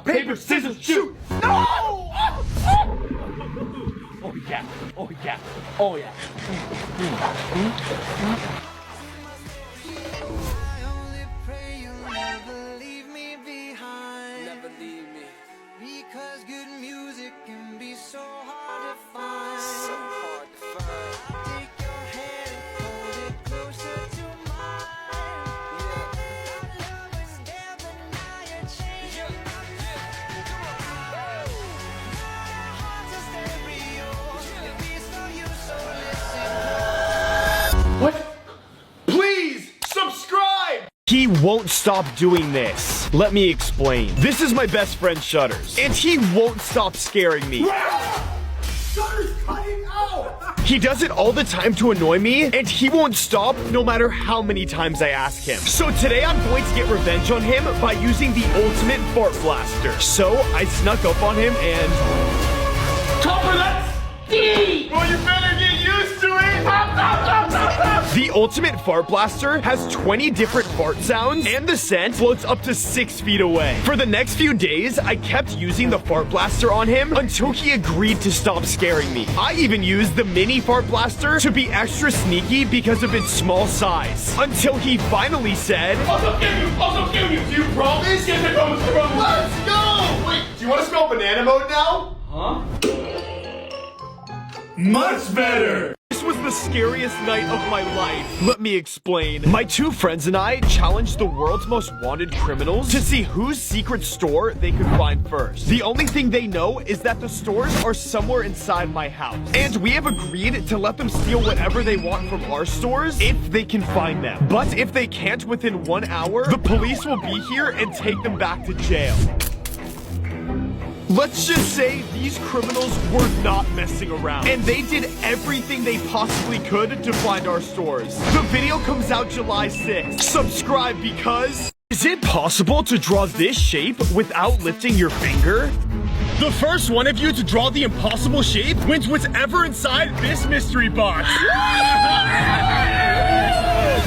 paper, scissors, shoot! No! Oh yeah, oh yeah, oh yeah. I only pray you'll never leave me behind. Never leave me. Because good music can be so hard to find. So hard to find. I'll take your hand and hold it closer to mine. Yeah. Our love was there, but now you're changing my mind. My heart's a stereo. It beats for you, so listen. What? Please subscribe! He won't stop doing this. Let me explain. This is my best friend Shutters, and he won't stop scaring me. Shutter's cutting out! He does it all the time to annoy me, and he won't stop no matter how many times I ask him. So today I'm going to get revenge on him by using the ultimate fart blaster. So I snuck up on him and... Copper, that's D! Well, you better get used to it! Stop, stop, stop, stop, stop! The ultimate fart blaster has 20 different fart sounds, and the scent floats up to 6 feet away. For the next few days, I kept using the fart blaster on him until he agreed to stop scaring me. I even used the mini fart blaster to be extra sneaky because of its small size. Until he finally said, Also kill you! Also kill you! Do you promise? Yes, I promise, I promise! Let's go! Wait, do you want to spell banana mode now? Huh? Much better! this was the scariest night of my life. Let me explain. My two friends and I challenged the world's most wanted criminals to see whose secret store they could find first. The only thing they know is that the stores are somewhere inside my house. And we have agreed to let them steal whatever they want from our stores if they can find them. But if they can't within 1 hour, the police will be here and take them back to jail. Let's just say these criminals were not messing around, and they did everything they possibly could to find our stores. The video comes out July 6th. Subscribe because... Is it possible to draw this shape without lifting your finger? The first one of you to draw the impossible shape wins whatever inside this mystery box.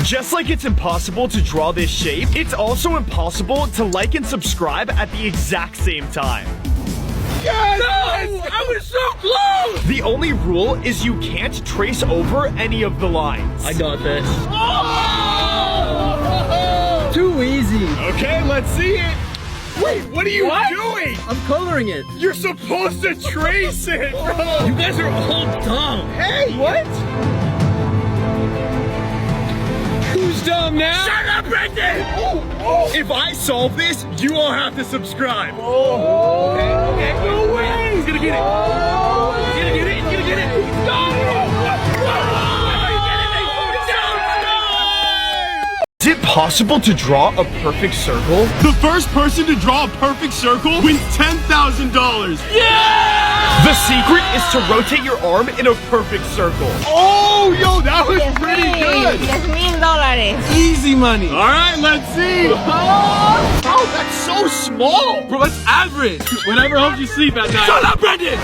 Just like it's impossible to draw this shape, it's also impossible to like and subscribe at the exact same time. Yes! No! I was so close! The only rule is you can't trace over any of the lines. I got this. Oh! Too easy. Okay, let's see it. Wait, what are you doing? I'm coloring it. You're supposed to trace it, bro. You guys are all dumb. Hey, what? Who's dumb now? Shut up, Brendan! If I solve this, you all have to subscribe. Okay. No way! He's gonna get it. He's gonna get it. He's gonna get it. No! Is it possible to draw a perfect circle? The first person to draw a perfect circle wins $10,000. Yeah! The secret is to rotate your arm in a perfect circle. Oh, yo, that was pretty good. $10,000. Easy money. All right, let's see. Oh, that's so small. Bro, that's average. Whatever helps you sleep at night. Shut up, Brendan!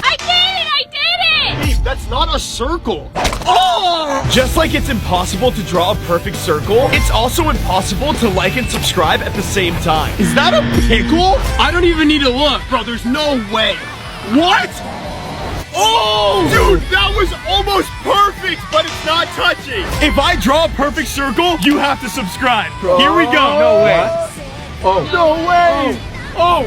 I did it! I did it! Hey, that's not a circle. Oh! Just like it's impossible to draw a perfect circle, it's also impossible to like and subscribe at the same time. Is that a pickle? I don't even need to look, bro. There's no way. What? Oh! Dude, that was almost perfect, but it's not touching. If I draw a perfect circle, you have to subscribe. Here we go. No way. Oh. No way. Oh.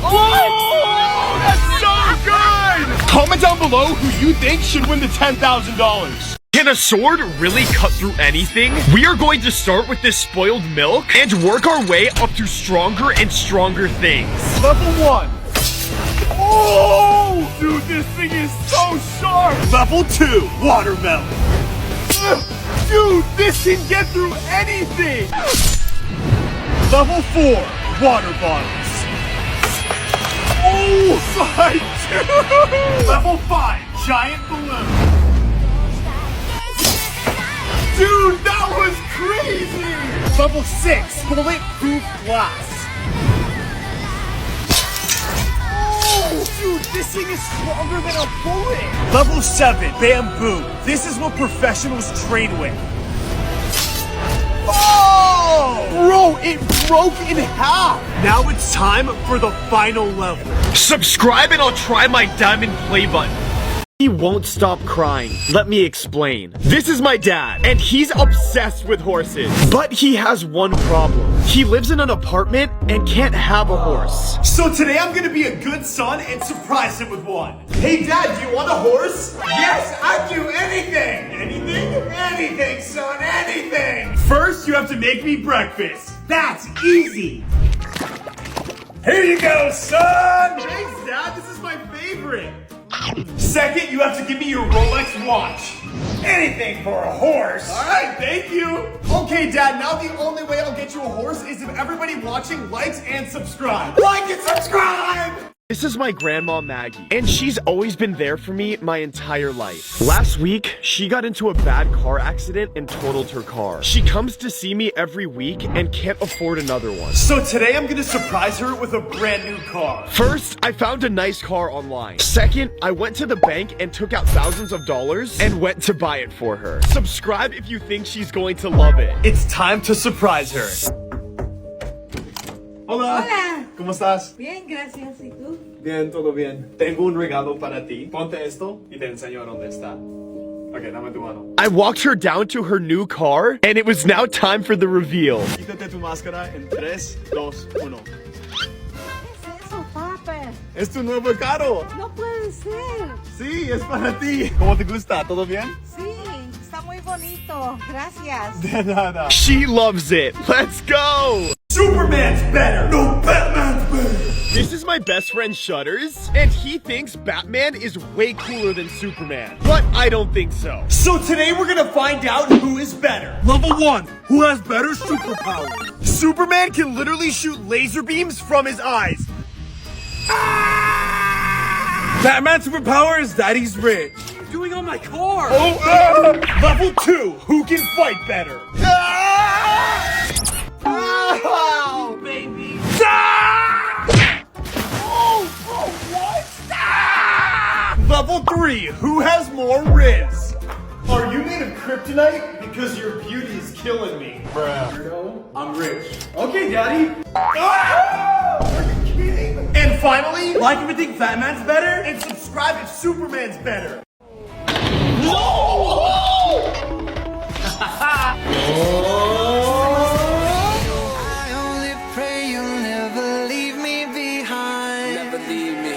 Oh, that's so good. Comment down below who you think should win the $10,000. Can a sword really cut through anything? We are going to start with this spoiled milk and work our way up to stronger and stronger things. Level 1. Oh, dude, this thing is so sharp. Level 2, watermelon. Dude, this can get through anything. Level 4, water bottles. Oh my dude! Level 5, giant balloon. Dude, that was crazy! Level 6, bulletproof glass. Oh, dude, this thing is stronger than a bullet. Level 7, bamboo. This is what professionals train with. Oh! Bro, it broke in half. Now it's time for the final level. Subscribe and I'll try my diamond play button. He won't stop crying. Let me explain. This is my dad, and he's obsessed with horses. But he has one problem. He lives in an apartment and can't have a horse. So today I'm gonna be a good son and surprise him with one. Hey Dad, do you want a horse? Yes, I'd do anything. Anything? Anything, son, anything. First, you have to make me breakfast. That's easy. Here you go, son. Thanks, Dad. This is my favorite. Second, you have to give me your Rolex watch. Anything for a horse. All right, thank you. Okay, Dad, now the only way I'll get you a horse is if everybody watching likes and subscribe. Like and subscribe! This is my grandma Maggie, and she's always been there for me my entire life. Last week, she got into a bad car accident and totaled her car. She comes to see me every week and can't afford another one. So today I'm gonna surprise her with a brand new car. First, I found a nice car online. Second, I went to the bank and took out thousands of dollars and went to buy it for her. Subscribe if you think she's going to love it. It's time to surprise her. Hola. Hola. ¿Cómo estás? Bien, gracias. ¿Y tú? Bien, todo bien. Tengo un regalo para ti. Ponte esto y te enseño dónde está. Okay, dame tu mano. I walked her down to her new car, and it was now time for the reveal. Quítate tu máscara en 3, 2, 1. ¿Qué es eso, papá? Es tu nuevo carro. No puede ser. Sí, es para ti. ¿Cómo te gusta? ¿Todo bien? Sí, está muy bonito. Gracias. De nada. She loves it. Let's go. Superman's better. No, Batman's better. This is my best friend Shutters, and he thinks Batman is way cooler than Superman. But I don't think so. So today we're gonna find out who is better. Level 1, who has better superpowers? Superman can literally shoot laser beams from his eyes. Batman's superpower is that he's rich. What are you doing on my car? Level 2, who can fight better? Oh, baby. Level 3, who has more riz? Are you made of kryptonite? Because your beauty is killing me. Bruh. I'm rich. Okay, Daddy. Are you kidding? And finally, like if you think Batman's better, and subscribe if Superman's better. I only pray you'll never leave me behind. Never leave me.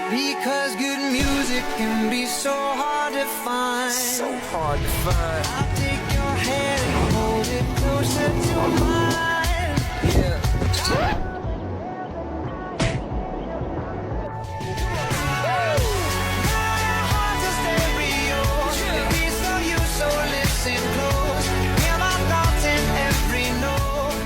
Because good music can be so hard to find. So hard to find. I'll take your hand and hold it closer to mine. Yeah. My heart's a stereo. The beats of you, so listen close. Hear my thoughts in every note.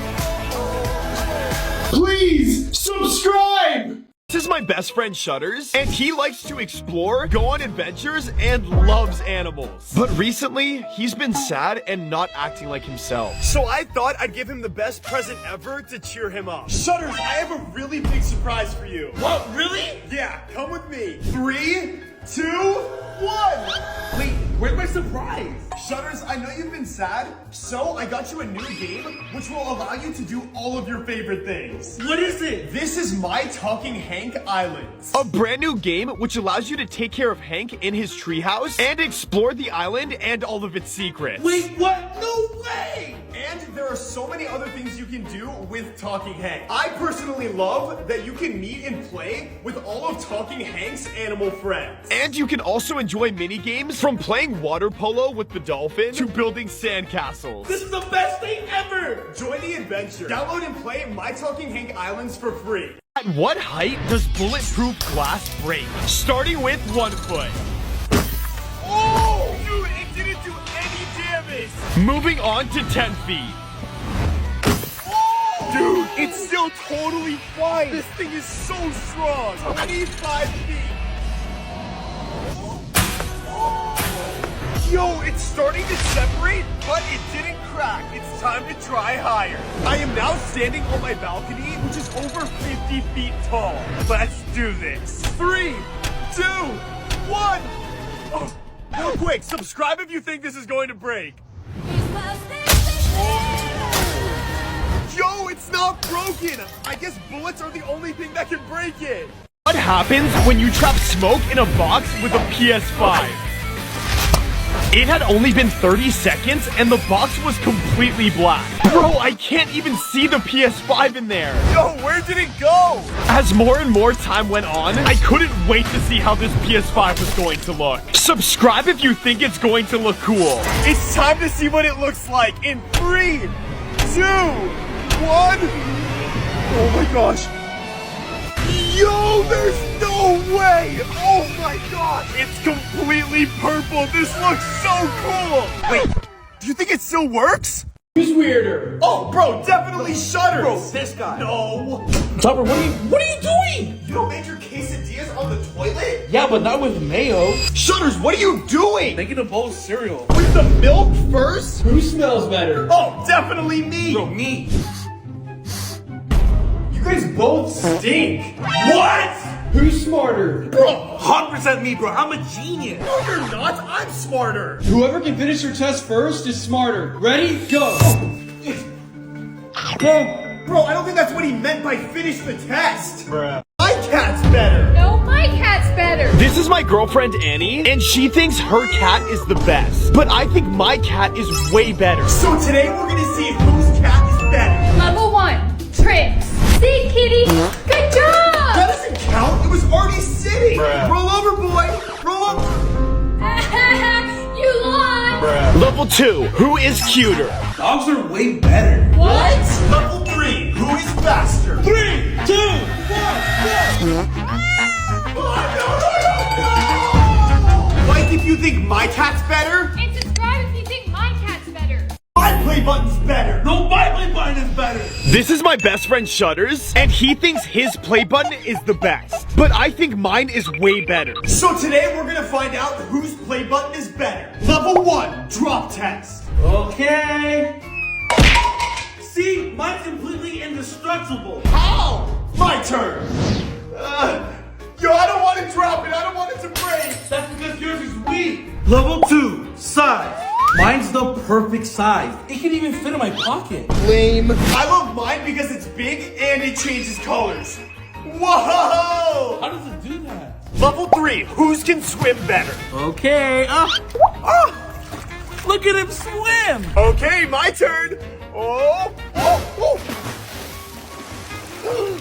Please subscribe! This is my best friend Shutters, and he likes to explore, go on adventures, and loves animals. But recently, he's been sad and not acting like himself. So I thought I'd give him the best present ever to cheer him up. Shutters, I have a really big surprise for you. What, really? Yeah, come with me. 3, 2, 1. Wait, where's my surprise? Shutters, I know you've been sad, so I got you a new game which will allow you to do all of your favorite things. What is it? This is My Talking Hank Islands. A brand new game which allows you to take care of Hank in his treehouse and explore the island and all of its secrets. Wait, what? No way! And there are so many other things you can do with Talking Hank. I personally love that you can meet and play with all of Talking Hank's animal friends. And you can also enjoy mini games from playing water polo with the dolphin to building sandcastles. This is the best thing ever! Join the adventure. Download and play My Talking Hank Islands for free. At what height does bulletproof glass break? Starting with 1 foot. Oh! Dude, it didn't do any damage! Moving on to 10 feet. Oh! Dude, it's still totally fine. This thing is so strong. 25 feet. Yo, it's starting to separate, but it didn't crack. It's time to try higher. I am now standing on my balcony, which is over 50 feet tall. Let's do this. 3, 2, 1. Oh, real quick, subscribe if you think this is going to break. Yo, It's not broken. I guess bullets are the only thing that can break it. What happens when you trap smoke in a box with a PS5? It had only been 30 seconds and the box was completely black. Bro, I can't even see the PS5 in there. Yo, where did it go? As more and more time went on, I couldn't wait to see how this PS5 was going to look. Subscribe if you think it's going to look cool. It's time to see what it looks like in 3, 2, 1. Oh my gosh. Yo, there's no way! Oh my gosh! It's completely purple! This looks so cool! Wait, do you think it still works? Who's weirder? Oh, bro, definitely Shutters! Bro, this guy. No! Topper, what are you doing? You don't make your quesadillas on the toilet? Yeah, but not with mayo. Shutters, what are you doing? Making a bowl of cereal. With the milk first? Who smells better? Oh, definitely me! Bro, me. You guys both stink! What? Who's smarter? Bro, 100% me, bro. I'm a genius. no you're not! I'm smarter! Whoever can finish their test first is smarter. Ready? Go. Bro, I don't think that's what he meant by finish the test! Bruh. My cat's better! No, my cat's better. This is my girlfriend Annie, and she thinks her cat is the best. But I think my cat is way better. So today we're gonna see whose cat is better. Level 1, Tricks. See, kitty? Good job. That doesn't count, it was already sitting! Roll over, boy! Roll over! You lost. Level 2, who is cuter? Dogs are way better. What? Level 3, who is faster? 3, 2, 1, go. Like if you think my cat's better, And subscribe if you think my cat's better. my play button's better! No, my play button is better. This is my best friend Shutters, and he thinks his play button is the best. But I think mine is way better. So today we're gonna find out whose play button is better. Level 1, drop test. Okay. See, mine's completely indestructible. How? My turn. Yo, I don't want to drop it. I don't want it to break. That's because yours is weak. Level 2, size. Mine's the perfect size. It can even fit in my pocket. Lame. I love mine because it's big and it changes colors. Whoa! How does it do that? Level 3, whose can swim better? Okay. Look at him swim. Okay, my turn. Oh.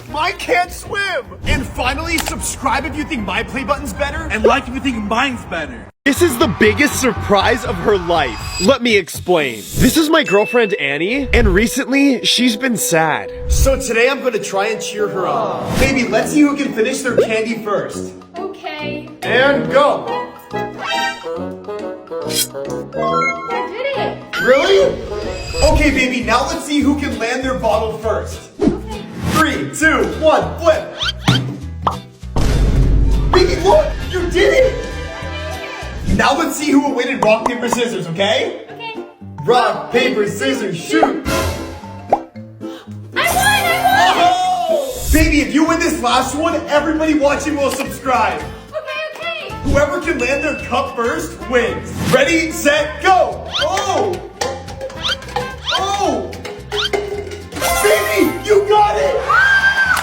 Mine can't swim. And finally, subscribe if you think my play button's better. And like if you think mine's better. This is the biggest surprise of her life. Let me explain. This is my girlfriend Annie, and recently she's been sad. So today I'm gonna try and cheer her up. Baby, let's see who can finish their candy first. Okay. And go. I did it. Really? Okay, baby, now let's see who can land their bottle first. Okay. 3, 2, 1, flip. Baby, look, you did it. Now let's see who will win in rock, paper, scissors, okay? Okay. Rock, paper, scissors, shoot! I won. Oh! Baby, if you win this last one, everybody watching will subscribe. Okay. Whoever can land their cup first wins. Ready, set, go! Oh! Oh! Baby, you got it!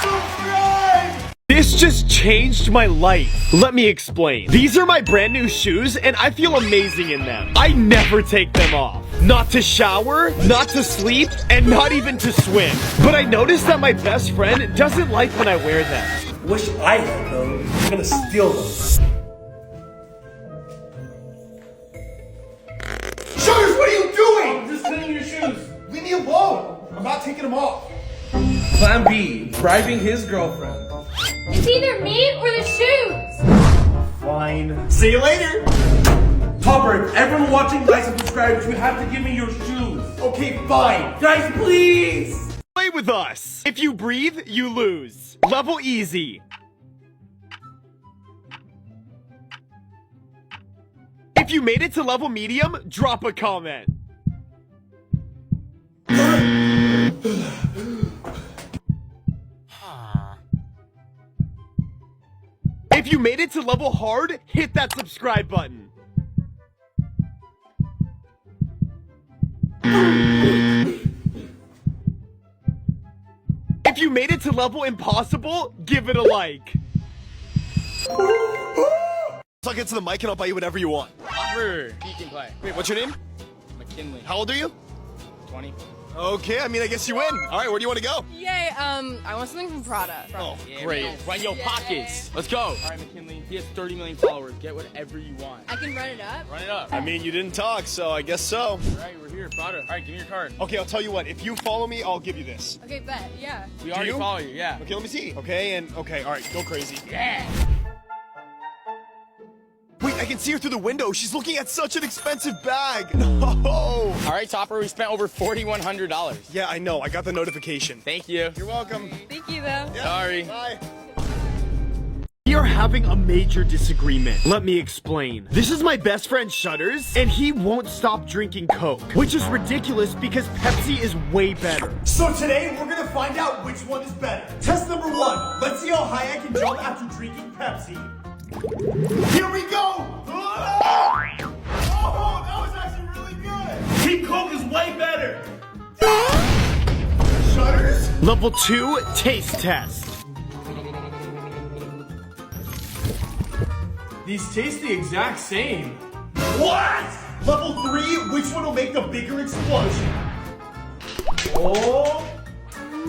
Subscribe! This just changed my life. Let me explain. These are my brand new shoes, and I feel amazing in them. I never take them off. Not to shower, not to sleep, and not even to swim. But I noticed that my best friend doesn't like when I wear them. Wish I had those. I'm gonna steal them. Shutters, what are you doing? I'm just cleaning your shoes. Leave me alone. I'm not taking them off. Plan B, bribing his girlfriend. It's either me or the shoes. Fine. See you later. Topper, if everyone watching likes and subscribes, you have to give me your shoes. Okay, fine. Guys, please. Play with us. If you breathe, you lose. Level easy. If you made it to level medium, drop a comment. If you made it to level hard, hit that subscribe button. If you made it to level impossible, give it a like. So I'll get to the mic and I'll buy you whatever you want. Offer. You can play. Wait, what's your name? McKinley. How old are you? 20. Okay, I mean, I guess you win. All right, where do you want to go? Yay, I want something from Prada. Oh, Yeah, great. man. Run your pockets. Let's go. All right, McKinley. He has 30 million followers. Get whatever you want. I can run it up. Run it up. I mean, you didn't talk, so I guess so. All right, we're here. Prada. All right, give me your card. Okay, I'll tell you what. If you follow me, I'll give you this. Okay, bet. Yeah. We already you? follow you. Yeah. Okay, let me see. Okay, all right, go crazy. Yeah. Wait, I can see her through the window. She's looking at such an expensive bag. No. All right, Topper. We spent over $4,100. Yeah, I know. I got the notification. Thank you. You're welcome. Thank you, though. Sorry. Bye. We are having a major disagreement. Let me explain. This is my best friend Shutters, and he won't stop drinking Coke, which is ridiculous because Pepsi is way better. So today, we're gonna find out which one is better. Test number 1. Let's see how high I can jump after drinking Pepsi. Here we go! Oh, that was actually really good! Team Coke is way better! Shutters? Level 2, taste test. These taste the exact same. What? Level 3, which one will make the bigger explosion? Oh!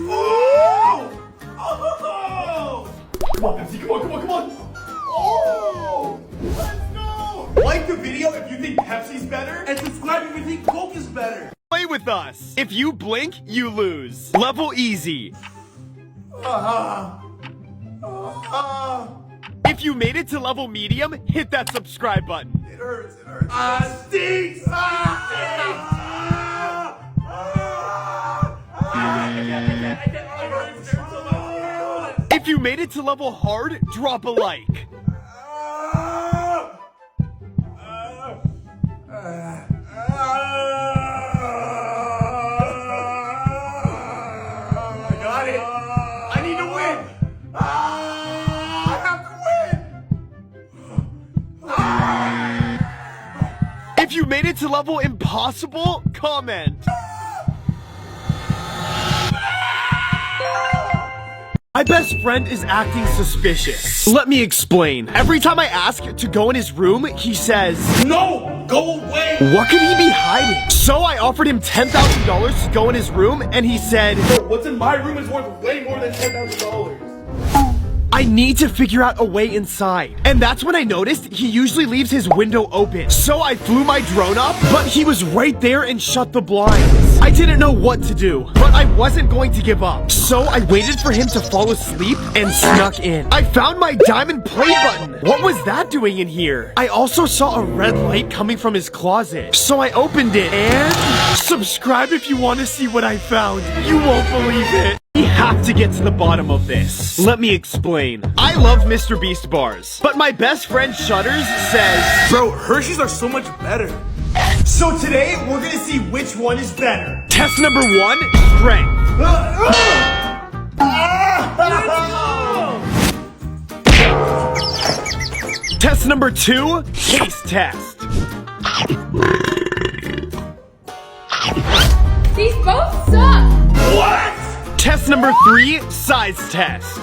Oh! Oh! Come on, Pepsi, come on, come on, come on! Oh! Let's go! Like the video if you think Pepsi's better, and subscribe if you think Coke is better. Play with us. If you blink, you lose. Level easy. If you made it to level medium, hit that subscribe button. It hurts, it hurts. Stinks! Stinks! If you made it to level hard, drop a like. I got it. I need to win. I have to win. If you made it to level impossible, comment. My best friend is acting suspicious. Let me explain. Every time I ask to go in his room, he says, No! Go away! what could he be hiding? So I offered him $10,000 to go in his room, and he said, What's in my room is worth way more than $10,000. I need to figure out a way inside. And that's when I noticed he usually leaves his window open. So I flew my drone up, but he was right there and shut the blinds. I didn't know what to do, but I wasn't going to give up. So I waited for him to fall asleep and snuck in. I found my diamond play button. What was that doing in here? I also saw a red light coming from his closet. So I opened it and subscribe if you want to see what I found. You won't believe it. We have to get to the bottom of this. Let me explain. I love Mr. Beast bars, but my best friend Shutters says, Bro, Hershey's are so much better. So today, we're gonna see which one is better. test number 1, strength. Test number 2, taste test. These both suck. What? Test number 3, size test.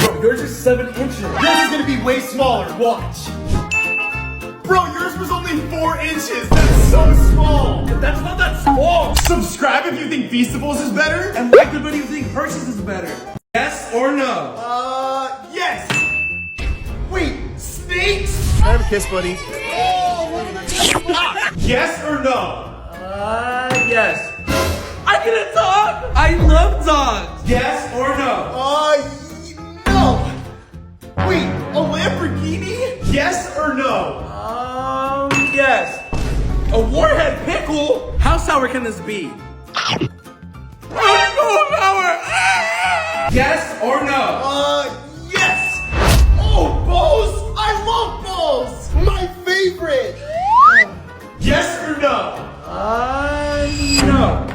Bro, yours is 7 inches. Yours is gonna be way smaller, watch. Bro, yours was only 4 inches. That's so small. That's not that small. Subscribe if you think Feastables is better. And like the video if you think Hershey's is better. Yes or no? Yes. Wait, snakes? Can I have a kiss, buddy? Yes or no? Yes. I can talk. I love dogs. Yes or no? No. Wait, a Lamborghini? Yes or no? Yes. A warhead pickle? How sour can this be? Yes or no? Yes. Oh, balls! I love balls. My favorite. Yes or no? No.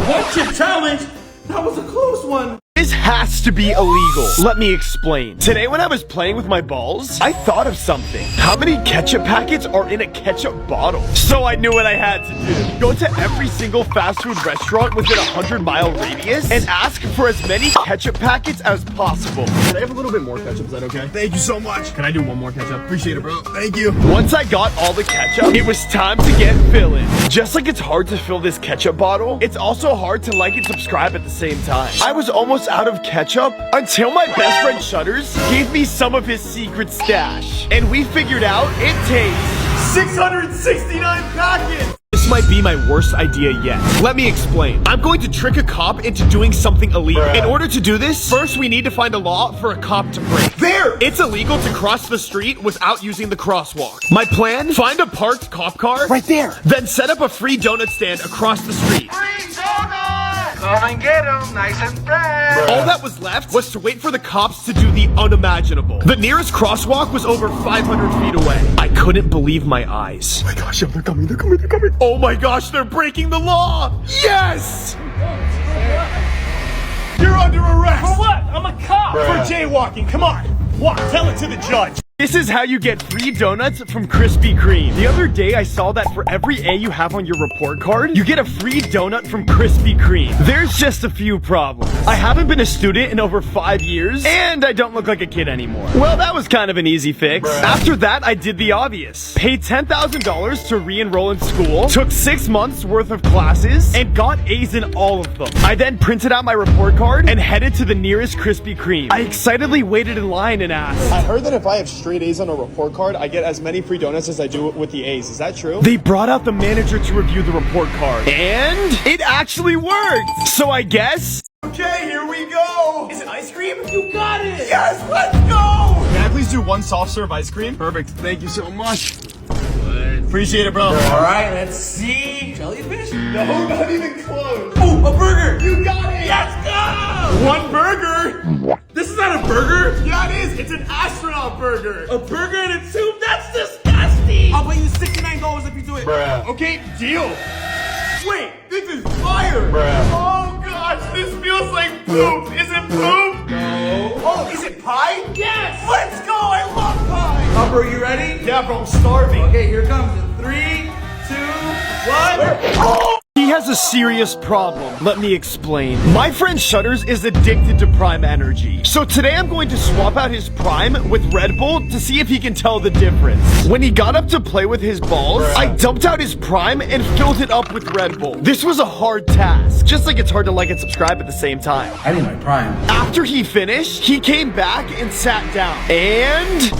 What's your challenge? That was a close one. This has to be illegal. Let me explain. Today when I was playing with my balls, I thought of something. How many ketchup packets are in a ketchup bottle? So I knew what I had to do. Go to every single fast food restaurant within a 100-mile radius and ask for as many ketchup packets as possible. Can I have a little bit more ketchup? Is that okay? Thank you so much. Can I do one more ketchup? Appreciate it, bro. Thank you. Once I got all the ketchup, it was time to get filling. Just like it's hard to fill this ketchup bottle, it's also hard to like and subscribe at the same time. I was almost out of ketchup until my best friend Shutters gave me some of his secret stash. And we figured out it takes 669 packets. This might be my worst idea yet. Let me explain. I'm going to trick a cop into doing something illegal. In order to do this, first we need to find a law for a cop to break. There! It's illegal to cross the street without using the crosswalk. My plan? Find a parked cop car right there. Then set up a free donut stand across the street. Come and get 'em, nice and fresh. All that was left was to wait for the cops to do the unimaginable. The nearest crosswalk was over 500 feet away. I couldn't believe my eyes. Oh my gosh, yo, they're coming, they're coming, they're coming. Oh my gosh, they're breaking the law! Yes! You're under arrest. For what? I'm a cop. For jaywalking, come on. Walk, tell it to the judge. This is how you get free donuts from Krispy Kreme. The other day I saw that for every A you have on your report card, you get a free donut from Krispy Kreme. There's just a few problems. I haven't been a student in over 5 years, and I don't look like a kid anymore. Well, that was kind of an easy fix. After that, I did the obvious. Paid $10,000 to re-enroll in school, took 6 months worth of classes, and got A's in all of them. I then printed out my report card and headed to the nearest Krispy Kreme. I excitedly waited in line and asked, I heard that if I have straight A's on a report card, I get as many free donuts as I do with the A's. Is that true? They brought out the manager to review the report card, and it actually worked. So I guess... Okay, here we go. Is it ice cream? You got it. Yes, let's go. Can I please do one soft serve ice cream? Perfect. Thank you so much. Appreciate it, bro. All right, let's see. Jellyfish? No, not even close. Ooh, a burger. You got it. Let's go. One burger. This is not a burger. Yeah, it is. It's an astronaut burger. A burger and a soup? That's disgusting. I'll pay you $69 if you do it. Okay, deal. Wait, this is fire. Oh gosh, this feels like poop. Is it poop? No. Oh, is it pie? Yes. Let's go. I love pie. Hopper, are you ready? Yeah, bro, I'm starving. Okay, here comes it. 3, 2, 1. Oh! He has a serious problem. Let me explain. My friend Shutters is addicted to Prime Energy. So today I'm going to swap out his Prime with Red Bull to see if he can tell the difference. When he got up to play with his balls, I dumped out his Prime and filled it up with Red Bull. This was a hard task, just like it's hard to like and subscribe at the same time. I need my prime. After he finished, he came back and sat down. And...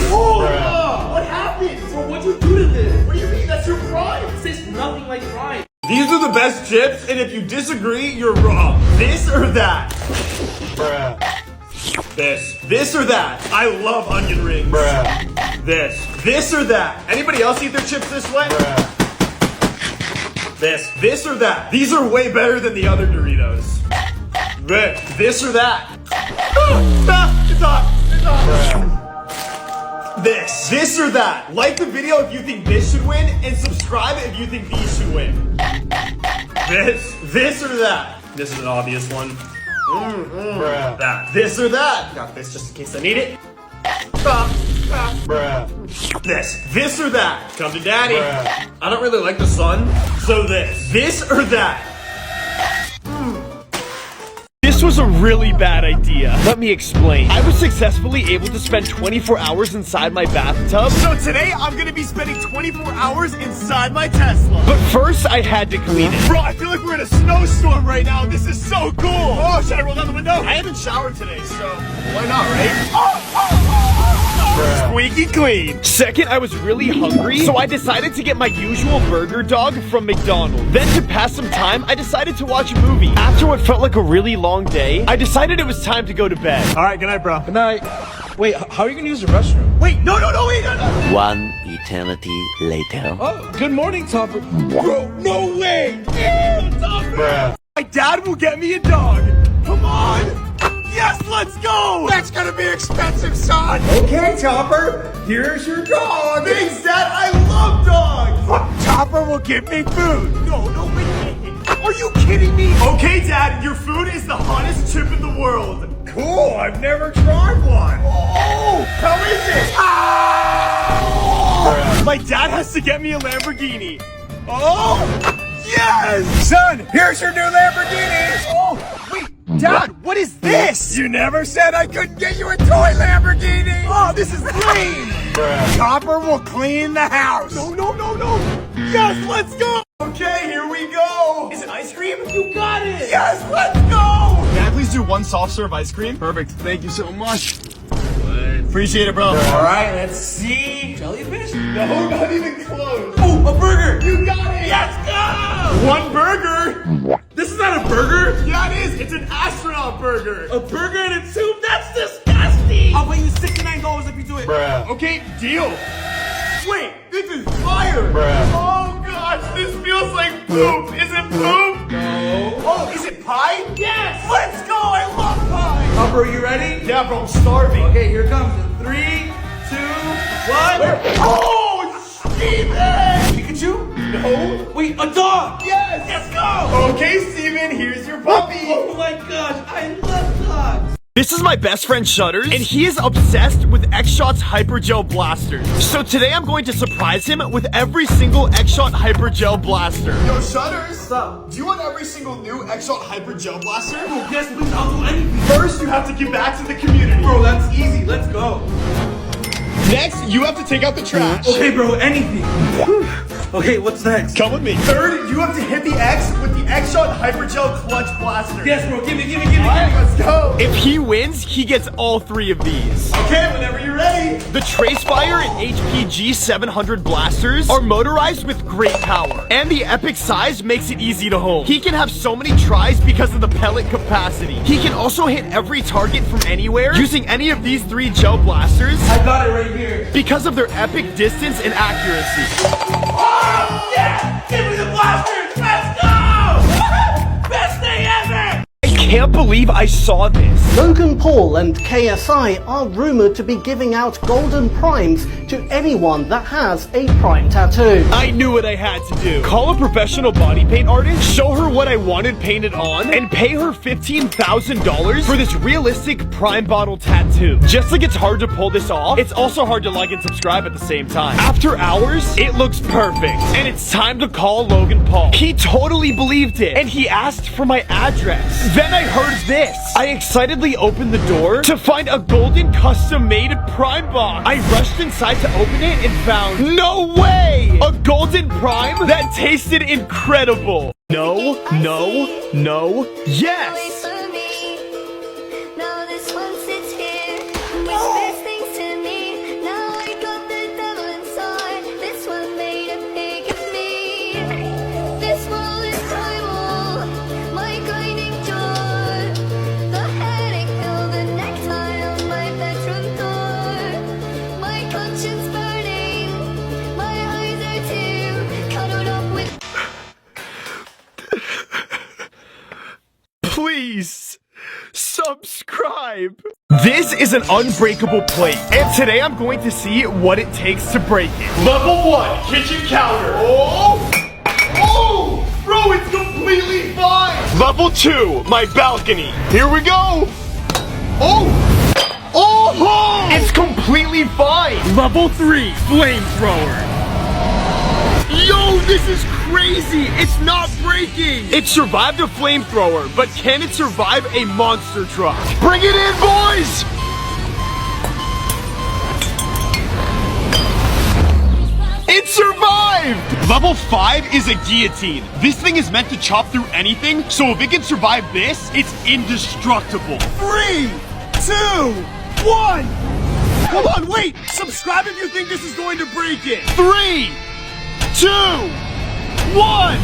What happened? Bro, what'd you do to this? What do you mean? That's your prime. It tastes nothing like prime. These are the best chips, and if you disagree, you're wrong. This or that? This or that? I love onion rings. This or that? Anybody else eat their chips this way? This or that? These are way better than the other Doritos. This or that? It's hot. This or that? Like the video if you think this should win, and subscribe if you think these should win. This or that? This is an obvious one. That. This or that? Got this just in case I need it. This or that? Come to daddy. I don't really like the sun, so this or that? this was a really bad idea. Let me explain. I was successfully able to spend 24 hours inside my bathtub. So today, I'm gonna be spending 24 hours inside my Tesla. But first, I had to clean it. Bro, I feel like we're in a snowstorm right now. This is so cool. Oh, should I roll down the window? I haven't showered today, so why not, right? Squeaky clean. Second, I was really hungry, so I decided to get my usual burger dog from McDonald's. Then to pass some time, I decided to watch a movie. After what felt like a really long day, I decided it was time to go to bed. All right, good night, bro. Good night. Wait, how are you gonna use the restroom? Wait, no. 1 eternity later. Oh, good morning, Topper. Bro, no way! Ew, Topper! My dad will get me a dog. Come on. Yes, let's go. That's gonna be expensive, son. Okay, Topper, here's your dog. Thanks, Dad. I love dogs. Topper will give me food. No, wait. Are you kidding me? Okay, Dad, your food is the hottest chip in the world. Cool, I've never tried one. Oh, how is it? Ah! My dad has to get me a Lamborghini. Oh, yes! Son, here's your new Lamborghini. Oh, wait, Dad, what is this? You never said I couldn't get you a toy Lamborghini. Oh, this is lame. Copper will clean the house. No. Yes, let's go. Okay, here we go. Is it ice cream? You got it. Yes, let's go. Can I please do one soft serve ice cream? Perfect. Thank you so much. Appreciate it, bro. All right, let's see. Jellyfish? No, not even close. Oh, a burger. You got it. Let's go. One burger. This is not a burger. Yeah, it is. It's an astronaut burger. A burger and a soup? That's disgusting. I'll pay you $69 if you do it. Bruh. Okay, deal. Wait, this is fire. Bruh. Oh gosh, this feels like poop. Is it poop? No. Oh, is it pie? Yes. Let's go. I love pie. Bro, you ready? Yeah, bro, I'm starving. Okay, here comes it. 3, 2, 1. Oh, Steven! Pikachu? No. Wait, a dog! Yes! Let's go! Okay, Steven, here's your puppy. Oh my gosh, I love dogs. This is my best friend Shutters, and he is obsessed with X-Shot's Hypergel blasters. So today I'm going to surprise him with every single X-Shot Hypergel blaster. Yo, Shutters! What's up? Do you want every single new X-Shot Hypergel blaster? Oh, yes, please, I'll do anything. First, you have to give back to the community. Bro, that's easy. Let's go. Next, you have to take out the trash. Okay, bro, anything. Okay, what's next? Come with me. Third, you have to hit the X with the X-Shot Hypergel Clutch Blaster. Yes, bro, give me. Alright, let's go. If he wins, he gets all 3 of these. Okay, whenever you're ready. The Tracefire and HPG 700 blasters are motorized with great power, and the epic size makes it easy to hold. He can have so many tries because of the pellet capacity. He can also hit every target from anywhere using any of these 3 gel blasters. I got it right here. Because of their epic distance and accuracy. Oh, yeah! Give me the blasters! Let's go! Best day ever! I can't believe I saw this. Logan Paul and KSI are rumored to be giving out golden primes to anyone that has a prime tattoo. I knew what I had to do. Call a professional body paint artist, show her what I wanted painted on, and pay her $15,000 for this realistic prime bottle tattoo. Just like it's hard to pull this off, it's also hard to like and subscribe at the same time. After hours, it looks perfect, and it's time to call Logan Paul. He totally believed it, and he asked for my address. Then I heard this. I excitedly opened the door to find a golden custom-made prime box. I rushed inside to open it and found, no way! A golden prime that tasted incredible. No, yes! Please subscribe. This is an unbreakable plate, and today I'm going to see what it takes to break it. Level 1, kitchen counter. Oh, bro, it's completely fine. Level 2, my balcony. Here we go. Oh, It's completely fine. Level 3, flamethrower. Yo, this is crazy! It's not breaking! It survived a flamethrower, but can it survive a monster truck? Bring it in, boys! It survived! Level 5 is a guillotine. This thing is meant to chop through anything, so if it can survive this, it's indestructible. 3, 2, 1. Hold on, wait. Subscribe if you think this is going to break it. 3, 2, 1.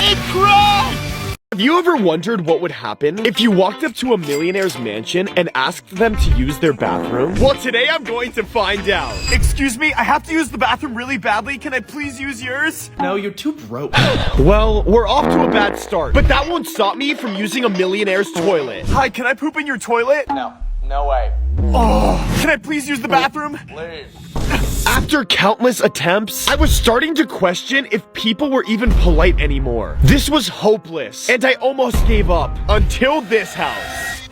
It crashed! Have you ever wondered what would happen if you walked up to a millionaire's mansion and asked them to use their bathroom? Well, today I'm going to find out. Excuse me, I have to use the bathroom really badly. Can I please use yours? No, you're too broke. Well, we're off to a bad start, but that won't stop me from using a millionaire's toilet. Hi, can I poop in your toilet? No way. Oh, can I please use the bathroom? Please. kiss. After countless attempts, I was starting to question if people were even polite anymore. This was hopeless, and I almost gave up until this house.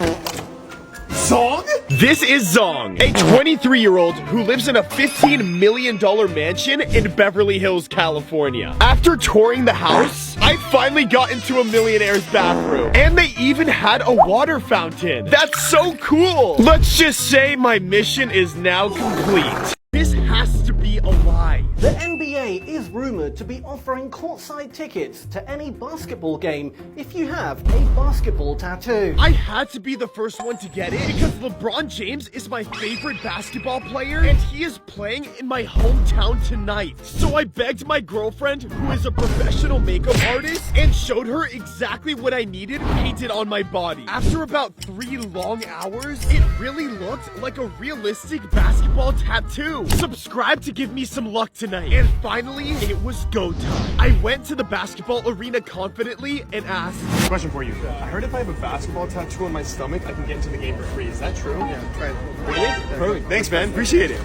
Zong? This is Zong, a 23-year-old who lives in a $15 million mansion in Beverly Hills, California. After touring the house, I finally got into a millionaire's bathroom, and they even had a water fountain. That's so cool! Let's just say my mission is now complete. This has to be a lie. The NBA is rumored to be offering courtside tickets to any basketball game if you have a basketball tattoo. I had to be the first one to get it because LeBron James is my favorite basketball player and he is playing in my hometown tonight. So I begged my girlfriend, who is a professional makeup artist, and showed her exactly what I needed painted on my body. After about 3 long hours, it really looked like a realistic basketball tattoo. Subscribe to give me some luck tonight. And finally, it was go time. I went to the basketball arena confidently and asked, Question for you. I heard if I have a basketball tattoo on my stomach, I can get into the game for free. Is that true? Yeah, try it. Really? Perfect. Thanks, man. Appreciate it.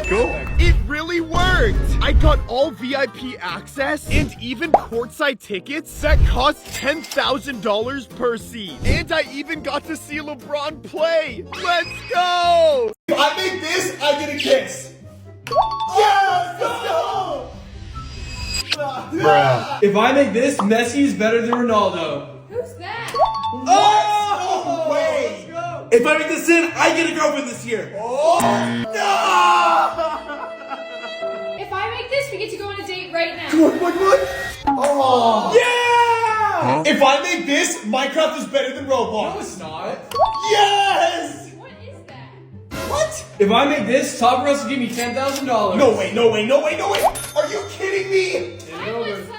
Cool. it really worked! I got all VIP access and even courtside tickets that cost $10,000 per seat. And I even got to see LeBron play. Let's go! If I make this, I get a kiss. Yes! Let's go! If I make this, Messi's better than Ronaldo. Who's that? Oh! Wait! If I make this in, I get a girlfriend this year. Oh! No! If I make this, we get to go on a date right now. What? Oh! Yeah! If I make this, Minecraft is better than Roblox. No, it's not. Yes! What is that? What? If I make this, Top Russ will give me $10,000. No way! Are you kidding me?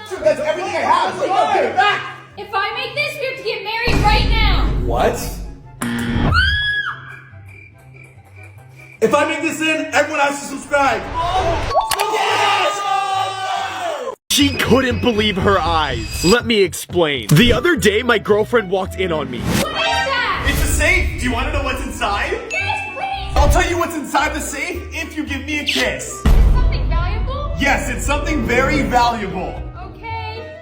Dude, that's everything I have. Wait, no, give it back! If I make this, we have to get married right now. What? If I make this in, everyone has to subscribe. She couldn't believe her eyes. Let me explain. The other day, my girlfriend walked in on me. What is that? It's a safe. Do you want to know what's inside? Yes, please. I'll tell you what's inside the safe if you give me a kiss. Something valuable? Yes, it's something very valuable. Okay.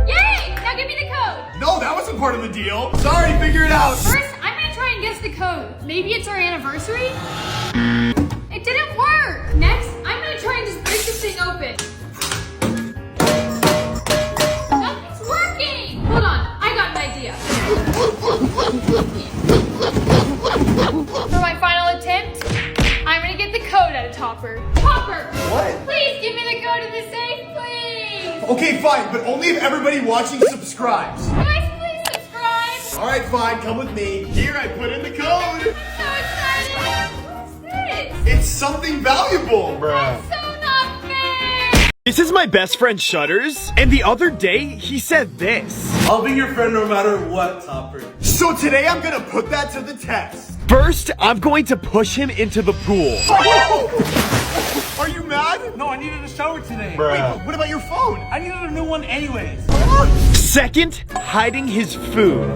Yay! Now give me the code. No, that wasn't part of the deal. Sorry, figure it out. First, I'm gonna try and guess the code. Maybe it's our anniversary? It didn't work. Next, I'm gonna try and just break this thing open. Nothing's working. Hold on, I got an idea. For my final attempt, I'm gonna get the code out of Topper. Topper! What? Please give me the code to the safe, please! Okay, fine, but only if everybody watching subscribes. Guys, please subscribe! Alright, fine, come with me. Here, I put in the code. So excited! What's this? It's something valuable. That's so not fair! This is my best friend Shutters, and the other day, he said this. I'll be your friend no matter what, Topper. So today I'm gonna put that to the test. First, I'm going to push him into the pool. Are you mad? No, I needed a shower today. Wait, what about your phone? I needed a new one anyways. Second, hiding his food.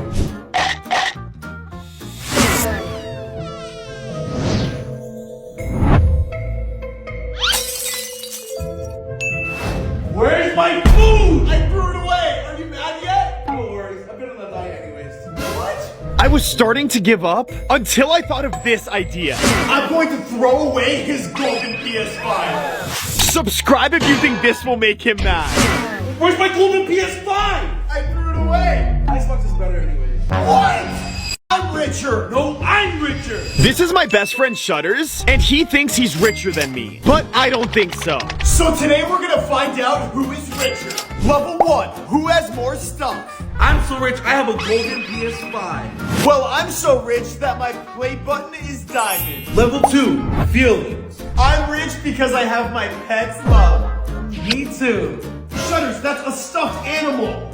Where's my food? I threw it away. Are you mad yet? No worries, I've been on that diet anyways. What? I was starting to give up until I thought of this idea. I'm going to throw away his golden PS5. Subscribe if you think this will make him mad. Where's my golden PS5? I threw it away. Xbox is better anyways. What? I'm richer. No, I'm richer. This is my best friend Shutters, and he thinks he's richer than me. But I don't think so. So today we're gonna find out who is richer. Level 1, who has more stuff? I'm so rich, I have a golden PS5. Well, I'm so rich that my play button is diamond. Level 2, feelings. I'm rich because I have my pet's love. Me too. Shutters, that's a stuffed animal.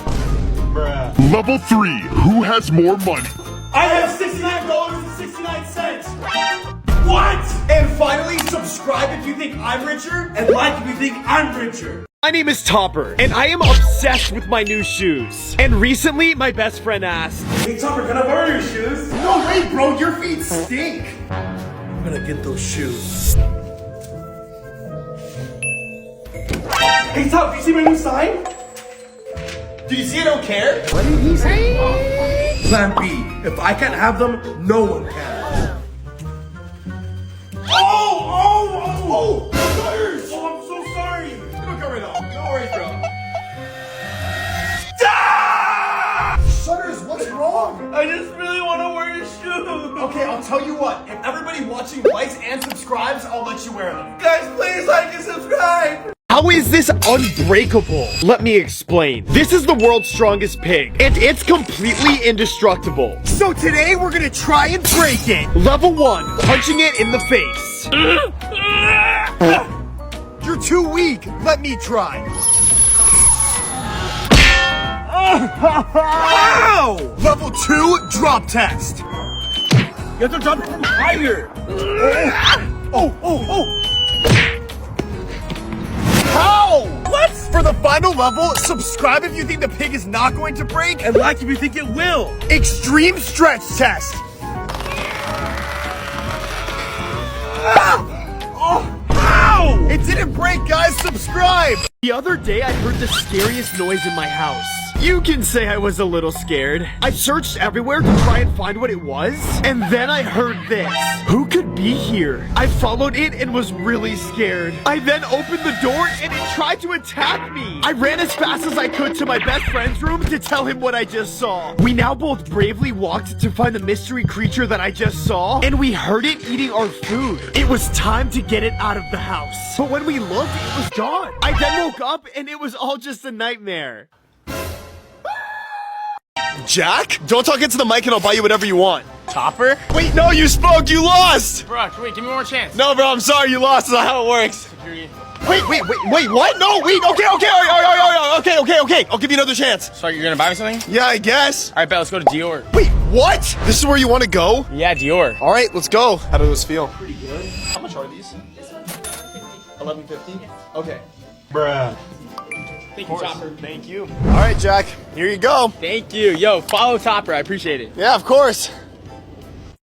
Level 3, who has more money? I have $69.69. What? And finally, subscribe if you think I'm richer. And like if you think I'm richer. My name is Topper, and I am obsessed with my new shoes. And recently, my best friend asked, Hey Topper, can I borrow your shoes? No way, bro, your feet stink. I'm gonna get those shoes. Hey, Top, do you see my new sign? Do you see I don't care? What did he say? Plan B. If I can't have them, no one can. Oh! Shutters! Oh, I'm so sorry. It'll come right off. No worries, bro. Shutters, what's wrong? I just really want to wear your shoes. Okay, I'll tell you what. If everybody watching likes and subscribes, I'll let you wear them. Guys, please like and subscribe. How is this unbreakable? Let me explain. This is the world's strongest pig, and it's completely indestructible. So today we're gonna try and break it. Level 1, punching it in the face. You're too weak. Let me try. Ow! Level 2, drop test. You have to jump higher. Oh! How? What? For the final level, subscribe if you think the pig is not going to break, And like if you think it will. extreme stretch test. Ow! It didn't break, guys. Subscribe. The other day, I heard the scariest noise in my house. You can say I was a little scared. I searched everywhere to try and find what it was, and then I heard this. Who could be here? I followed it and was really scared. I then opened the door and it tried to attack me. I ran as fast as I could to my best friend's room to tell him what I just saw. We now both bravely walked to find the mystery creature that I just saw, and we heard it eating our food. It was time to get it out of the house. But when we looked, it was gone. I then woke up and it was all just a nightmare. Jack, don't talk into the mic and I'll buy you whatever you want. Topper? Wait, no, you spoke, you lost! Bro, wait, give me one more chance. No, bro, I'm sorry, you lost. That's not how it works. Security. Wait, what? No, wait, okay. I'll give you another chance. So you're gonna buy me something? Yeah, I guess. All right, bet, let's go to Dior. Wait, what? This is where you want to go? Yeah, Dior. All right, let's go. How does this feel? Pretty good. How much are these? $11.50? Okay. Bruh. Thank you, Topper. Thank you. All right, Jack, here you go. Thank you. Yo, follow Topper. I appreciate it. Yeah, of course.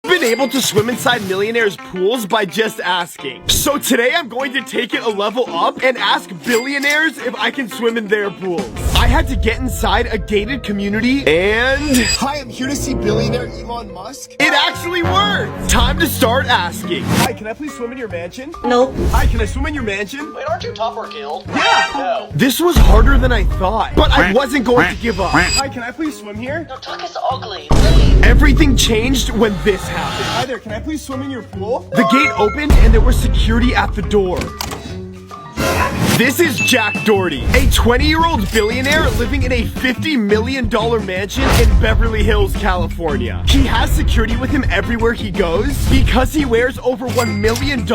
I've been able to swim inside millionaires' pools by just asking. So today I'm going to take it a level up and ask billionaires if I can swim in their pools. I had to get inside a gated community and... Hi, I'm here to see billionaire Elon Musk. It actually worked! Time to start asking. Hi, can I please swim in your mansion? Nope. Hi, can I swim in your mansion? Wait, aren't you Topper Guild? Yeah! No. This was harder than I thought, but I wasn't going to give up. Hi, can I please swim here? No, Tuck is ugly. Leave. Everything changed when this happened. Hi there, can I please swim in your pool? The gate opened and there was security at the door. This is Jack Doherty, a 20-year-old billionaire living in a $50 million mansion in Beverly Hills, California. He has security with him everywhere he goes because he wears over $1 million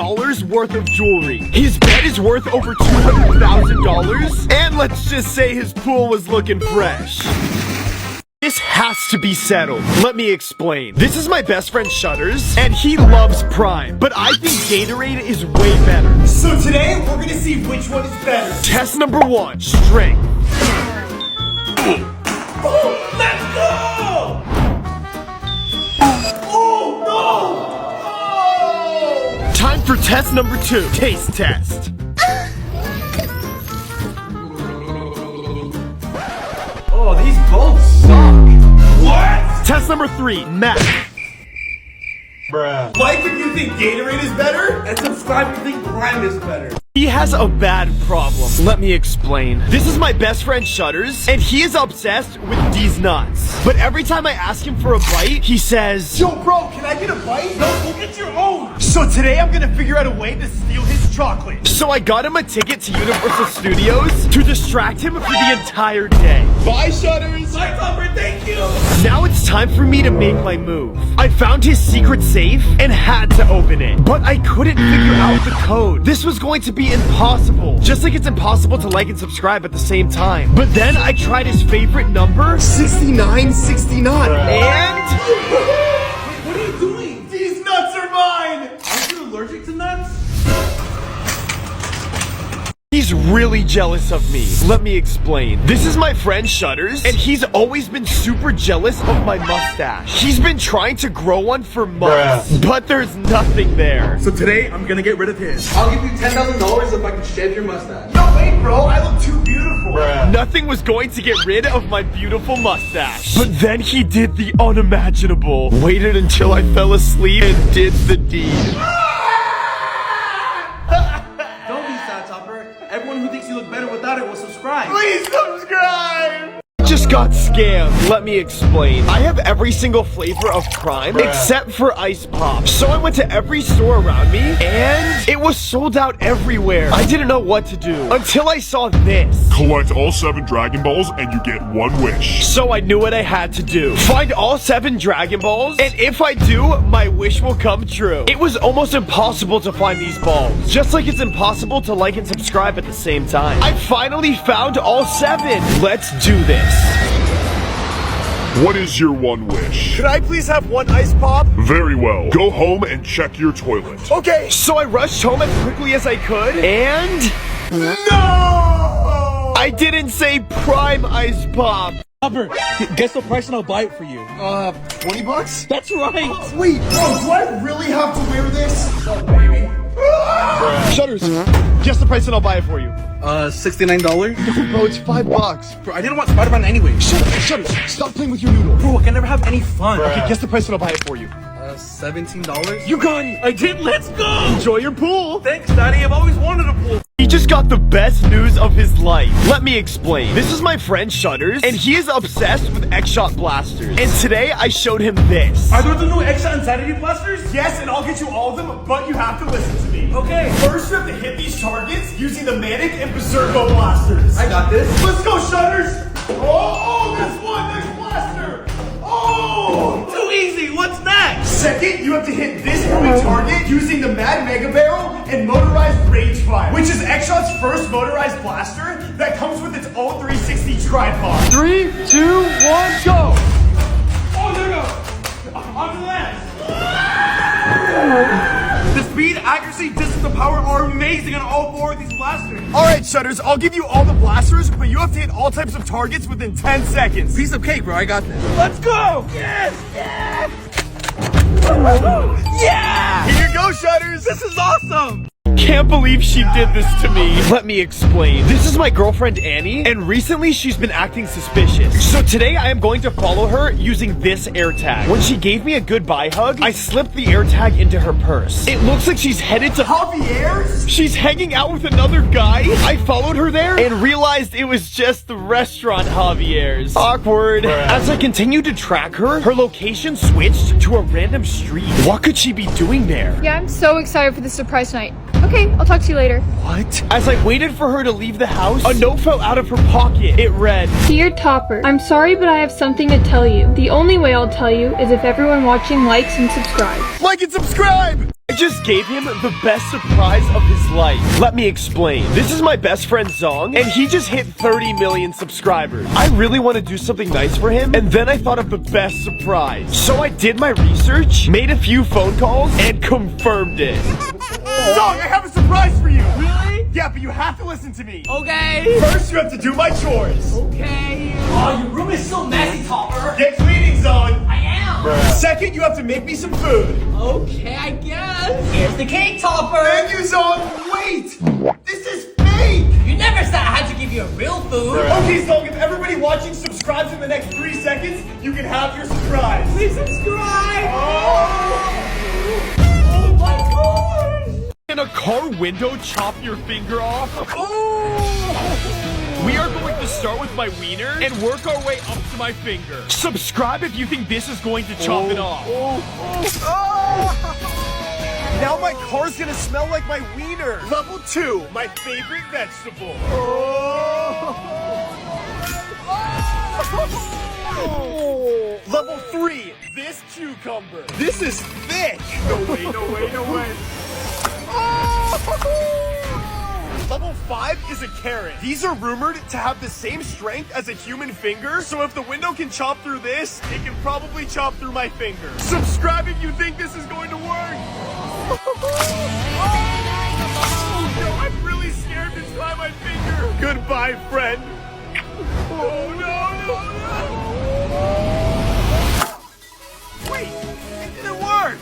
worth of jewelry. His bed is worth over $200,000, and let's just say his pool was looking fresh. This has to be settled. Let me explain. This is my best friend Shutters, and he loves Prime, but I think Gatorade is way better. So today, we're gonna see which one is better. Test number 1, strength. Let's go! Oh, no! Time for test number 2, taste test. Oh, these both suck. What? Test number 3, math. Bruh. Like if you think Gatorade is better, and subscribe if you think Prime is better. He has a bad problem. Let me explain. This is my best friend Shutters, and he is obsessed with these nuts. But every time I ask him for a bite, he says, Yo, bro, can I get a bite? No, go get your own. So today I'm gonna figure out a way to steal his chocolate. So I got him a ticket to Universal Studios to distract him for the entire day. Bye, Shutters. Bye, Topper. Thank you. Now it's time for me to make my move. I found his secret safe and had to open it, but I couldn't figure out the code. This was going to be impossible, just like it's impossible to like and subscribe at the same time. But then I tried his favorite number, 6969, and... What are you doing? These nuts are mine. Aren't you allergic to nuts? He's really jealous of me. Let me explain. This is my friend Shutters, and he's always been super jealous of my mustache. He's been trying to grow one for months, but there's nothing there. So today, I'm gonna get rid of his. I'll give you $10,000 if I can shave your mustache. No, wait, bro. I look too beautiful. Nothing was going to get rid of my beautiful mustache. But then he did the unimaginable. Waited until I fell asleep and did the deed. Don't be sad, Topper. Everyone who thinks you look better without it will subscribe. Please subscribe. Just got scammed. Let me explain. I have every single flavor of Prime except for Ice Pop. So I went to every store around me and it was sold out everywhere. I didn't know what to do until I saw this. Collect all 7 Dragon Balls and you get 1 wish. So I knew what I had to do. Find all 7 Dragon Balls, and if I do, my wish will come true. It was almost impossible to find these balls, just like it's impossible to like and subscribe at the same time. I finally found all 7. Let's do this. What is your 1 wish? Could I please have 1 Ice Pop? Very well. Go home and check your toilet. Okay. So I rushed home as quickly as I could, and... No! I didn't say Prime Ice Pop. Topper, guess the price and I'll buy it for you. $20? That's right. Wait, bro, do I really have to wear this? Oh, baby. Shutters, guess the price and I'll buy it for you. $69? Bro, it's $5. Bro, I didn't want Spider-Man anyway. Shutters, stop playing with your noodle. Bro, I can never have any fun. Okay, guess the price and I'll buy it for you. $17? You got it. I did. Let's go. Enjoy your pool. Thanks, Daddy. I've always wanted a pool. He just got the best news of his life. Let me explain. This is my friend Shutters, and he is obsessed with X-Shot blasters. And today I showed him this. Are those the new X-Shot Insanity blasters? Yes, and I'll get you all of them, but you have to listen to me. Okay. First, you have to hit these targets using the Manic and Berserko blasters. I got this. Let's go, Shutters! Oh, this one! Next blaster! Oh! Too easy. What's next? Second, you have to hit this moving target using the Mad Mega Barrel and Motorized Rage Fire, which is X-Shot's first motorized blaster that comes with its own 360 tripod. 3, 2, 1, go! Oh, there we go. On to the left. The speed, accuracy, distance, and power are amazing on all 4 of these blasters. Alright, Shutters, I'll give you all the blasters, but you have to hit all types of targets within 10 seconds. Piece of cake, bro. I got this. Let's go. Yes. Yes. Yeah. Here you go, Shutters! This is awesome. Can't believe she did this to me. Let me explain. This is my girlfriend Annie, and recently she's been acting suspicious. So today I am going to follow her using this AirTag. When she gave me a goodbye hug, I slipped the AirTag into her purse. It looks like she's headed to Javier's? She's hanging out with another guy. I followed her there and realized it was just the restaurant Javier's. Awkward. As I continued to track her, her location switched to a random street. What could she be doing there? Yeah, I'm so excited for the surprise night. Okay, I'll talk to you later. What? As I waited for her to leave the house, a note fell out of her pocket. It read, Dear Topper, I'm sorry but I have something to tell you. The only way I'll tell you is if everyone watching likes and subscribes. Like and subscribe! I just gave him the best surprise of his life. Let me explain. This is my best friend Zong, and he just hit 30 million subscribers. I really want to do something nice for him, and then I thought of the best surprise. So I did my research, made a few phone calls, and confirmed it. Zong, I have a surprise for you! Really? Yeah, but you have to listen to me. Okay. First, you have to do my chores. Okay. Oh, your room is so messy, Topper. Get cleaning, Zong. I am. Second, you have to make me some food. Okay, I guess. Here's the cake, Topper. Thank you, Zong. Wait! This is fake! You never said I had to give you a real food. Okay, Zong, if everybody watching subscribes in the next 3 seconds, you can have your surprise. Please subscribe. Oh my god! Can a car window chop your finger off? We are going to start with my wiener and work our way up to my finger. Subscribe if you think this is going to chop it off. Now my car's gonna smell like my wiener. Level 2, my favorite vegetable. Level 3, this cucumber. This is thick. No way, no way, no way. Level 5 is a carrot. These are rumored to have the same strength as a human finger, so if the window can chop through this, it can probably chop through my finger. Subscribe if you think this is going to work. No, I'm really scared to try my finger. Goodbye, friend. Oh, no. Wait, it didn't work.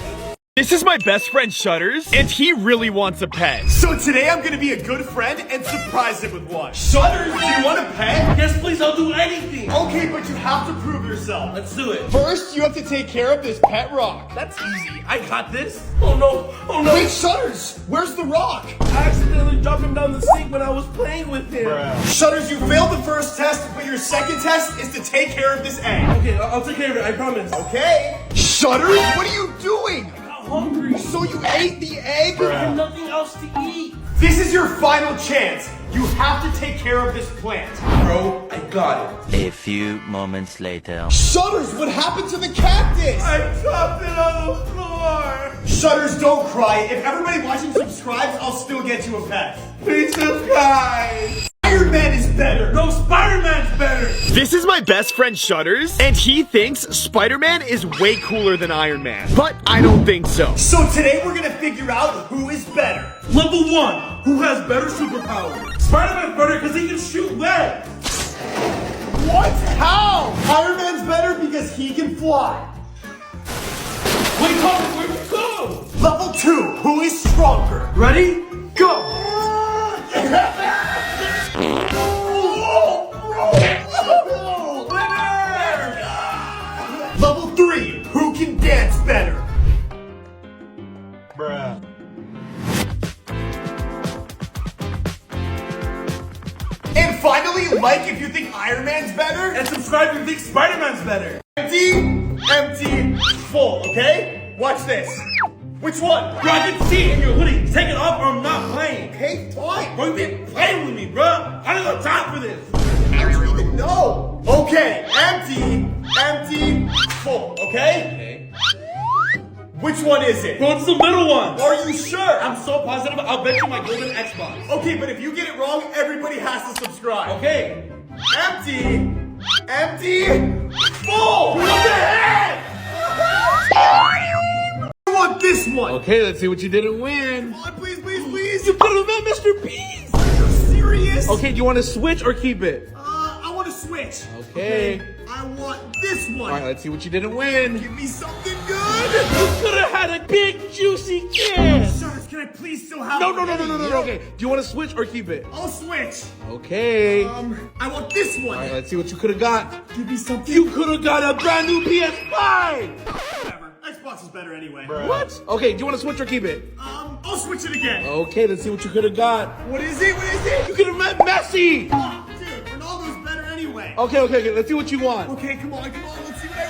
This is my best friend Shutters, and he really wants a pet. So today I'm gonna be a good friend and surprise him with one. Shutters, do you want a pet? Yes, please, I'll do anything. Okay, but you have to prove yourself. Let's do it. First, you have to take care of this pet rock. That's easy. I got this. Oh no, oh no. Wait, Shutters, where's the rock? I accidentally dropped him down the sink when I was playing with him. Shutters, you failed the first test, but your second test is to take care of this egg. Okay, I'll take care of it, I promise. Okay. Shutters, what are you doing? I'm hungry. So you ate the egg? I have nothing else to eat. This is your final chance. You have to take care of this plant. Bro, I got it. A few moments later. Shutters, what happened to the cactus? I dropped it on the floor. Shutters, don't cry. If everybody watching subscribes, I'll still get you a pet. Please subscribe. Iron Man is better. No, Spider-Man's better. This is my best friend Shutters, and he thinks Spider-Man is way cooler than Iron Man. But I don't think so. So today we're gonna figure out who is better. Level 1, who has better superpowers? Spider-Man's better because he can shoot webs. What? How? Iron Man's better because he can fly. Wait, Thomas, where'd you go? Level 2, who is stronger? Ready? Go. Level 3, who can dance better? Bruh. And finally, like if you think Iron Man's better. And subscribe if you think Spider-Man's better. Empty, empty, full, okay? Watch this. Which one? Bro, I can see it in your hoodie. Take it off or I'm not playing. Okay, fine. Bro, you been playing with me, bro. I don't got time for this. I don't even know. Okay, empty, empty, full, okay? Which one is it? Bro, it's the middle one. Are you sure? I'm so positive. I'll bet you my golden Xbox. Okay, but if you get it wrong, everybody has to subscribe. Okay. Empty, empty, full. What the heck? I want this one. Okay, let's see what you didn't win. Come on, please, please, please. You could have met Mr. Beast. Are you serious? Okay, do you want to switch or keep it? I want to switch. Okay. I want this one. All right, let's see what you didn't win. Give me something good. You could have had a big juicy kiss. Shutters, can I please still have No. one? Okay, do you want to switch or keep it? I'll switch. Okay. I want this one. All right, let's see what you could have got. Give me something. You could have got a brand new PS5. Whatever. Xbox is better anyway. What? Okay, do you want to switch or keep it? I'll switch it again. Okay, let's see what you could have got. What is it? What is it? You could have met Messi. Oh, dude, Ronaldo's better anyway. Okay, let's see what you want. Okay, come on. Let's see what I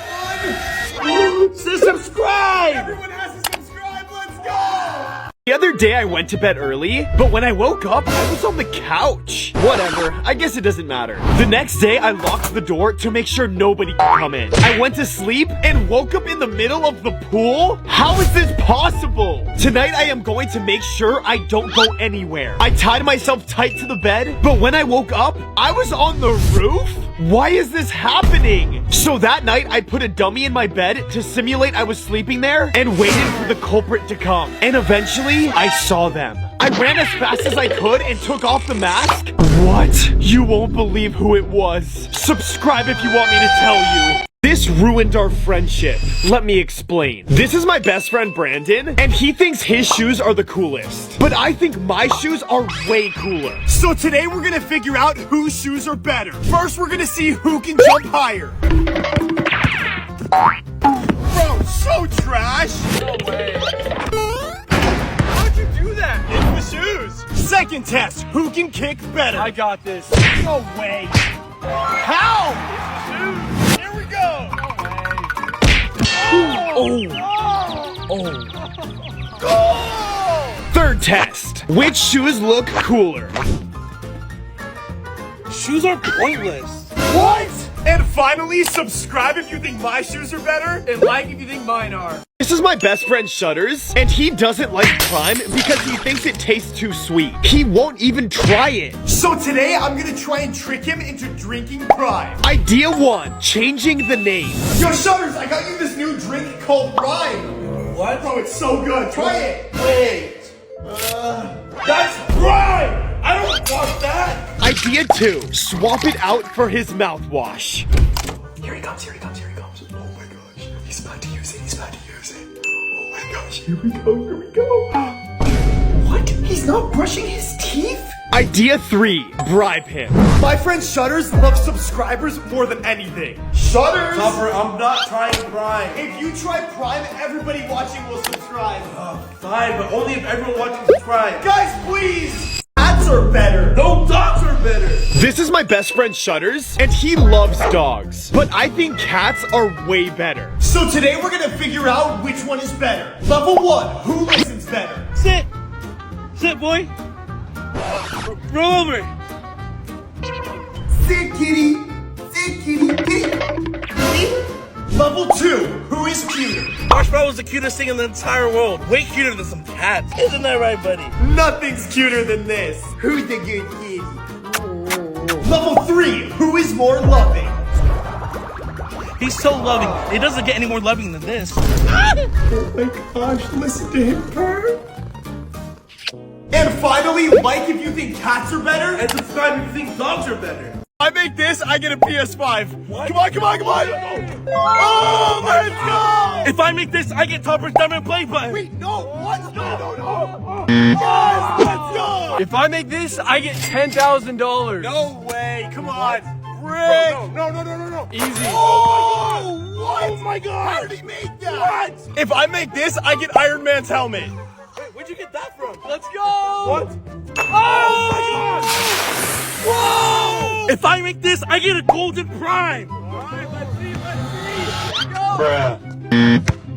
want. Say subscribe. Everyone has to subscribe. Let's go. The other day I went to bed early, but when I woke up, I was on the couch. Whatever, I guess it doesn't matter. The next day, I locked the door to make sure nobody could come in. I went to sleep and woke up in the middle of the pool? How is this possible? Tonight, I am going to make sure I don't go anywhere. I tied myself tight to the bed, but when I woke up, I was on the roof? Why is this happening? So that night, I put a dummy in my bed to simulate I was sleeping there and waited for the culprit to come. And eventually, I saw them. I ran as fast as I could and took off the mask. What? You won't believe who it was. Subscribe if you want me to tell you. This ruined our friendship. Let me explain. This is my best friend Brandon, and he thinks his shoes are the coolest. But I think my shoes are way cooler. So today we're gonna figure out whose shoes are better. First, we're gonna see who can jump higher. Bro, so trash. No way. How'd you do that? It's the shoes. Second test, who can kick better? I got this. No way. How? Here we go. Goal! Third test. Which shoes look cooler? Shoes are pointless. What? And finally, subscribe if you think my shoes are better. And like if you think mine are. This is my best friend Shutters, and he doesn't like Prime because he thinks it tastes too sweet. He won't even try it. So today, I'm gonna try and trick him into drinking Prime. Idea 1, changing the name. Yo, Shutters, I got you this new drink called Prime. What? Bro, it's so good. Try it. Wait. That's right! I don't want that. Idea 2. Swap it out for his mouthwash. Here he comes, here he comes, here he comes. Oh my gosh. He's about to use it, he's about to use it. Oh my gosh, here we go, here we go. What? He's not brushing his teeth? Idea 3. Bribe him. My friend Shutters loves subscribers more than anything. Shutters! Topper, I'm not trying Prime. If you try Prime, everybody watching will subscribe. Fine, but only if everyone watching subscribes. Guys, please! Cats are better. No, dogs are better. This is my best friend Shutters, and he loves dogs. But I think cats are way better. So today we're gonna figure out which one is better. Level 1, who listens better? Sit. Sit, boy. Roll over. Sit, kitty. Sit, kitty. Kitty. Level 2, who is cuter? Marshmallow is the cutest thing in the entire world. Way cuter than some cats. Isn't that right, buddy? Nothing's cuter than this. Who's the good kitty? Level 3, who is more loving? He's so loving. It doesn't get any more loving than this. Oh my gosh, listen to him purr. And finally, like if you think cats are better, And subscribe if you think dogs are better. I make this, I get a PS5. What? Come on, come on, come on. oh, let's go! If I make this, I get Topper's diamond play button. Wait, no, what? No. Yes, let's go! If I make this, I get $10,000. No way, come on. Rick! No. Easy. Oh, what? Oh my god! How did he make that? What? If I make this, I get Iron Man's helmet. Wait, where'd you get that from? Let's go! What? Oh my god! Whoa! If I make this, I get a golden prime. Alright, let's see.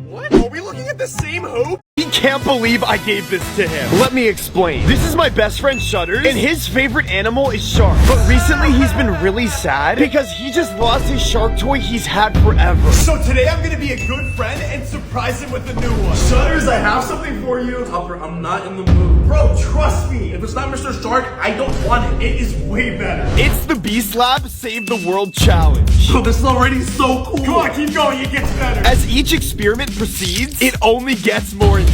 What? Are we looking at the same hoop? He can't believe I gave this to him. Let me explain. This is my best friend Shutters, and his favorite animal is sharks. But recently he's been really sad because he just lost his shark toy he's had forever. So today I'm gonna be a good friend and surprise him with a new one. Shutters, I have something for you. Topper, I'm not in the mood. Bro, trust me. If it's not Mr. Shark, I don't want it. It is way better. It's the Beast Lab Save the World Challenge. Bro, this is already so cool. Come on, keep going, it gets better. As each experiment proceeds, it only gets more intense.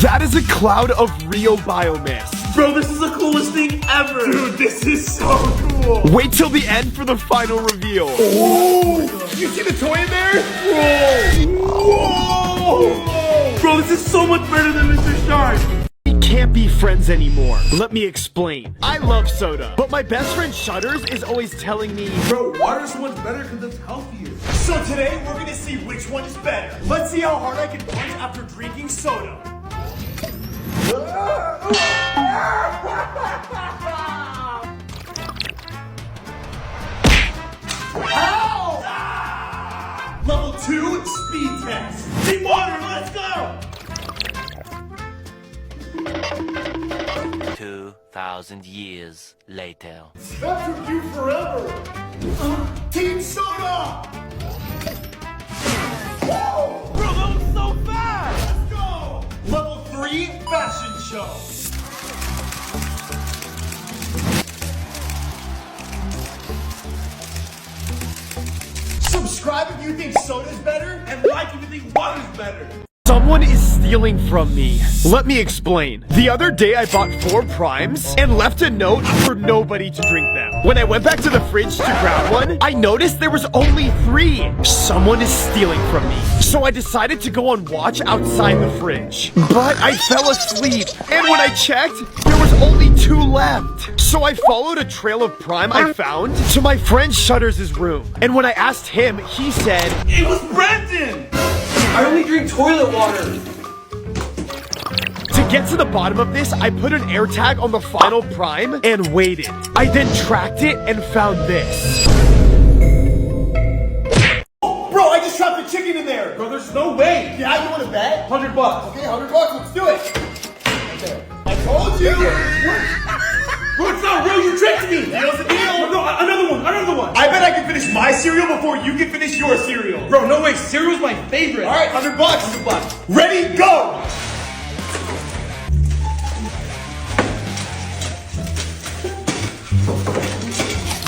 That is a cloud of real biomass. Bro, this is the coolest thing ever. Dude, this is so cool. Wait till the end for the final reveal. Oh, you see the toy in there? Whoa. Bro, this is so much better than Mr. Shark. We can't be friends anymore. Let me explain. I love soda, but my best friend Shutters is always telling me, Bro, water is so much better because it's healthier. So today we're gonna see which one is better. Let's see how hard I can punch after drinking soda. Level 2, speed test. Need water, let's go. 2,000 years later. That took you forever. Team Soda. Whoa. Bro, that was so fast. Let's go. Level 3, fashion show. Subscribe if you think soda's better. And like if you think water's better. someone is stealing from me. Let me explain. The other day I bought 4 primes and left a note for nobody to drink them. When I went back to the fridge to grab one, I noticed there was only 3. Someone is stealing from me. So I decided to go on watch outside the fridge. But I fell asleep, and when I checked, there was only 2 left. So I followed a trail of prime I found to my friend Shutters' room. And when I asked him, he said, "It was Brendan! I only drink toilet water." To get to the bottom of this, I put an air tag on the final prime and waited. I then tracked it and found this. Bro, I just trapped a chicken in there. Bro, there's no way. Yeah, you want to bet? $100. Okay, $100, let's do it. Okay. I told you. Bro, it's not real, you tricked me. Deal's a deal. No, another one. I bet I can finish my cereal before you can finish your cereal. Bro, no way, cereal's my favorite. All right, $100. $100. Ready, go.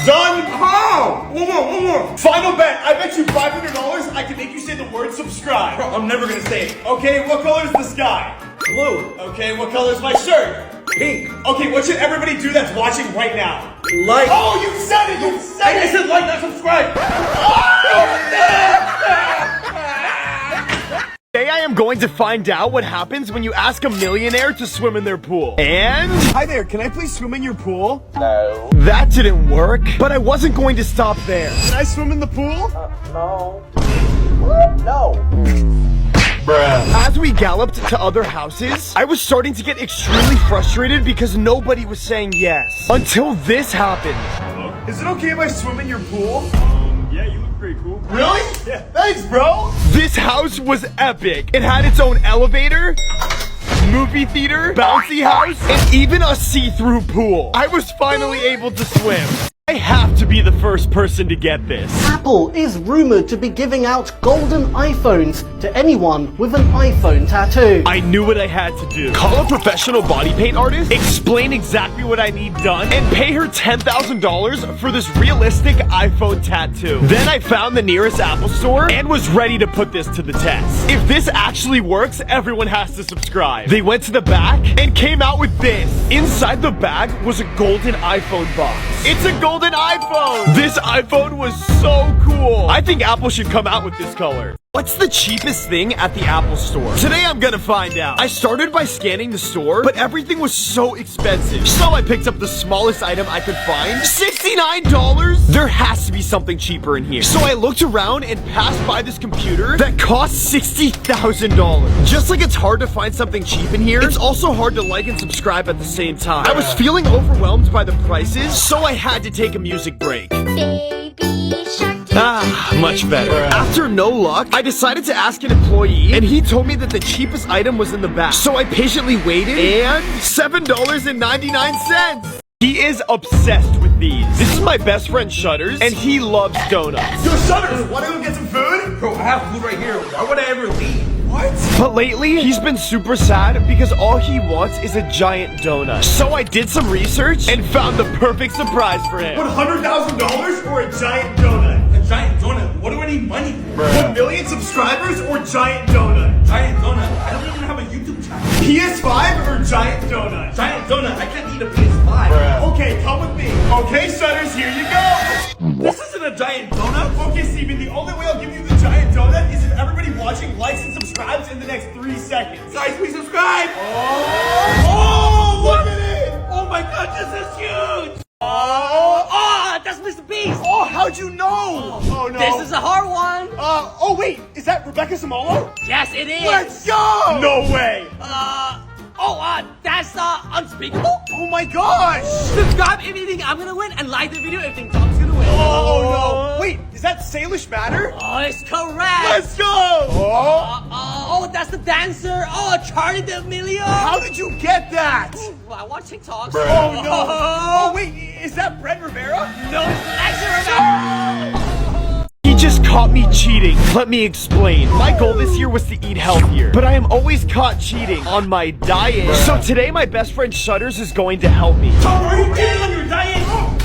Done. How? One more. Final bet. I bet you $500 I can make you say the word subscribe. Bro, I'm never gonna say it. Okay, what color is the sky? Blue. Okay, what color is my shirt? pink. Okay, what should everybody do that's watching right now? Like. Oh, you said it! You said I it! said like, not subscribe. Today I am going to find out what happens when you ask a millionaire to swim in their pool. And... Hi there, can I please swim in your pool? No. That didn't work, but I wasn't going to stop there. Can I swim in the pool? No. No. As we galloped to other houses, I was starting to get extremely frustrated because nobody was saying yes. Until this happened. Is it okay if I swim in your pool? Yeah, you look pretty cool. Really? Yeah. Thanks, bro. This house was epic. It had its own elevator, movie theater, bouncy house, and even a see-through pool. I was finally able to swim. I have to be the first person to get this. Apple is rumored to be giving out golden iPhones to anyone with an iPhone tattoo. I knew what I had to do. Call a professional body paint artist, explain exactly what I need done, and pay her $10,000 for this realistic iPhone tattoo. Then I found the nearest Apple store and was ready to put this to the test. If this actually works, everyone has to subscribe. They went to the back and came out with this. Inside the bag was a golden iPhone box. It's a golden iPhone! This iPhone was so cool! I think Apple should come out with this color. What's the cheapest thing at the Apple store? Today I'm gonna find out. I started by scanning the store, but everything was so expensive. So I picked up the smallest item I could find. $69? There has to be something cheaper in here. So I looked around and passed by this computer that costs $60,000. Just like it's hard to find something cheap in here, it's also hard to like and subscribe at the same time. I was feeling overwhelmed by the prices, so I had to take a music break. Much better. After no luck, I decided to ask an employee, and he told me that the cheapest item was in the back. So I patiently waited, and $7.99. He is obsessed with these. This is my best friend Shutters, and he loves donuts. Yo, Shutters, wanna go get some food? Bro, I have food right here. Why would I ever leave? What? But lately, he's been super sad because all he wants is a giant donut. So I did some research and found the perfect surprise for him. $100,000 or a giant donut? A giant donut? What do I need money for? 1 million subscribers or giant donut? Giant donut. I don't even have a YouTube channel. PS5 or giant donut? Giant donut. I can't eat a PS5. Okay, come with me. Okay, Shutters, here you go. This isn't a giant donut. Okay, Steven, the only way I'll give you the giant donut is if everybody watching likes and subscribes in the next 3 seconds. Guys, please subscribe. Oh, look at it. Oh my god, this is huge. Oh, that's Mr. Beast. Oh, how'd you know? Oh, no. This is a hard one. Oh, wait, is that Rebecca Samolo? Yes, it is. Let's go. No way. That's unspeakable. Oh my gosh. Subscribe if you think I'm gonna win, and like the video if you think Tom's gonna win. Oh, no. Wait, is that Salish Matter? Oh, it's correct. Let's go. Oh, that's the dancer. Oh, Charlie D'Amelio. How did you get that? Well, I watch TikToks. Oh, no. Oh, wait, is that Brett Rivera? No, it's Alexa Rivera. He just caught me cheating. Let me explain. My goal this year was to eat healthier, but I am always caught cheating on my diet. So today my best friend Shutters is going to help me. Topper, are you cheating on your diet? No,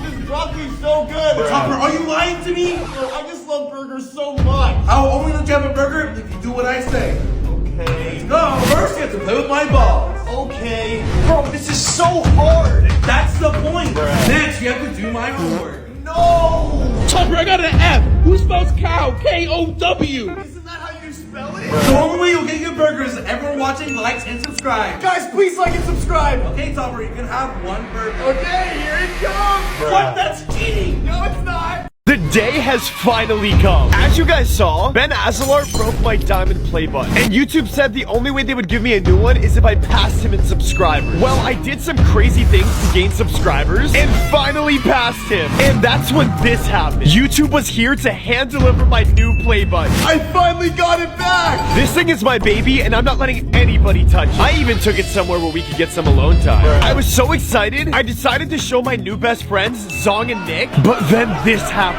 this broccoli's so good. Topper, are you lying to me? Bro, I just love burgers so much. I'll only let you have a burger if you do what I say. Okay. No, first you have to play with my balls. Okay. Bro, this is so hard. That's the point. Next, you have to do my homework. No. Topper, I got an F. Who spells cow? K-O-W. Isn't that how you spell it? The only way you'll get your burgers is everyone watching likes and subscribe. Guys, please like and subscribe. Okay, Topper, you can have one burger. Okay, here it comes. What? That's cheating. No, it's not. The day has finally come. As you guys saw, Ben Azelart broke my diamond play button, and YouTube said the only way they would give me a new one is if I passed him in subscribers. Well, I did some crazy things to gain subscribers, and finally passed him. And that's when this happened. YouTube was here to hand deliver my new play button. I finally got it back. This thing is my baby, and I'm not letting anybody touch it. I even took it somewhere where we could get some alone time. I was so excited, I decided to show my new best friends, Zong and Nick, but then this happened.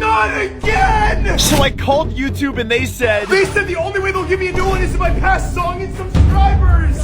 Not again! So I called YouTube and they said the only way they'll give me a new one is if I pass Song and subscribers!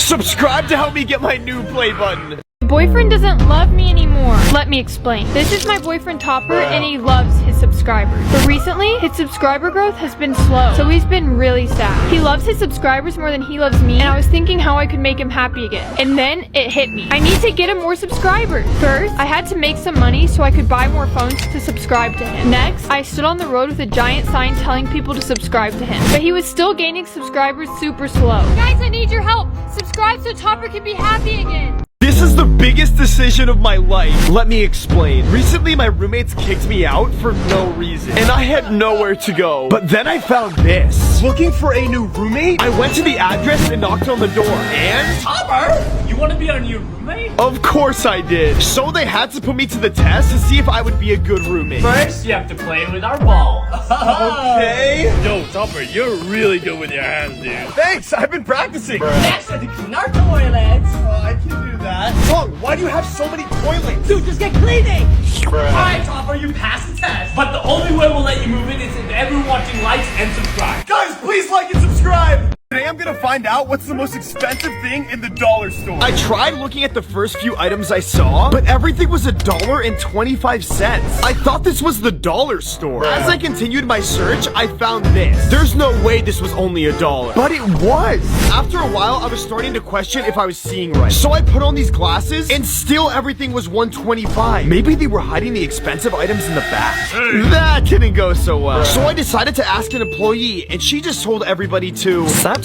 subscribe to help me get my new play button. boyfriend doesn't love me anymore. Let me explain. This is my boyfriend Topper, and he loves his subscribers. But recently, his subscriber growth has been slow, so he's been really sad. He loves his subscribers more than he loves me, and I was thinking how I could make him happy again. And then it hit me. I need to get him more subscribers. First, I had to make some money so I could buy more phones to subscribe to him. Next, I stood on the road with a giant sign telling people to subscribe to him. But he was still gaining subscribers super slow. Guys, I need your help. Subscribe so Topper can be happy again. This is the biggest decision of my life. Let me explain. Recently, my roommates kicked me out for no reason, and I had nowhere to go. But then I found this. Looking for a new roommate, I went to the address and knocked on the door, and... Topper, you want to be our new roommate? Of course I did. So they had to put me to the test to see if I would be a good roommate. First, you have to play with our ball. Okay. Yo, Topper, you're really good with your hands, dude. Thanks, I've been practicing. Next, I have to clean our toilets. I can do that. Song, why do you have so many toilets? Dude, just get cleaning. Alright, Topper, you passed the test. But the only way we'll let you move in is if everyone watching likes and subscribe. Guys, please like and subscribe. Today I'm gonna find out what's the most expensive thing in the dollar store. I tried looking at the first few items I saw, but everything was $1.25. I thought this was the dollar store. As I continued my search, I found this. There's no way this was only $1. But it was. After a while, I was starting to question if I was seeing right. So I put on these glasses, and still everything was $1.25. Maybe they were hiding the expensive items in the back. That didn't go so well. So I decided to ask an employee, and she just told everybody to subscribe.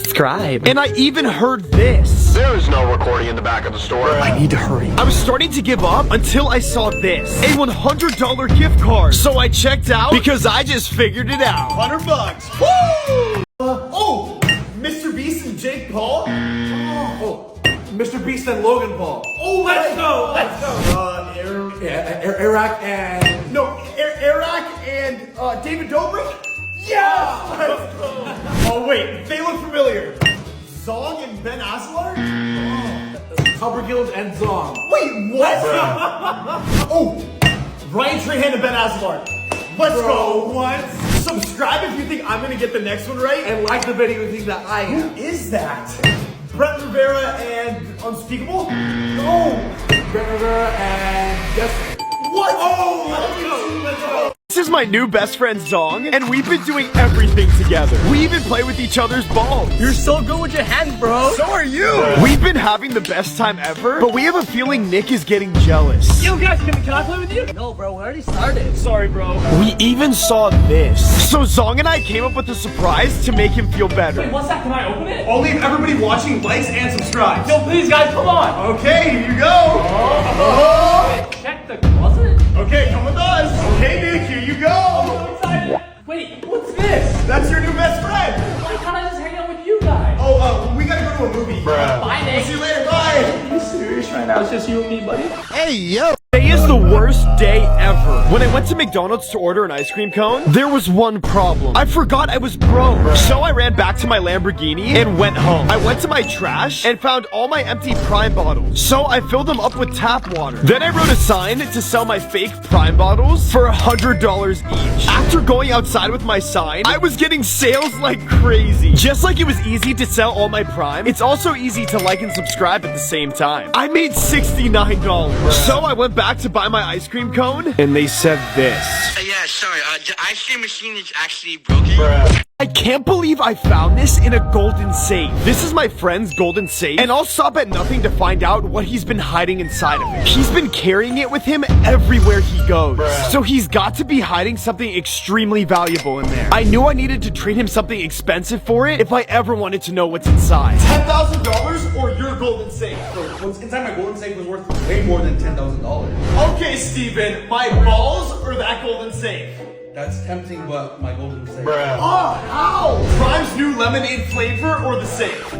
And I even heard this. There is no recording in the back of the store. I need to hurry. I was starting to give up until I saw this. A $100 gift card. So I checked out because I just figured it out. $100. Woo! Oh, Mr. Beast and Jake Paul. Oh, Mr. Beast and Logan Paul. oh, let's go. Let's go. Iraq and... Eric and David Dobrik. Yeah. Let's go. Oh wait, they look familiar. Zong and Ben Azelard. Coppergills and Zong. Wait, what? Oh, Ryan Trahan and Ben Azelard. Let's go. What? Subscribe if you think I'm gonna get the next one right. And like the video if you think that I am. Who is that? Brett Rivera and Unspeakable? No. Brett Rivera and Jessica. What? Oh, let's go. This is my new best friend Zong, and we've been doing everything together. We even play with each other's balls. You're so good with your hands, bro. So are you. We've been having the best time ever, but we have a feeling Nick is getting jealous. Yo, guys, can I play with you? No, bro, we already started. Sorry, bro. We even saw this. So Zong and I came up with a surprise to make him feel better. Wait, what's that? Can I open it? Only if everybody watching likes and subscribes. Yo, please, guys, come on. Okay, here you go. Wait, check the closet. Okay, come with us. Okay, Nick, here you go. I'm excited. Wait, what's this? That's your new best friend. Why can't I just hang out with you guys? Oh, we gotta go to a movie. Bye, Nick. See you later. Bye. Are you serious right now? It's just you and me, buddy. Hey, yo. Today is the worst day ever. When I went to McDonald's to order an ice cream cone, there was one problem. I forgot I was broke. So I ran back to my Lamborghini and went home. I went to my trash and found all my empty Prime bottles. So I filled them up with tap water. Then I wrote a sign to sell my fake Prime bottles for $100 each. After going outside with my sign, I was getting sales like crazy. Just like it was easy to sell all my Prime, it's also easy to like and subscribe at the same time. I made $69. So I went back to buy my ice cream cone, and they said this. Yeah, sorry, the ice cream machine is actually broken. I can't believe I found this in a golden safe. This is my friend's golden safe, and I'll stop at nothing to find out what he's been hiding inside of it. He's been carrying it with him everywhere he goes. So he's got to be hiding something extremely valuable in there. I knew I needed to treat him something expensive for it if I ever wanted to know what's inside. $10,000 or your golden safe? What's inside my golden safe was worth way more than $10,000. Okay, Steven, my balls or that golden safe? That's tempting, but my golden safe. Oh, how? Prime's new lemonade flavor or the safe?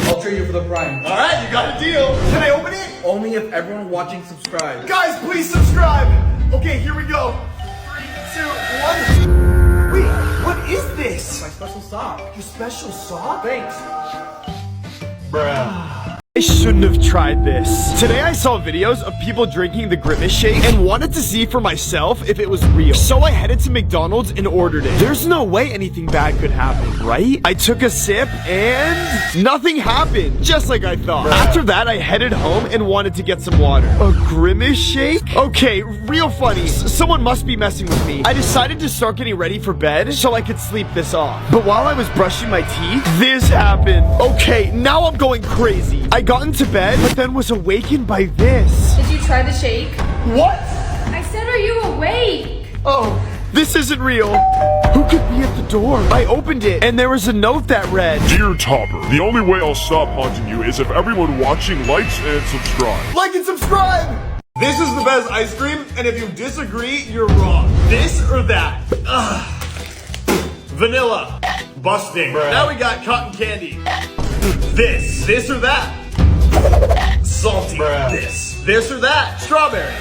I'll trade you for the Prime. All right, you got a deal. Can I open it? Only if everyone watching subscribes. Guys, please subscribe. Okay, here we go. 3, 2, 1. Wait, what is this? My special sock. Your special sock? Thanks. I shouldn't have tried this. Today I saw videos of people drinking the Grimace shake and wanted to see for myself if it was real. So I headed to McDonald's and ordered it. There's no way anything bad could happen, right? I took a sip and nothing happened, just like I thought. After that, I headed home and wanted to get some water. A Grimace shake? Okay, real funny. Someone must be messing with me. I decided to start getting ready for bed so I could sleep this off. But while I was brushing my teeth, this happened. Okay, now I'm going crazy. I got into bed, but then was awakened by this. Did you try the shake? What? I said, are you awake? Oh, this isn't real. Who could be at the door? I opened it, and there was a note that read, Dear Topper, the only way I'll stop haunting you is if everyone watching likes and subscribes. Like and subscribe! This is the best ice cream, and if you disagree, you're wrong. This or that? Ugh. Vanilla. Busting. Now we got cotton candy. This or that? Salty. This or that? Strawberry.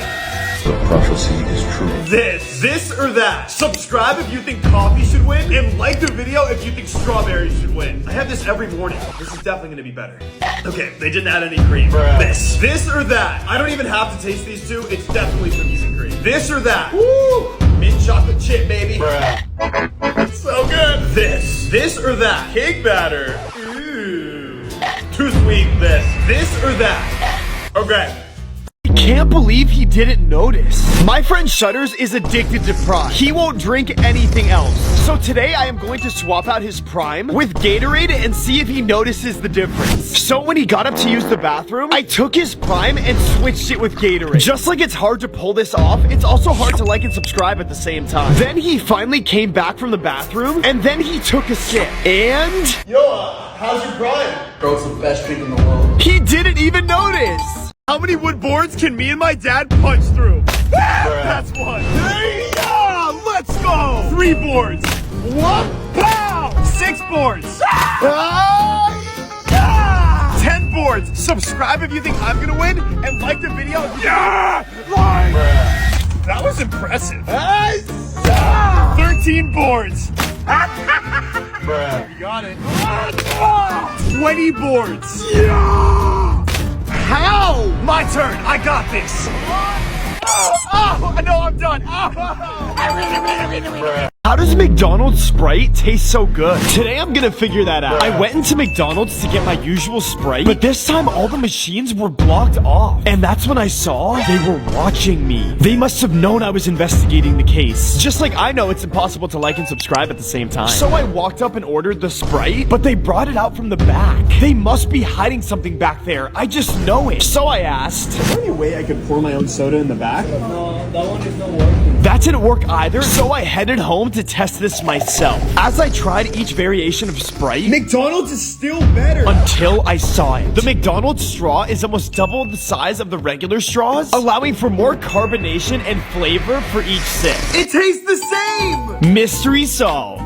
The prophecy is true. This or that? Subscribe if you think coffee should win, and like the video if you think strawberries should win. I have this every morning. This is definitely gonna be better. Okay, they didn't add any cream. This or that? I don't even have to taste these two. It's definitely cookies and cream. This or that? Woo! Mint chocolate chip, baby. So good. This or that? Cake batter. Ooh. Too sweet. This or that? Okay. I can't believe he didn't notice. My friend Shutters is addicted to Prime. He won't drink anything else. So today I am going to swap out his Prime with Gatorade and see if he notices the difference. So when he got up to use the bathroom, I took his Prime and switched it with Gatorade. Just like it's hard to pull this off, it's also hard to like and subscribe at the same time. Then he finally came back from the bathroom, and then he took a sip. And Yo, how's your Prime? Bro, it's the best drink in the world. he didn't even notice. How many wood boards can me and my dad punch through? That's one. Yeah, let's go. 3 boards. Whoop, pow. 6 boards. 10 boards. Subscribe if you think I'm gonna win, and like the video. Yeah, like. That was impressive. 13 boards. You got it. 20 boards. Yeah. How? My turn. I got this. Oh, no, I'm done. How does McDonald's Sprite taste so good? Today I'm gonna figure that out. I went into McDonald's to get my usual Sprite, but this time all the machines were blocked off. And that's when I saw they were watching me. They must have known I was investigating the case. Just like I know it's impossible to like and subscribe at the same time. So I walked up and ordered the Sprite, but they brought it out from the back. They must be hiding something back there. I just know it. So I asked, Is there any way I could pour my own soda in the back? No, that one is not working. that didn't work either, so I headed home to test this myself. As I tried each variation of Sprite, McDonald's is still better. until I saw it. The McDonald's straw is almost double the size of the regular straws, allowing for more carbonation and flavor for each sip. It tastes the same. Mystery solved.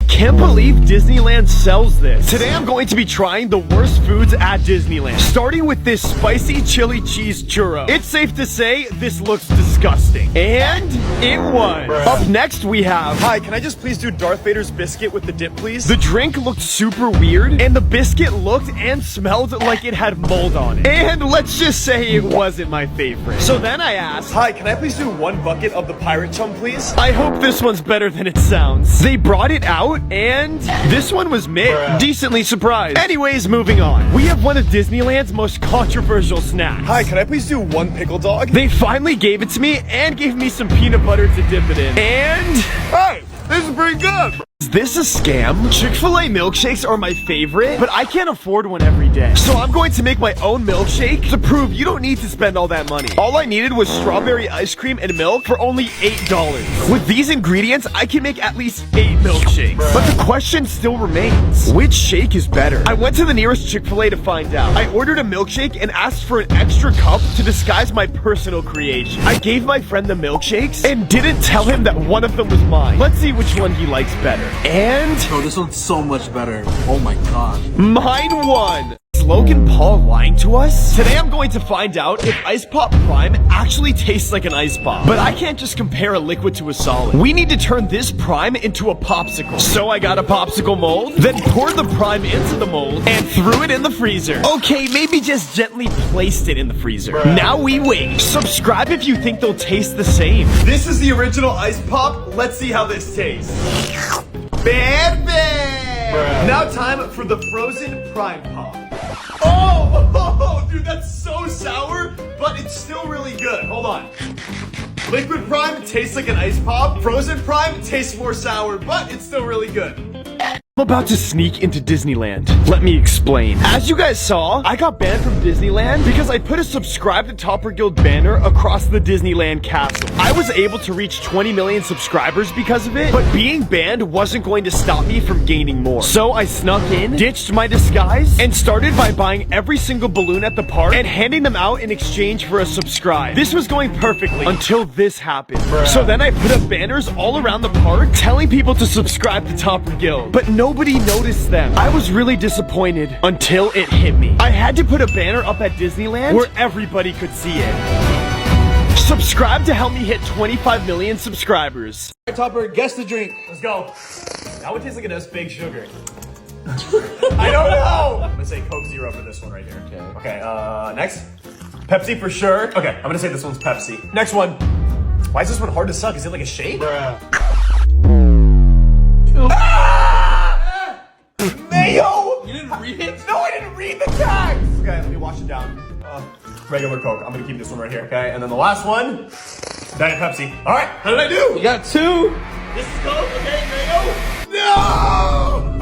Can't believe Disneyland sells this. Today I'm going to be trying the worst foods at Disneyland, starting with this spicy chili cheese churro. It's safe to say this looks disgusting. And it was. Up next we have, Hi, can I just please do Darth Vader's biscuit with the dip, please? the drink looked super weird, and the biscuit looked and smelled like it had mold on it. And let's just say it wasn't my favorite. So then I asked, Hi, can I please do 1 bucket of the pirate chum, please? I hope this one's better than it sounds. They brought it out, and this one was mid. Decently surprised. Anyways, moving on. We have one of Disneyland's most controversial snacks. Hi, can I please do 1 pickle dog? They finally gave it to me and gave me some peanut butter to dip it in. And Hey, this is pretty good. is this a scam? Chick-fil-A milkshakes are my favorite, but I can't afford one every day. So I'm going to make my own milkshake to prove you don't need to spend all that money. All I needed was strawberry ice cream and milk for only $8. With these ingredients, I can make at least 8 milkshakes. But the question still remains, which shake is better? I went to the nearest Chick-fil-A to find out. I ordered a milkshake and asked for an extra cup to disguise my personal creation. I gave my friend the milkshakes and didn't tell him that one of them was mine. Let's see which one he likes better. And Bro, this one's so much better. Oh my god. mine won. Is Logan Paul lying to us? Today I'm going to find out if Ice Pop Prime actually tastes like an ice pop. But I can't just compare a liquid to a solid. We need to turn this Prime into a popsicle. So I got a popsicle mold, then poured the Prime into the mold, and threw it in the freezer. Okay, maybe just gently placed it in the freezer. Now we wait. Subscribe if you think they'll taste the same. This is the original ice pop. Let's see how this tastes. Bad. Now time for the frozen Prime Pop. Oh, dude, that's so sour, but it's still really good. Hold on. Liquid Prime tastes like an ice pop. Frozen Prime tastes more sour, but it's still really good. I'm about to sneak into Disneyland. Let me explain. As you guys saw, I got banned from Disneyland because I put a subscribe to Topper Guild banner across the Disneyland castle. I was able to reach 20 million subscribers because of it, but being banned wasn't going to stop me from gaining more. So I snuck in, ditched my disguise, and started by buying every single balloon at the park and handing them out in exchange for a subscribe. This was going perfectly until this happened. So then I put up banners all around the park telling people to subscribe to Topper Guild, but nobody noticed them. I was really disappointed until it hit me. I had to put a banner up at Disneyland where everybody could see it. Subscribe to help me hit 25 million subscribers. Alright, Topper, guess the drink. Let's go. That would taste like it does fake sugar. I don't know. I'm gonna say Coke Zero for this one right here. Okay, next. Pepsi for sure. Okay, I'm gonna say this one's Pepsi. Next one. Why is this one hard to suck? Is it like a shake? Mayo! You didn't read it? No, I didn't read the tags! Okay, let me wash it down. Regular Coke. I'm gonna keep this one right here, okay? And then the last one, Diet Pepsi. Alright, how did I do? You got 2. This is Coke, okay, Mayo? No!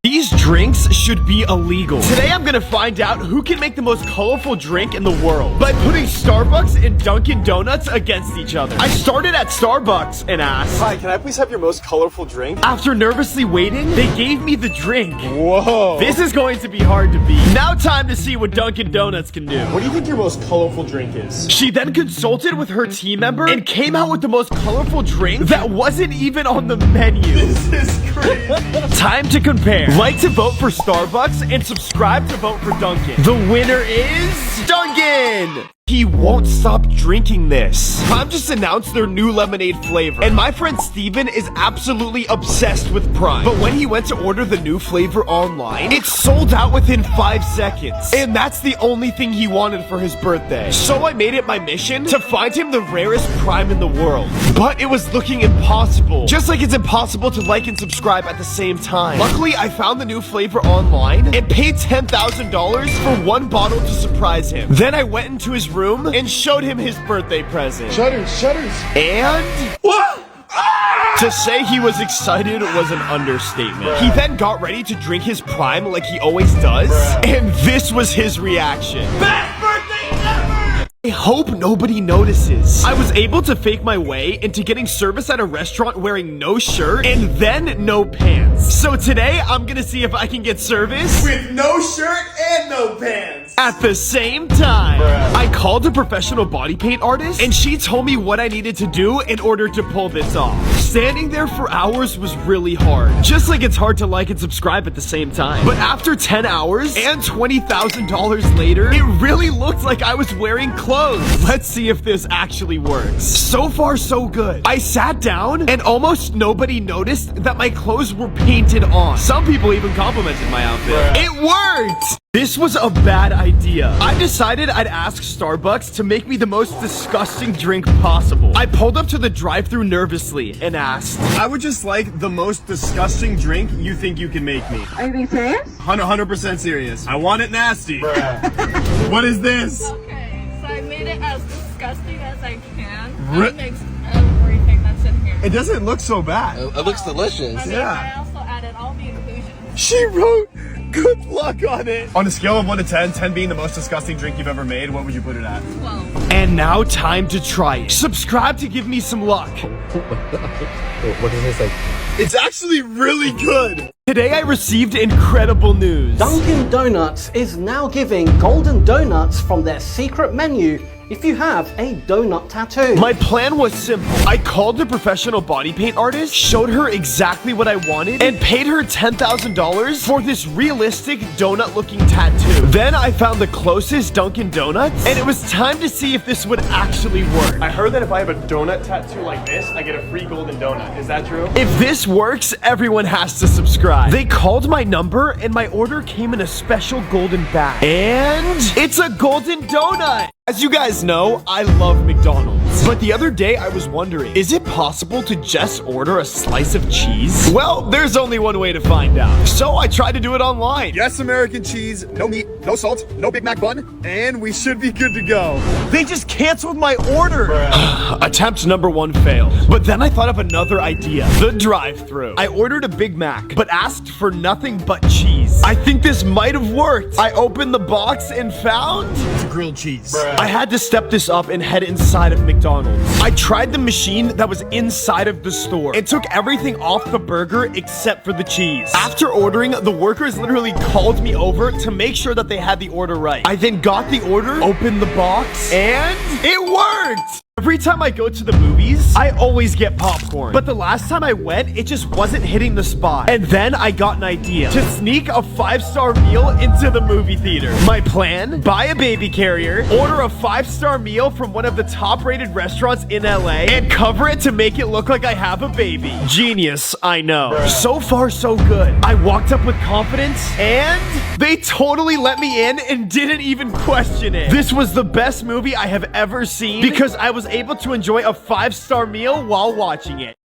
These drinks should be illegal. Today I'm gonna find out who can make the most colorful drink in the world by putting Starbucks and Dunkin' Donuts against each other. I started at Starbucks and asked, Hi, can I please have your most colorful drink? after nervously waiting, they gave me the drink. Whoa. This is going to be hard to beat. Now time to see what Dunkin' Donuts can do. What do you think your most colorful drink is? She then consulted with her team member and came out with the most colorful drink that wasn't even on the menu. This is crazy. Time to compare. Like to vote for Starbucks and subscribe to vote for Dunkin'. The winner is Dunkin'! He won't stop drinking this. Prime just announced their new lemonade flavor, and my friend Steven is absolutely obsessed with Prime. But when he went to order the new flavor online, it sold out within 5 seconds. And that's the only thing he wanted for his birthday. So I made it my mission to find him the rarest Prime in the world. But it was looking impossible. Just like it's impossible to like and subscribe at the same time. Luckily, I found the new flavor online and paid $10,000 for one bottle to surprise him. Then I went into his room and showed him his birthday present. Shudders. And What? to say he was excited was an understatement. He then got ready to drink his Prime like he always does, and this was his reaction. Best birthday ever! I hope nobody notices. I was able to fake my way into getting service at a restaurant wearing no shirt and then no pants. So today, I'm gonna see if I can get service With no shirt and no pants. at the same time. I called a professional body paint artist and she told me what I needed to do in order to pull this off. Standing there for hours was really hard. Just like it's hard to like and subscribe at the same time. But after 10 hours and $20,000 later, it really looked like I was wearing clothes. Let's see if this actually works. So far, so good. I sat down and almost nobody noticed that my clothes were painted on. Some people even complimented my outfit. It worked! This was a bad idea. I decided I'd ask Starbucks to make me the most disgusting drink possible. I pulled up to the drive-thru nervously and asked, I would just like the most disgusting drink you think you can make me. Are you being serious? 100% serious. I want it nasty. What is this? Okay, so I made it as disgusting as I can. Re- I mixed everything that's in here. It doesn't look so bad. It looks delicious. I mean, I also added all the inclusions. She wrote good luck on it. On a scale of 1 to 10, 10 being the most disgusting drink you've ever made, what would you put it at? 12. and now time to try it. Subscribe to give me some luck. What does this like? It's actually really good. Today I received incredible news. Dunkin' Donuts is now giving golden donuts from their secret menu if you have a donut tattoo. My plan was simple. I called a professional body paint artist, showed her exactly what I wanted, and paid her $10,000 for this realistic donut-looking tattoo. Then I found the closest Dunkin' Donuts, and it was time to see if this would actually work. I heard that if I have a donut tattoo like this, I get a free golden donut. Is that true? If this works, everyone has to subscribe. They called my number, and my order came in a special golden bag. And it's a golden donut! As you guys know, I love McDonald's. But the other day I was wondering, is it possible to just order a slice of cheese? Well, there's only one way to find out. So I tried to do it online. Yes, American cheese, no meat, no salt, no Big Mac bun, and we should be good to go. They just canceled my order. Attempt number 1 failed. But then I thought of another idea. The drive-thru. I ordered a Big Mac, but asked for nothing but cheese. I think this might have worked. I opened the box and found Grilled cheese. I had to step this up and head inside of McDonald's. I tried the machine that was inside of the store and took everything off the burger except for the cheese. After ordering, the workers literally called me over to make sure that they had the order right. I then got the order, opened the box, and it worked! Every time I go to the movies, I always get popcorn. But the last time I went, it just wasn't hitting the spot. And then I got an idea to sneak a 5-star meal into the movie theater. My plan? Buy a baby carrier, order a 5-star meal from one of the top-rated restaurants in LA, and cover it to make it look like I have a baby. Genius, I know. So far, so good. I walked up with confidence, and they totally let me in and didn't even question it. This was the best movie I have ever seen because I was able to enjoy a 5-star meal while watching it.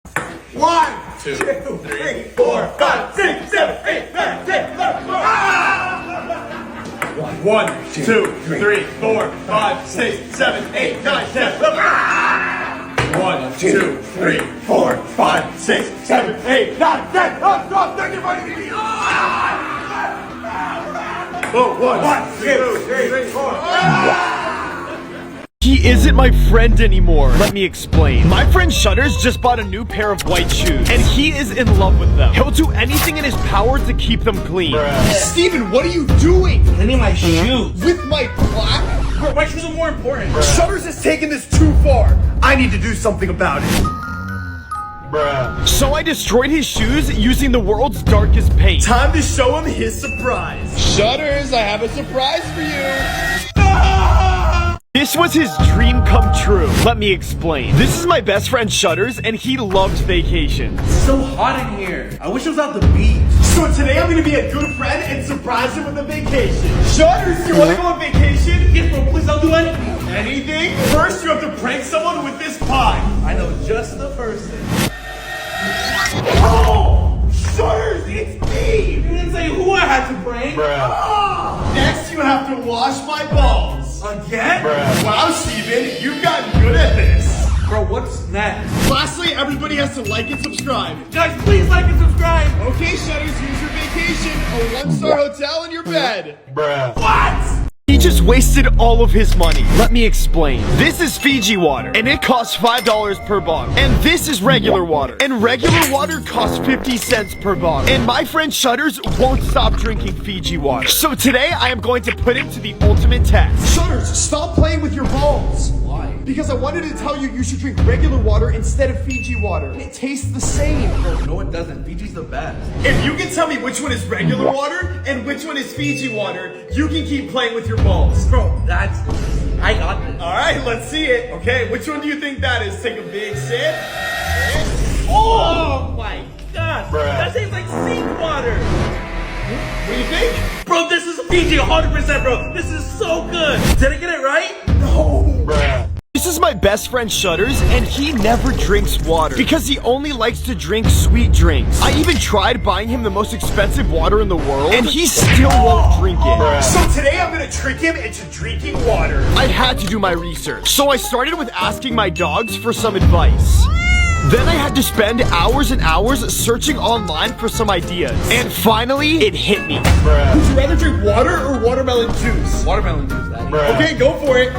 1, 2, 3, 4, 5, 6, 7, 8, 9, 10, 11, 12. 1, 2, 3, 4, 5, 6, 7, 8, 9, 10, 11. 1, 2, 3, 4, 5, 6, 7, 8, 9, 10, 11, 13, 14, 15. Oh, 1, 2, 3, 4. He isn't my friend anymore. Let me explain. My friend Shutters just bought a new pair of white shoes, and he is in love with them. He'll do anything in his power to keep them clean. Steven, what are you doing? Cleaning my shoes. With my black? Bro, my shoes are more important. Shutters has taken this too far. I need to do something about it. So I destroyed his shoes using the world's darkest paint. Time to show him his surprise. Shutters, I have a surprise for you. This was his dream come true. Let me explain. This is my best friend Shutters, and he loves vacations. It's so hot in here. I wish it was at the beach. So today I'm gonna be a good friend and surprise him with a vacation. Shutters, you wanna go on vacation? Yes, bro, please, I'll do anything. Anything? First, you have to prank someone with this pie. I know just the person. Oh! Shutters, it's me! You didn't say who I had to prank. Oh. Next, you have to wash my balls. Again? Wow, Steven, you've gotten good at this. Bro, what's next? Lastly, everybody has to like and subscribe. Guys, please like and subscribe. Okay, Shutters, here's your vacation. A 1-star hotel in your bed. What? He just wasted all of his money. Let me explain. This is Fiji water, and it costs $5 per bottle. And this is regular water, and regular water costs 50 cents per bottle. And my friend Shutters won't stop drinking Fiji water. So today, I am going to put him to the ultimate test. Shutters, stop playing with your balls. Why? Because I wanted to tell you should drink regular water instead of Fiji water. It tastes the same. Bro, no it doesn't. Fiji's the best. If you can tell me which one is regular water and which one is Fiji water, you can keep playing with your balls. Bro, I got this. All right, let's see it. Okay, which one do you think that is? Take a big sip. Oh my god. That tastes like seawater. What do you think? Bro, this is Fiji 100%, bro. This is so good. Did I get it right? No. This is my best friend Shutters, and he never drinks water because he only likes to drink sweet drinks. I even tried buying him the most expensive water in the world, and he still won't drink it. So today I'm gonna trick him into drinking water. I had to do my research, so I started with asking my dogs for some advice. Then I had to spend hours and hours searching online for some ideas. And finally, it hit me. Would you rather drink water or watermelon juice? Watermelon juice, Daddy. Okay, go for it.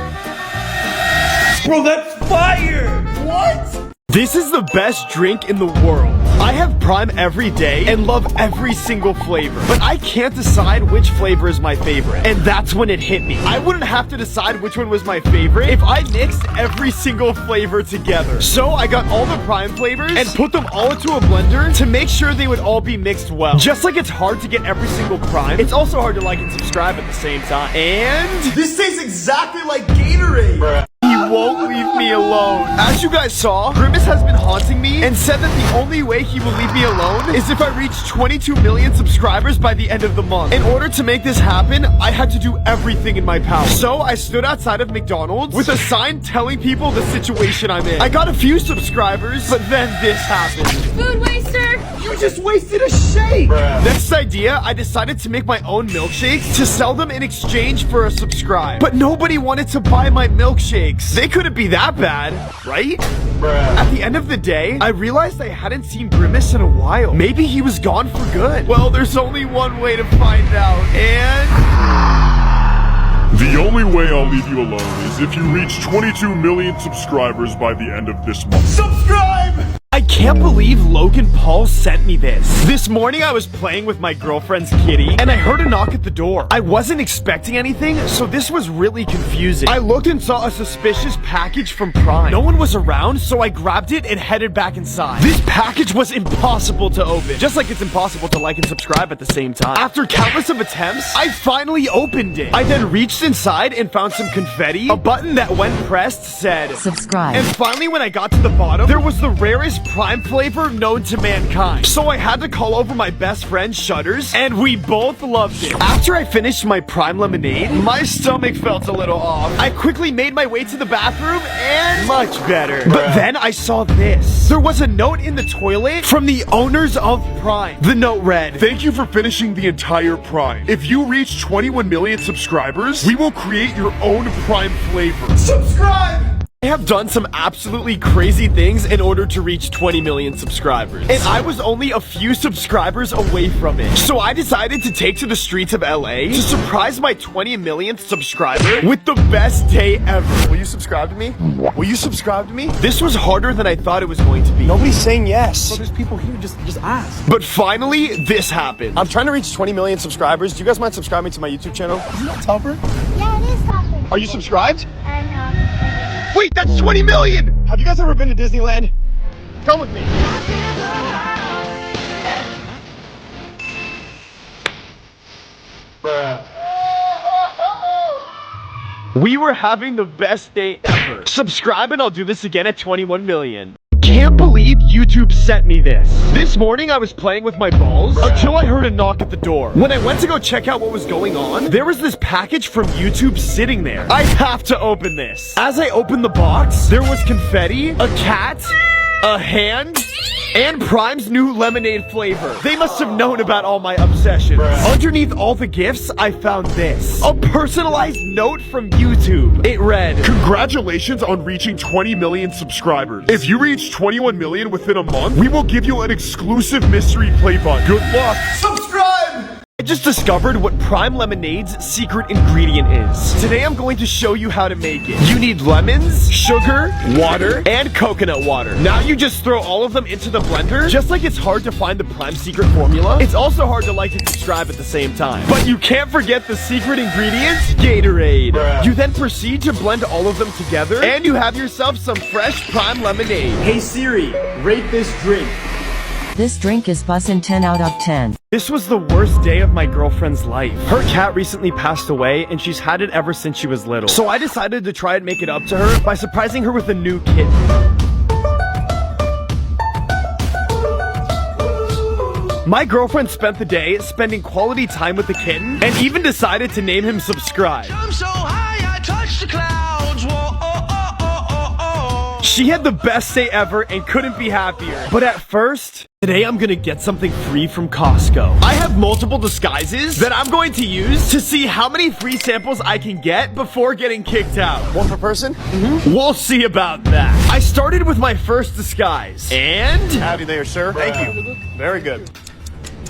Bro, that's fire! What? This is the best drink in the world. I have Prime every day and love every single flavor, but I can't decide which flavor is my favorite. And that's when it hit me. I wouldn't have to decide which one was my favorite if I mixed every single flavor together. So I got all the Prime flavors and put them all into a blender to make sure they would all be mixed well. Just like it's hard to get every single Prime, it's also hard to like and subscribe at the same time. And This tastes exactly like Gatorade. Bruh. he won't leave me alone. As you guys saw, Grimace has been haunting me and said that the only way he will leave me alone is if I reach 22 million subscribers by the end of the month. In order to make this happen, I had to do everything in my power. So I stood outside of McDonald's with a sign telling people the situation I'm in. I got a few subscribers, but then this happened. Food waster! You just wasted a shake! Bruh. Next idea, I decided to make my own milkshakes to sell them in exchange for a subscribe. But nobody wanted to buy my milkshakes. They couldn't be that bad, right? Bruh. At the end of the day, I realized I hadn't seen Grimace in a while. Maybe he was gone for good. Well, there's only one way to find out, and... The only way I'll leave you alone is if you reach 22 million subscribers by the end of this month. Subscribe! I can't believe Logan Paul sent me this. This morning I was playing with my girlfriend's kitty and I heard a knock at the door. I wasn't expecting anything, so this was really confusing. I looked and saw a suspicious package from Prime. No one was around, so I grabbed it and headed back inside. This package was impossible to open, just like it's impossible to like and subscribe at the same time. After countless of attempts, I finally opened it. I then reached inside and found some confetti. A button that when pressed said subscribe. And finally when I got to the bottom, there was the rarest Prime flavor known to mankind. So I had to call over my best friend Shutters, and we both loved it. After I finished my Prime lemonade, my stomach felt a little off. I quickly made my way to the bathroom, and much better. But then I saw this. There was a note in the toilet from the owners of Prime. The note read, Thank you for finishing the entire Prime. If you reach 21 million subscribers, we will create your own Prime flavor. Subscribe! I have done some absolutely crazy things in order to reach 20 million subscribers. And I was only a few subscribers away from it. So I decided to take to the streets of LA to surprise my 20 millionth subscriber with the best day ever. Will you subscribe to me? Will you subscribe to me? This was harder than I thought it was going to be. Nobody's saying yes. So there's people here, just ask. But finally, this happened. I'm trying to reach 20 million subscribers. Do you guys mind subscribing to my YouTube channel? Isn't that Topper? Yeah, it is Topper. Are you subscribed? I'm not. Wait, that's 20 million! Have you guys ever been to Disneyland? Come with me. Bruh. We were having the best day ever. Subscribe and I'll do this again at 21 million. Can't believe YouTube sent me this. This morning I was playing with my balls until I heard a knock at the door. When I went to go check out what was going on, there was this package from YouTube sitting there. I have to open this. As I opened the box, there was confetti, a cat, a hand, and Prime's new lemonade flavor. They must have known about all my obsessions. Underneath all the gifts, I found this. A personalized note from YouTube. It read, Congratulations on reaching 20 million subscribers. If you reach 21 million within a month, we will give you an exclusive mystery play button. Good luck. Subscribe! I just discovered what Prime Lemonade's secret ingredient is. Today I'm going to show you how to make it. You need lemons, sugar, water, and coconut water. Now you just throw all of them into the blender. Just like it's hard to find the Prime secret formula, it's also hard to like and subscribe at the same time. But you can't forget the secret ingredient, Gatorade. Bruh. You then proceed to blend all of them together, and you have yourself some fresh Prime lemonade. Hey Siri, rate this drink. This drink is bussin' 10 out of 10. This was the worst day of my girlfriend's life. Her cat recently passed away, and she's had it ever since she was little. So I decided to try and make it up to her by surprising her with a new kitten. My girlfriend spent the day spending quality time with the kitten, and even decided to name him Subscribe. I'm so high, I touch the clouds. Whoa, oh, oh, oh, oh, oh. She had the best day ever and couldn't be happier. But at first, today I'm gonna get something free from Costco. I have multiple disguises that I'm going to use to see how many free samples I can get before getting kicked out. One per person? We'll see about that. I started with my first disguise. And... Howdy there, sir. Thank you. Very good.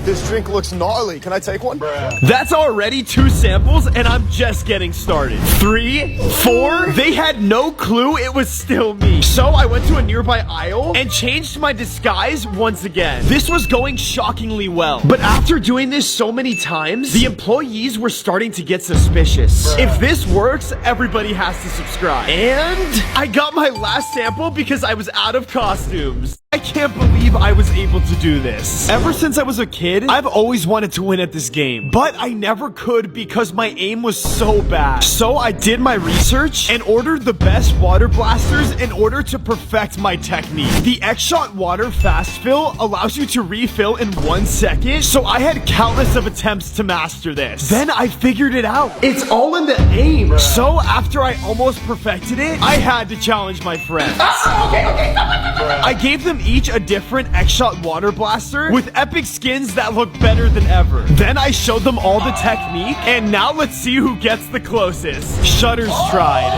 This drink looks gnarly. Can I take one? That's already 2 samples, and I'm just getting started. 3, 4. They had no clue it was still me. So I went to a nearby aisle and changed my disguise once again. This was going shockingly well. But after doing this so many times, the employees were starting to get suspicious. If this works, everybody has to subscribe. And I got my last sample because I was out of costumes. I can't believe I was able to do this. Ever since I was a kid, I've always wanted to win at this game, but I never could because my aim was so bad. So I did my research and ordered the best water blasters in order to perfect my technique. The X-Shot Water Fast Fill allows you to refill in 1 second, so I had countless of attempts to master this. Then I figured it out. It's all in the aim. So after I almost perfected it, I had to challenge my friends. I gave them each a different X-Shot Water Blaster with epic skins that look better than ever. Then I showed them all the technique, and now let's see who gets the closest. Shutters tried.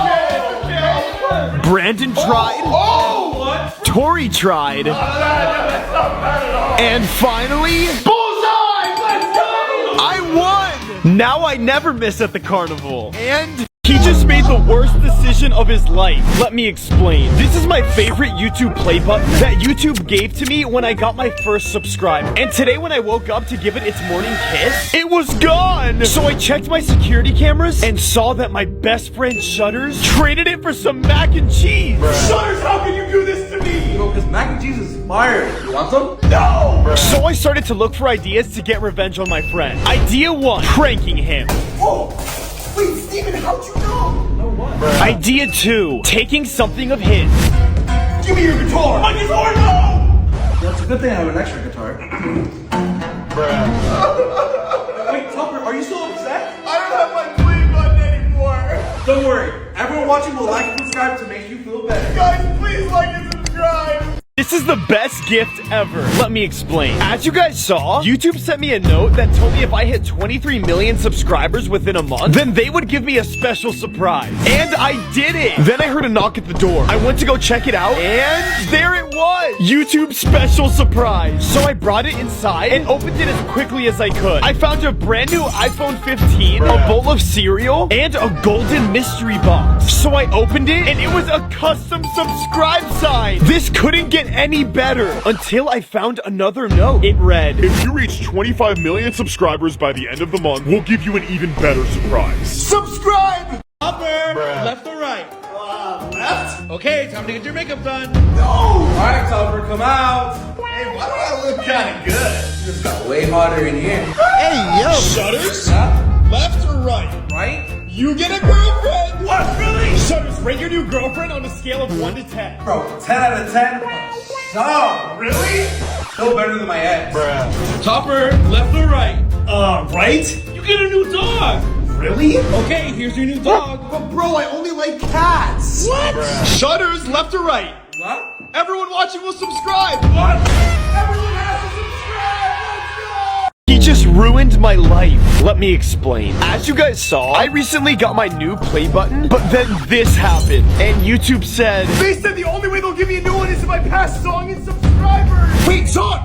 Brandon tried. Tori tried. And finally, bullseye! Let's go! I won! Now I never miss at the carnival. And he just made the worst decision of his life. Let me explain. This is my favorite YouTube play button that YouTube gave to me when I got my first subscriber. And today when I woke up to give it its morning kiss, it was gone! So I checked my security cameras and saw that my best friend Shutters traded it for some mac and cheese. Shutters, how can you do this to me? Bro, because mac and cheese is fire. You want some? No! So I started to look for ideas to get revenge on my friend. Idea 1, pranking him. Oh! Wait, Steven, how'd you know? No, what? Idea 2, taking something of his. Give me your guitar! My guitar, no! Well, it's a good thing I have an extra guitar. Wait, Topper, are you still upset? I don't have my play button anymore! Don't worry. Everyone watching will like and subscribe to make you feel better. Guys, please like and subscribe! This is the best gift ever. Let me explain. As you guys saw, YouTube sent me a note that told me if I hit 23 million subscribers within a month, then they would give me a special surprise. And I did it. Then I heard a knock at the door. I went to go check it out, and there it was. YouTube's special surprise. So I brought it inside and opened it as quickly as I could. I found a brand new iPhone 15, a bowl of cereal, and a golden mystery box. So I opened it, and it was a custom subscribe sign. This couldn't get any better until I found another note. It read, if you reach 25 million subscribers by the end of the month, we'll give you an even better surprise. Subscribe! Topper, left or right? Left? Okay, time to get your makeup done. No! Alright, Topper, come out. Hey, why do I look kinda good? You just got way hotter in here. Hey, yo! Shutters? Yeah? Left or right? Right? You get a girlfriend! What, really? Shutters, rate your new girlfriend on a scale of 1 to 10. Bro, 10 out of 10. So, Really? still better than my ex. Topper, left or right? Right? You get a new dog. Really? Okay, here's your new dog. But bro, I only like cats! What? Shutters, left or right? What? Everyone watching will subscribe! What? Everyone has to subscribe! Let's go! He just ruined my life. Let me explain. As you guys saw, I recently got my new play button, but then this happened, and YouTube said, They said the only way they'll give me a new one is if I pass song and subscribers! Wait, Sean!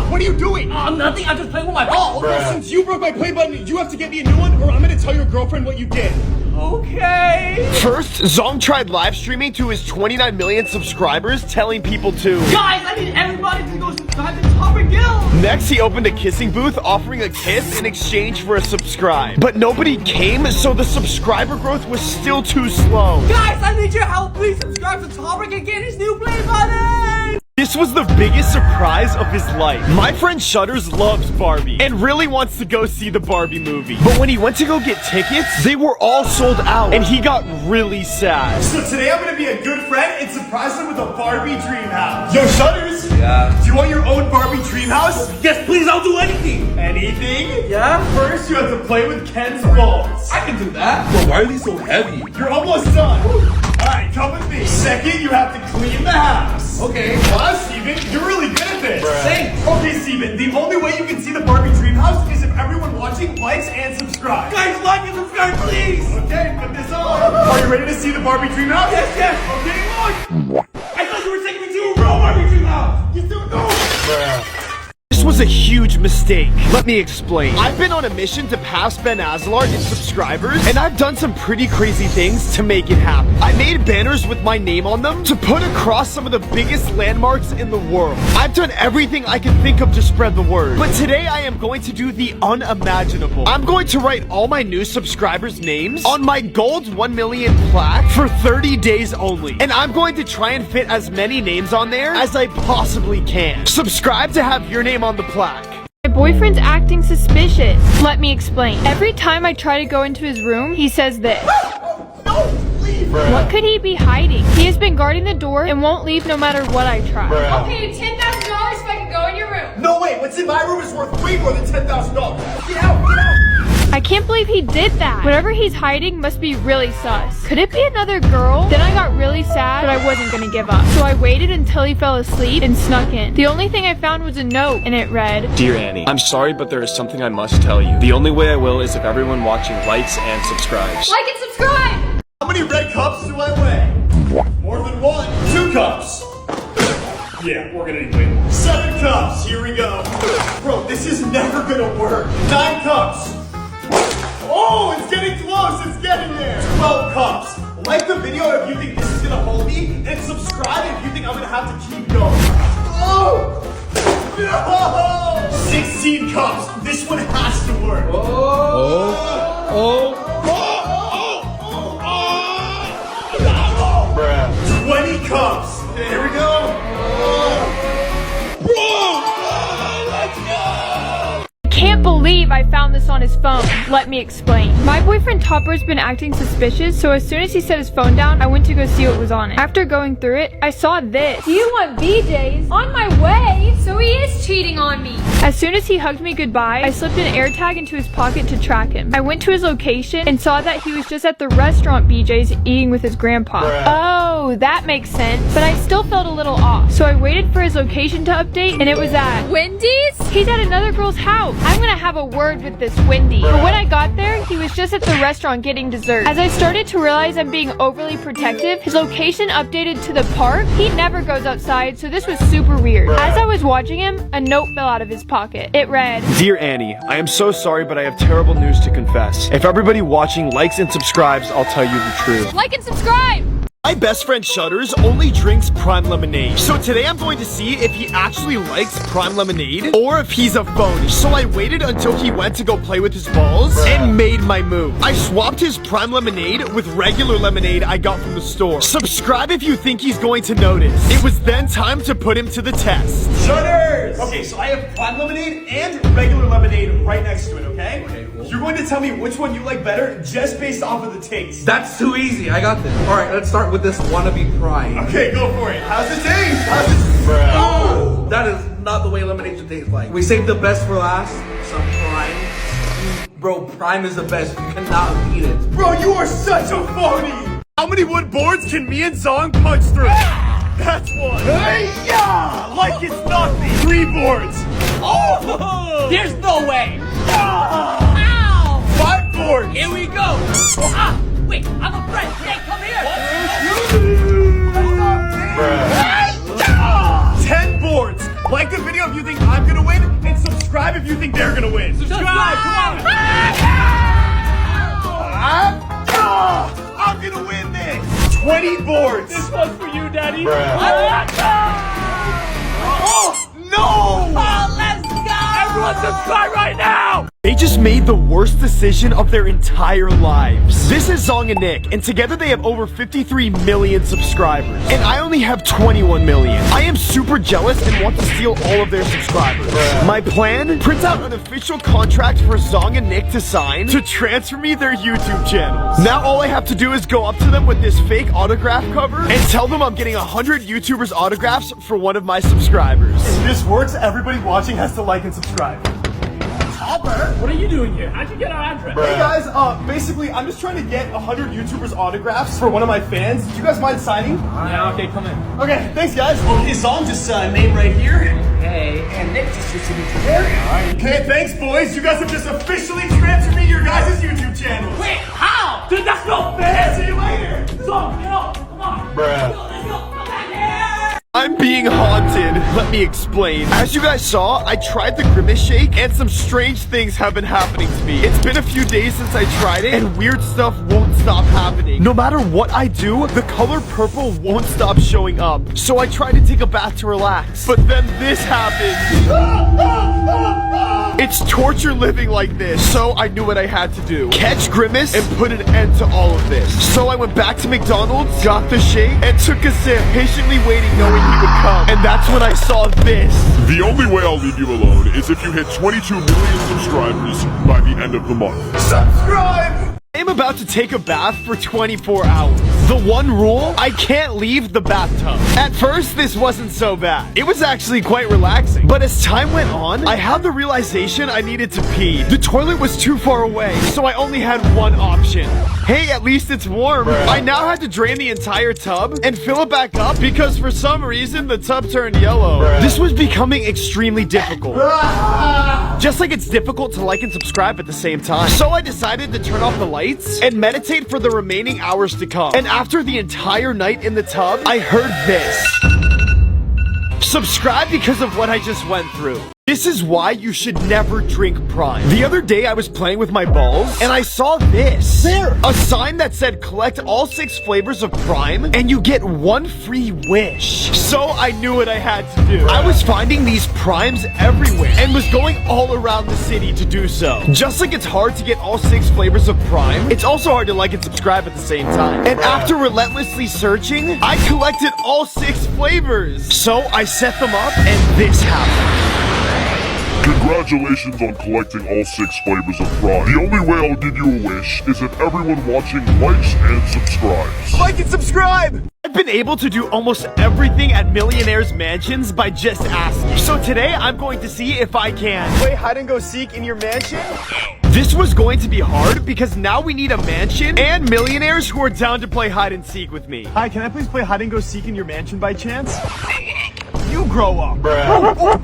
What are you doing? Nothing, I'm just playing with my ball. Well, since you broke my play button, you have to get me a new one, or I'm gonna tell your girlfriend what you did. Okay. First, Zong tried live streaming to his 29 million subscribers, telling people to, Guys, I need everybody to go subscribe to Topper Guild. Next, he opened a kissing booth, offering a kiss in exchange for a subscribe. But nobody came, so the subscriber growth was still too slow. Guys, I need your help. Please subscribe to Topper and get his new play button. This was the biggest surprise of his life. My friend Shutters loves Barbie and really wants to go see the Barbie movie. But when he went to go get tickets, they were all sold out and he got really sad. So today I'm gonna be a good friend and surprise him with a Barbie dream house. Yo, Shutters! Yeah? Do you want your own Barbie dream house? Yes, please, I'll do anything. Anything? Yeah? First, you have to play with Ken's balls. I can do that. Bro, why are these so heavy? You're almost done. Alright, come with me. Second, you have to clean the house. Okay. Wow, Steven, you're really good at this. Thanks. Okay, Steven, the only way you can see the Barbie dream house is if everyone watching likes and subscribes. Guys, like and subscribe, please. Okay, put this on. Are you ready to see the Barbie dream house? Yes, yes. Okay, look. I thought you were taking me to a real Barbie dream house. You still go. This was a huge mistake. Let me explain. I've been on a mission to pass Ben Azelard in subscribers, and I've done some pretty crazy things to make it happen. I made banners with my name on them to put across some of the biggest landmarks in the world. I've done everything I can think of to spread the word. But today I am going to do the unimaginable. I'm going to write all my new subscribers' names on my gold 1 million plaque for 30 days only. And I'm going to try and fit as many names on there as I possibly can. Subscribe to have your name on the plaque. My boyfriend's acting suspicious. Let me explain. Every time I try to go into his room, he says this. No, leave. What could he be hiding? He has been guarding the door and won't leave no matter what I try. I'll pay you $10,000 if I can go in your room. No way, what's in my room is worth way more than $10,000. Get out, get out. I can't believe he did that. Whatever he's hiding must be really sus. Could it be another girl? Then I got really sad, but I wasn't gonna give up. So I waited until he fell asleep and snuck in. The only thing I found was a note, and it read, Dear Annie, I'm sorry, but there is something I must tell you. The only way I will is if everyone watching likes and subscribes. Like and subscribe! How many red cups do I weigh? More than one. 2 cups. Yeah, we're gonna need weight. 7 cups, here we go. Bro, this is never gonna work. 9 cups. Oh, it's getting close, it's getting there. 12 cups. Like the video if you think this is gonna hold me, and subscribe if you think I'm gonna have to keep going. Oh! No! 16 cups. This one has to work. Oh! 20 cups. Here we go. Can't believe I found this on his phone. Let me explain. My boyfriend Topper's been acting suspicious, so as soon as he set his phone down, I went to go see what was on it. After going through it, I saw this. Do you want BJ's? On my way! So he is cheating on me. As soon as he hugged me goodbye, I slipped an AirTag into his pocket to track him. I went to his location and saw that he was just at the restaurant BJ's eating with his grandpa. Oh, that makes sense. But I still felt a little off. So I waited for his location to update, and it was at Wendy's? He's at another girl's house. I'm gonna have a word with this Wendy. But when I got there, he was just at the restaurant getting dessert. As I started to realize I'm being overly protective, his location updated to the park. He never goes outside, so this was super weird. As I was watching him, a note fell out of his pocket. It read, Dear Annie, I am so sorry, but I have terrible news to confess. If everybody watching likes and subscribes, I'll tell you the truth. Like and subscribe! My best friend Shutters only drinks Prime Lemonade. So today I'm going to see if he actually likes Prime Lemonade or if he's a phony. So I waited until he went to go play with his balls and made my move. I swapped his Prime Lemonade with regular lemonade I got from the store. Subscribe if you think he's going to notice. It was then time to put him to the test. Shutters! Okay, so I have Prime Lemonade and regular lemonade right next to it, okay? Okay, cool. You're going to tell me which one you like better just based off of the taste. That's too easy. I got this. All right, let's start with this wannabe Prime. Okay, go for it. How's it taste? How's it? Oh, that is not the way lemonade should taste like. We saved the best for last. Some Prime. Bro, Prime is the best. You cannot beat it. Bro, you are such a phony. How many wood boards can me and Zong punch through? That's one. Hey, yeah! Like it's nothing. 3 boards. Oh! There's no way. Ow! 5 boards. Here we go. Ah, wait, I'm a friend. Hey, come here. 10 boards. Like the video if you think I'm gonna win, and subscribe if you think they're gonna win. Subscribe, come on. I'm gonna win this. 20 boards. This one's for you, Daddy. Oh, no! Oh, let's go. Everyone subscribe right now. They just made the worst decision of their entire lives. This is Zong and Nick, and together they have over 53 million subscribers. And I only have 21 million. I am super jealous and want to steal all of their subscribers. My plan? Print out an official contract for Zong and Nick to sign to transfer me their YouTube channels. Now all I have to do is go up to them with this fake autograph cover and tell them I'm getting 100 YouTubers autographs for one of my subscribers. If this works, everybody watching has to like and subscribe. What are you doing here? How'd you get our address? Hey guys, basically I'm just trying to get 100 YouTubers autographs for one of my fans. Do you guys mind signing? Yeah, okay, come in. Okay, thanks guys. Okay, Zong just name right here. Hey, and Nick just used to be there. Okay, thanks boys. You guys have just officially transferred me your guys' YouTube channel. Wait, how? Dude, that's no fair. See you later. So, get up, come on. Bruh. Let's go, come back here. I'm being haunted. Let me explain. As you guys saw, I tried the Grimace Shake, and some strange things have been happening to me. It's been a few days since I tried it, and weird stuff won't stop happening. No matter what I do, the color purple won't stop showing up. So I tried to take a bath to relax, but then this happened. It's torture living like this, so I knew what I had to do. Catch Grimace and put an end to all of this. So I went back to McDonald's, got the shake, and took a sip, patiently waiting knowing he would come. And that's when I saw this. The only way I'll leave you alone is if you hit 22 million subscribers by the end of the month. Subscribe! I'm about to take a bath for 24 hours. The one rule, I can't leave the bathtub. At first, this wasn't so bad. It was actually quite relaxing. But as time went on, I had the realization I needed to pee. The toilet was too far away, so I only had one option. Hey, at least it's warm. I now had to drain the entire tub and fill it back up because for some reason, the tub turned yellow. This was becoming extremely difficult. Just like it's difficult to like and subscribe at the same time. So I decided to turn off the lights and meditate for the remaining hours to come. And after the entire night in the tub, I heard this. Subscribe because of what I just went through. This is why you should never drink Prime. The other day I was playing with my balls and I saw this. There! A sign that said collect all 6 flavors of Prime and you get 1 free wish. So I knew what I had to do. I was finding these Primes everywhere and was going all around the city to do so. Just like it's hard to get all 6 flavors of Prime, it's also hard to like and subscribe at the same time. And after relentlessly searching, I collected all 6 flavors. So I set them up and this happened. Congratulations on collecting all 6 flavors of Prime. The only way I'll give you a wish is if everyone watching likes and subscribes. Like and subscribe! I've been able to do almost everything at Millionaire's Mansions by just asking. So today I'm going to see if I can play hide and go seek in your mansion. This was going to be hard because now we need a mansion and millionaires who are down to play hide and seek with me. Hi, can I please play hide and go seek in your mansion by chance? You grow up.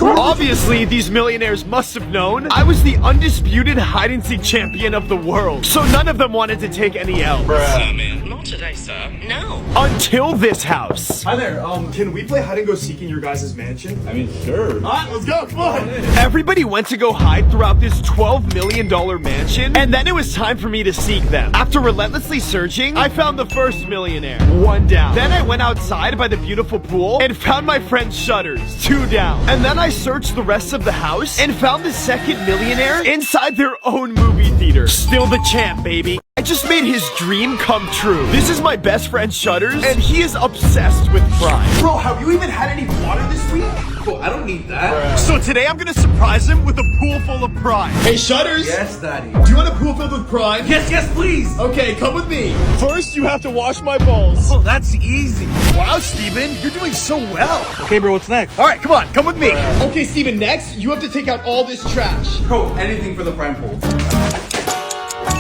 Obviously, these millionaires must have known I was the undisputed hide and seek champion of the world. So none of them wanted to take any L's. Not today, sir. No. Until this house. Hi there, can we play hide and go seek in your guys' mansion? I mean, sure. Alright, let's go, come on! Everybody went to go hide throughout this $12 million mansion, and then it was time for me to seek them. After relentlessly searching, I found the first millionaire. 1 down. Then I went outside by the beautiful pool and found my friend Shutters. 2 down. And then I searched the rest of the house and found the second millionaire inside their own movie theater. Still the champ, baby. I just made his dream come true. This is my best friend Shutters, and he is obsessed with Prime. Bro, have you even had any water this week? Cool, I don't need that. So today I'm gonna surprise him with a pool full of Prime. Hey, Shutters! Yes, Daddy. Do you want a pool filled with Prime? Yes, please! Okay, come with me. First, you have to wash my balls. Oh, that's easy. Wow, Steven, you're doing so well. Okay, bro, what's next? All right, come on, come with me. Okay, Steven, next, you have to take out all this trash. Bro, anything for the Prime pool.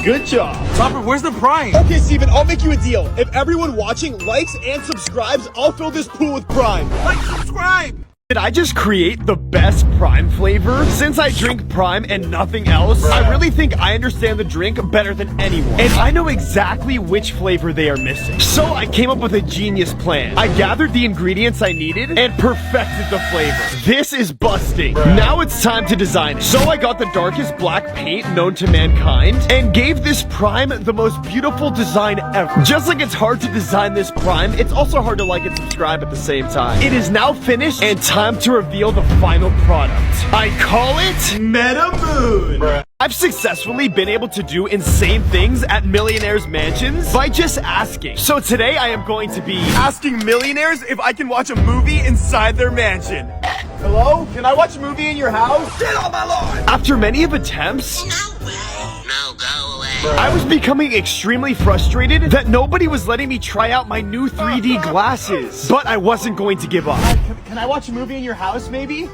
Good job. Topper, where's the Prime? Okay, Steven, I'll make you a deal. If everyone watching likes and subscribes, I'll fill this pool with Prime. Like, subscribe! Did I just create the best Prime flavor? Since I drink Prime and nothing else, I really think I understand the drink better than anyone. And I know exactly which flavor they are missing. So I came up with a genius plan. I gathered the ingredients I needed and perfected the flavor. This is busting. Now it's time to design it. So I got the darkest black paint known to mankind and gave this Prime the most beautiful design ever. Just like it's hard to design this Prime, it's also hard to like and subscribe at the same time. It is now finished and time to reveal the final product. I call it Meta Moon. I've successfully been able to do insane things at millionaires' mansions by just asking. So today I am going to be asking millionaires if I can watch a movie inside their mansion. Hello? Can I watch a movie in your house? Get on my lawn! After many of attempts, No, go away. I was becoming extremely frustrated that nobody was letting me try out my new 3D glasses. But I wasn't going to give up. Can I watch a movie in your house, maybe? No.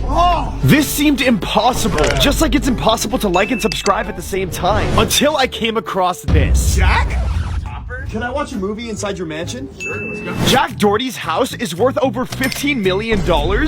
Oh. This seemed impossible. Just like it's impossible to like and subscribe at the same time. Until I came across this. Jack? Can I watch a movie inside your mansion? Sure, let's go. Jack Doherty's house is worth over $15 million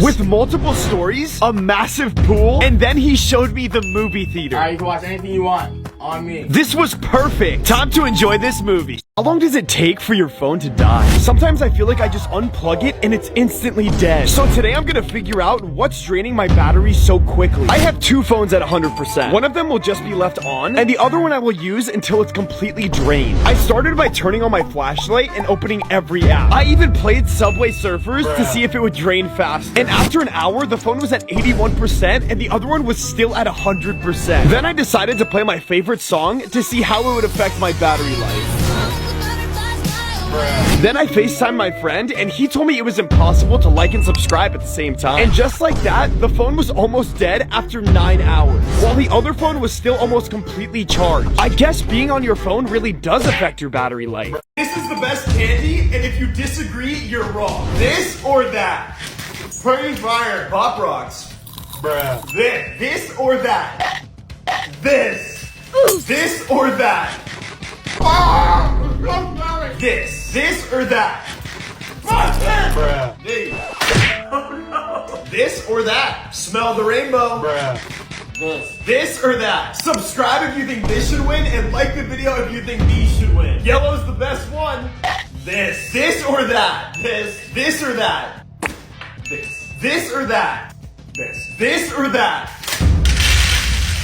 with multiple stories, a massive pool, and then he showed me the movie theater. Alright, you can watch anything you want. On me. This was perfect. Time to enjoy this movie. How long does it take for your phone to die? Sometimes I feel like I just unplug it and it's instantly dead. So today I'm gonna figure out what's draining my battery so quickly. I have two phones at 100%. One of them will just be left on, and the other one I will use until it's completely drained. I started by turning on my flashlight and opening every app. I even played Subway Surfers to see if it would drain fast. And after an hour, the phone was at 81% and the other one was still at 100%. Then I decided to play my favorite song to see how it would affect my battery life. Then I FaceTimed my friend, and he told me it was impossible to like and subscribe at the same time. And just like that, the phone was almost dead after 9 hours, while the other phone was still almost completely charged. I guess being on your phone really does affect your battery life. This is the best candy, and if you disagree, you're wrong. This or that? Pretty Fire, Pop Rocks. Bruh. This or that? This. This or that? This or that? Bruh. This or that? Smell the rainbow. Bruh. This or that? Subscribe if you think this should win, and like the video if you think these should win. Yellow's the best one. This or that? This or that? This or that? This or that?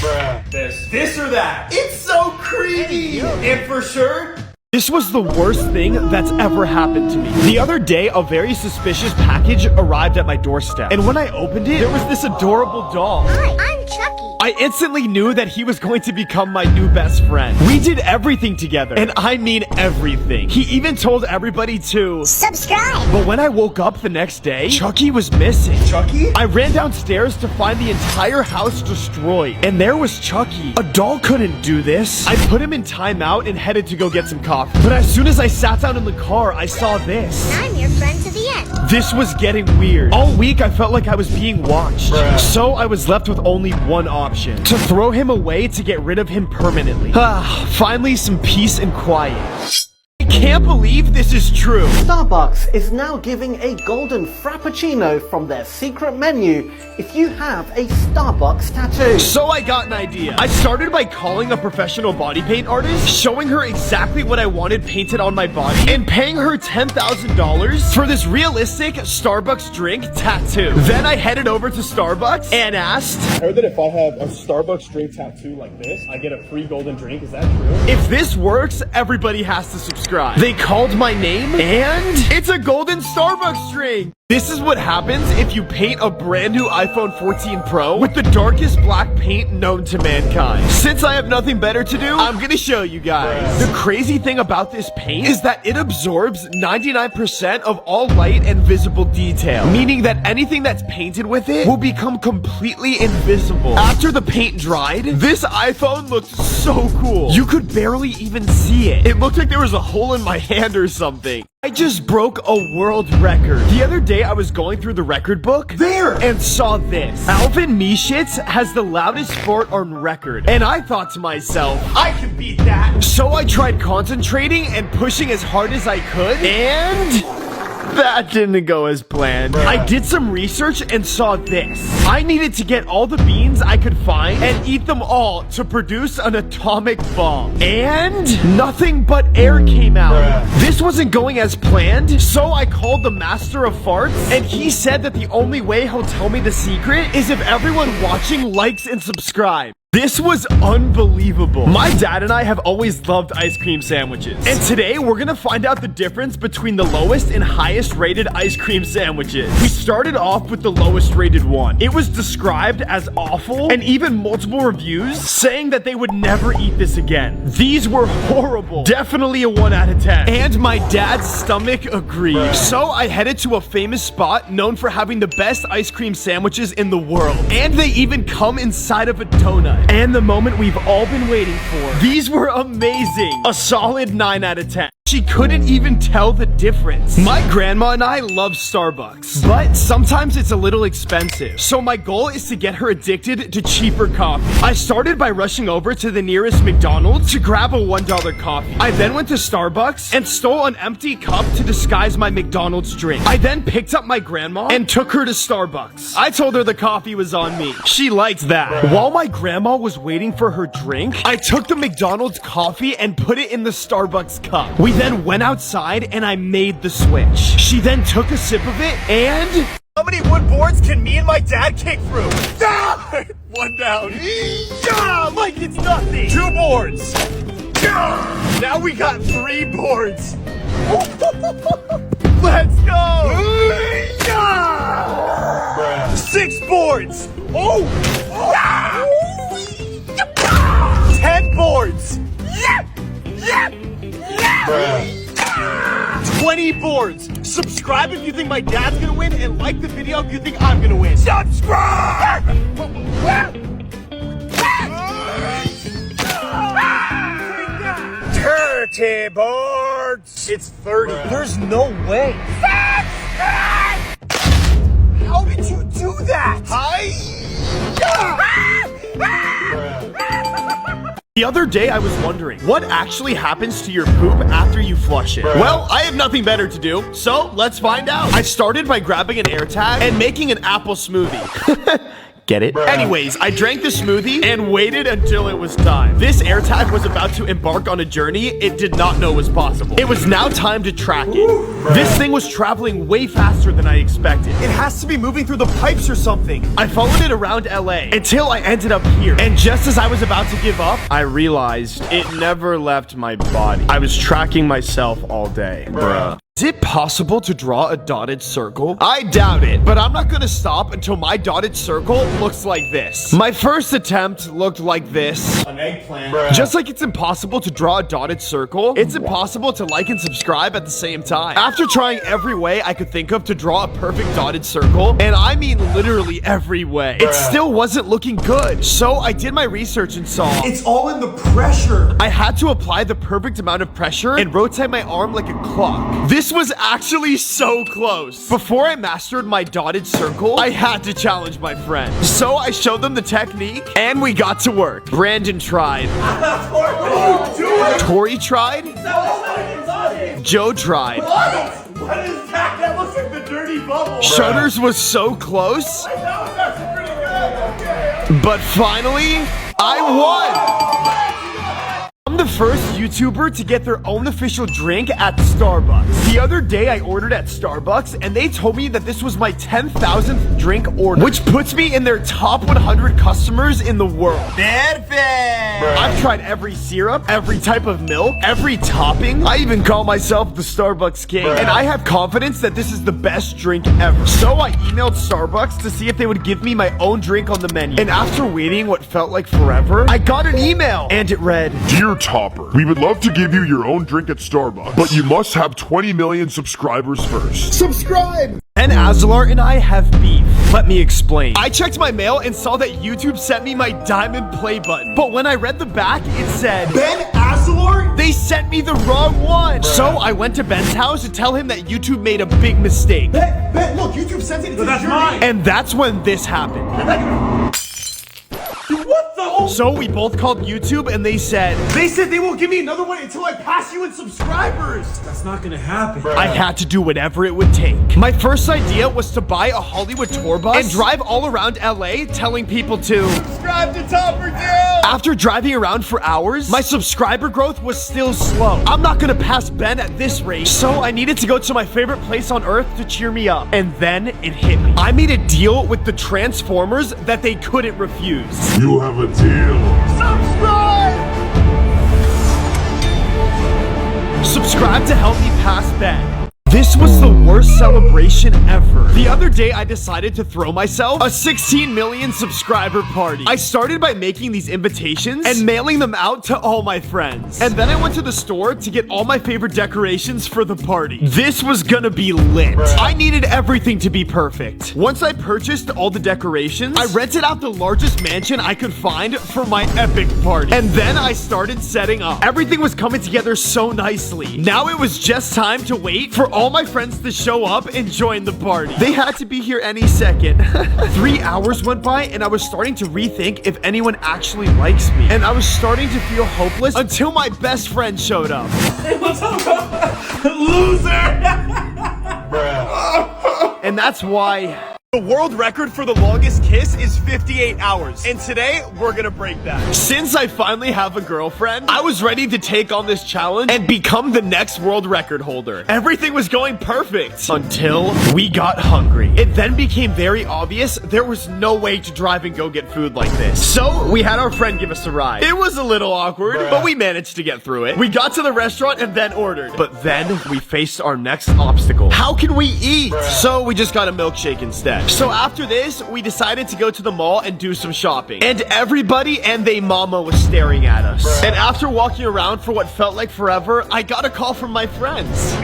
Bruh. This or that? It's so creepy. And for sure, this was the worst thing that's ever happened to me. The other day, a very suspicious package arrived at my doorstep. And when I opened it, there was this adorable doll. Hi, I'm Chucky. I instantly knew that he was going to become my new best friend. We did everything together. And I mean everything. He even told everybody to subscribe. But when I woke up the next day, Chucky was missing. Chucky? I ran downstairs to find the entire house destroyed. And there was Chucky. A doll couldn't do this. I put him in timeout and headed to go get some coffee. But as soon as I sat down in the car, I saw this. I'm your friend to the end. This was getting weird. All week, I felt like I was being watched. Bruh. So I was left with only one option. To throw him away to get rid of him permanently. Finally some peace and quiet. I can't believe this is true. Starbucks is now giving a golden frappuccino from their secret menu if you have a Starbucks tattoo. So I got an idea. I started by calling a professional body paint artist, showing her exactly what I wanted painted on my body, and paying her $10,000 for this realistic Starbucks drink tattoo. Then I headed over to Starbucks and asked, I heard that if I have a Starbucks drink tattoo like this, I get a free golden drink. Is that true? if this works, everybody has to subscribe. They called my name, and it's a golden Starbucks drink. This is what happens if you paint a brand new iPhone 14 Pro with the darkest black paint known to mankind. Since I have nothing better to do, I'm gonna show you guys. The crazy thing about this paint is that it absorbs 99% of all light and visible detail, meaning that anything that's painted with it will become completely invisible. After the paint dried, this iPhone looked so cool. You could barely even see it. It looked like there was a hole in my hand or something. I just broke a world record. The other day, I was going through the record book and saw this. Alvin Mishitz has the loudest fart on record. And I thought to myself, I can beat that. So I tried concentrating and pushing as hard as I could, and that didn't go as planned. I did some research and saw this. I needed to get all the beans I could find and eat them all to produce an atomic bomb. And nothing but air came out. This wasn't going as planned, so I called the master of farts, and he said that the only way he'll tell me the secret is if everyone watching likes and subscribes. This was unbelievable. My dad and I have always loved ice cream sandwiches. And today, we're gonna find out the difference between the lowest and highest rated ice cream sandwiches. We started off with the lowest rated one. It was described as awful, and even multiple reviews saying that they would never eat this again. These were horrible. Definitely a 1 out of 10. And my dad's stomach agreed. So I headed to a famous spot known for having the best ice cream sandwiches in the world. And they even come inside of a donut. And the moment we've all been waiting for. These were amazing. A solid 9 out of 10. She couldn't even tell the difference. My grandma and I love Starbucks, but sometimes it's a little expensive. So my goal is to get her addicted to cheaper coffee. I started by rushing over to the nearest McDonald's to grab a $1 coffee. I then went to Starbucks and stole an empty cup to disguise my McDonald's drink. I then picked up my grandma and took her to Starbucks. I told her the coffee was on me. She liked that. While my grandma was waiting for her drink, I took the McDonald's coffee and put it in the Starbucks cup. We then went outside and I made the switch. She then took a sip of it and... How many wood boards can me and my dad kick through? Down! One down. Yeah, like it's nothing. 2 boards. Yeah. Now we got 3 boards. Let's go. Yeah. 6 boards. Oh. 10 boards. Yeah. Yeah. Yeah. 20 boards. Subscribe if you think my dad's gonna win, and like the video if you think I'm gonna win. Subscribe! Dirty boards! It's 30. There's no way. Subscribe! How did you do that? The other day I was wondering, what actually happens to your poop after you flush it? Well, I have nothing better to do, so let's find out. I started by grabbing an AirTag and making an apple smoothie. Get it? Anyways, I drank the smoothie and waited until it was time. This AirTag was about to embark on a journey it did not know was possible. It was now time to track it. This thing was traveling way faster than I expected. It has to be moving through the pipes or something. I followed it around LA until I ended up here. And just as I was about to give up, I realized it never left my body. I was tracking myself all day. Bruh. Is it possible to draw a dotted circle? I doubt it, but I'm not gonna stop until my dotted circle looks like this. My first attempt looked like this. An eggplant. Just like it's impossible to draw a dotted circle, it's impossible to like and subscribe at the same time. After trying every way I could think of to draw a perfect dotted circle, and I mean literally every way, it still wasn't looking good. So I did my research and saw It's all in the pressure. I had to apply the perfect amount of pressure and rotate my arm like a clock. This was actually so close. Before I mastered my dotted circle, I had to challenge my friend. So I showed them the technique and we got to work. Brandon tried. Tori tried. Joe tried. What is that? That looks like the dirty bubble. Shutters was so close. But finally, I won. I'm the first YouTuber to get their own official drink at Starbucks. The other day I ordered at Starbucks and they told me that this was my 10,000th drink order, which puts me in their top 100 customers in the world. Perfect. I've tried every syrup, every type of milk, every topping. I even call myself the Starbucks King, and I have confidence that this is the best drink ever. So I emailed Starbucks to see if they would give me my own drink on the menu. And after waiting what felt like forever, I got an email and it read, Dear Topper, we would love to give you your own drink at Starbucks, but you must have 20 million subscribers first. Subscribe! Ben Azelart and I have beef. Let me explain. I checked my mail and saw that YouTube sent me my diamond play button. But when I read the back, it said, Ben Azelart? They sent me the wrong one. So I went to Ben's house to tell him that YouTube made a big mistake. Ben, look, YouTube sent it. That's mine. And that's when this happened. What the? So we both called YouTube and they said they won't give me another one until I pass you in subscribers. That's not gonna happen. I had to do whatever it would take. My first idea was to buy a Hollywood tour bus and drive all around LA telling people to subscribe to Topper Guild. After driving around for hours, my subscriber growth was still slow. I'm not gonna pass Ben at this rate, so I needed to go to my favorite place on earth to cheer me up. And then it hit me. I made a deal with the Transformers that they couldn't refuse. You have a deal. Subscribe! Subscribe to help me pass Ben. This was the worst celebration ever. The other day, I decided to throw myself a 16 million subscriber party. I started by making these invitations and mailing them out to all my friends. And then I went to the store to get all my favorite decorations for the party. This was gonna be lit. I needed everything to be perfect. Once I purchased all the decorations, I rented out the largest mansion I could find for my epic party. And then I started setting up. Everything was coming together so nicely. Now it was just time to wait for all my friends to show up and join the party. They had to be here any second. 3 hours went by and I was starting to rethink if anyone actually likes me. And I was starting to feel hopeless until my best friend showed up. Hey, what's up, loser? And that's why the world record for the longest kiss is 58 hours. And today, we're gonna break that. Since I finally have a girlfriend, I was ready to take on this challenge and become the next world record holder. Everything was going perfect until we got hungry. It then became very obvious there was no way to drive and go get food like this. So we had our friend give us a ride. It was a little awkward, but we managed to get through it. We got to the restaurant and then ordered. But then we faced our next obstacle. How can we eat? So we just got a milkshake instead. So after this, we decided to go to the mall and do some shopping. And everybody and they mama was staring at us. And after walking around for what felt like forever, I got a call from my friends.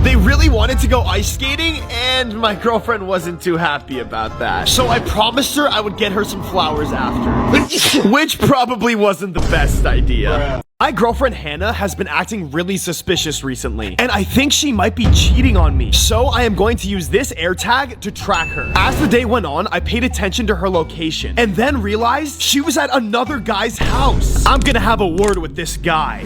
They really wanted to go ice skating, and my girlfriend wasn't too happy about that. So I promised her I would get her some flowers after. Which probably wasn't the best idea. My girlfriend Hannah has been acting really suspicious recently, and I think she might be cheating on me. So I am going to use this AirTag to track her. As the day went on, I paid attention to her location, and then realized she was at another guy's house. I'm gonna have a word with this guy.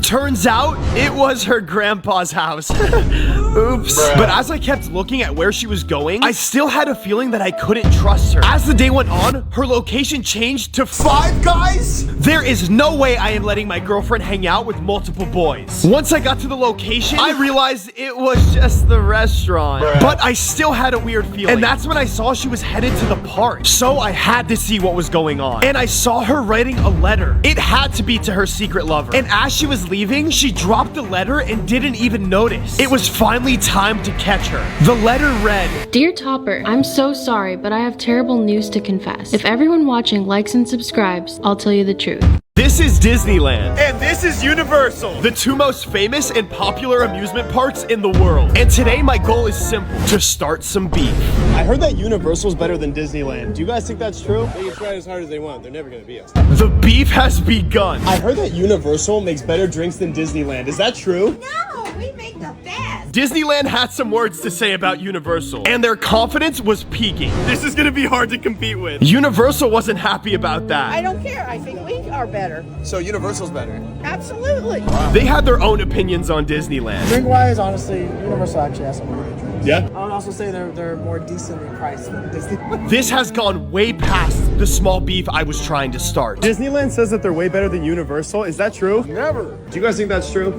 Turns out, it was her grandpa's house. Oops. But as I kept looking at where she was going, I still had a feeling that I couldn't trust her. As the day went on, her location changed to Five Guys. There is no way I am letting my girlfriend hang out with multiple boys. Once I got to the location, I realized it was just the restaurant. But I still had a weird feeling. And that's when I saw she was headed to the park. So I had to see what was going on. And I saw her writing a letter. It had to be to her secret lover. And as she was leaving, she dropped the letter and didn't even notice. It was finally time to catch her. The letter read, Dear Topper, I'm so sorry, but I have terrible news to confess. If everyone watching likes and subscribes, I'll tell you the truth. This is Disneyland. And this is Universal. The two most famous and popular amusement parks in the world. And today my goal is simple, to start some beef. I heard that Universal's better than Disneyland. Do you guys think that's true? They can try as hard as they want. They're never gonna beat us. The beef has begun. I heard that Universal makes better drinks than Disneyland. Is that true? No, we make the best. Disneyland had some words to say about Universal, and their confidence was peaking. This is gonna be hard to compete with. Universal wasn't happy about that. I don't care. I think we are better. So Universal's better. Absolutely. They had their own opinions on Disneyland. Drink-wise, honestly, Universal actually has some really good drinks. Yeah? I would also say they're more decently priced than Disney. This has gone way past the small beef I was trying to start. Disneyland says that they're way better than Universal. Is that true? Never. Do you guys think that's true?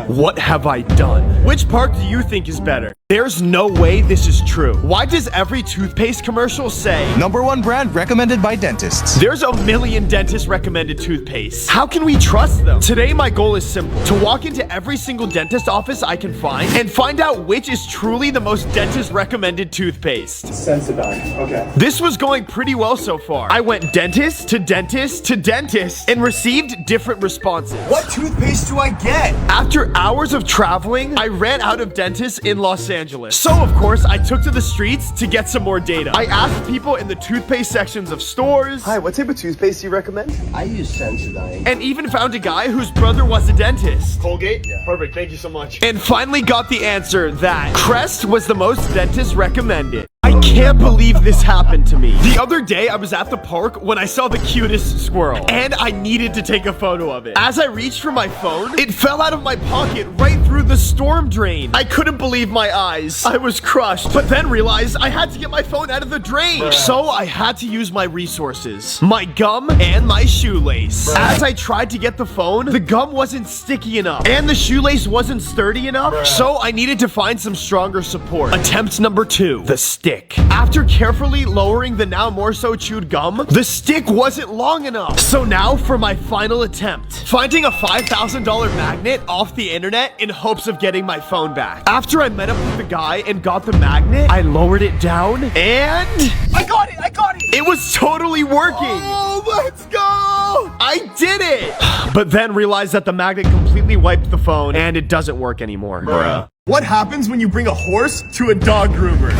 What have I done? Which park do you think is better? There's no way this is true. Why does every toothpaste commercial say #1 brand recommended by dentists? There's a million dentist recommended toothpaste. How can we trust them? Today my goal is simple. To walk into every single dentist office I can find and find out which is truly the most dentist recommended toothpaste. Sensodyne. Okay. This was going pretty well so far. I went dentist to dentist to dentist and received different responses. What toothpaste do I get? After hours of traveling, I ran out of dentists in Los Angeles. So, of course, I took to the streets to get some more data. I asked people in the toothpaste sections of stores. Hi, what type of toothpaste do you recommend? I use Sensodyne. And even found a guy whose brother was a dentist. Colgate? Yeah. Perfect, thank you so much. And finally got the answer that Crest was the most dentist recommended. I can't believe this happened to me. The other day, I was at the park when I saw the cutest squirrel, and I needed to take a photo of it. As I reached for my phone, it fell out of my pocket right through the storm drain. I couldn't believe my eyes. I was crushed, but then realized I had to get my phone out of the drain. So I had to use my resources, my gum and my shoelace. As I tried to get the phone, the gum wasn't sticky enough, and the shoelace wasn't sturdy enough, so I needed to find some stronger support. Attempt number 2, the stick. After carefully lowering the now more so chewed gum, the stick wasn't long enough. So now for my final attempt. Finding a $5,000 magnet off the internet in hopes of getting my phone back. After I met up with the guy and got the magnet, I lowered it down and... I got it! I got it! It was totally working! Oh, let's go! I did it! But then realized that the magnet completely wiped the phone and it doesn't work anymore. Bruh. What happens when you bring a horse to a dog groomer?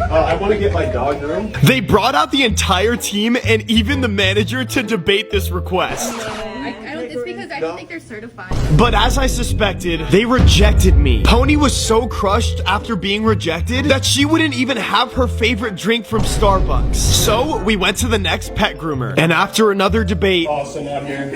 I want to get my dog groomed. They brought out the entire team and even the manager to debate this request. It's because I don't think they're certified. But as I suspected, they rejected me. Pony was so crushed after being rejected that she wouldn't even have her favorite drink from Starbucks. So we went to the next pet groomer, and after another debate, Awesome out here.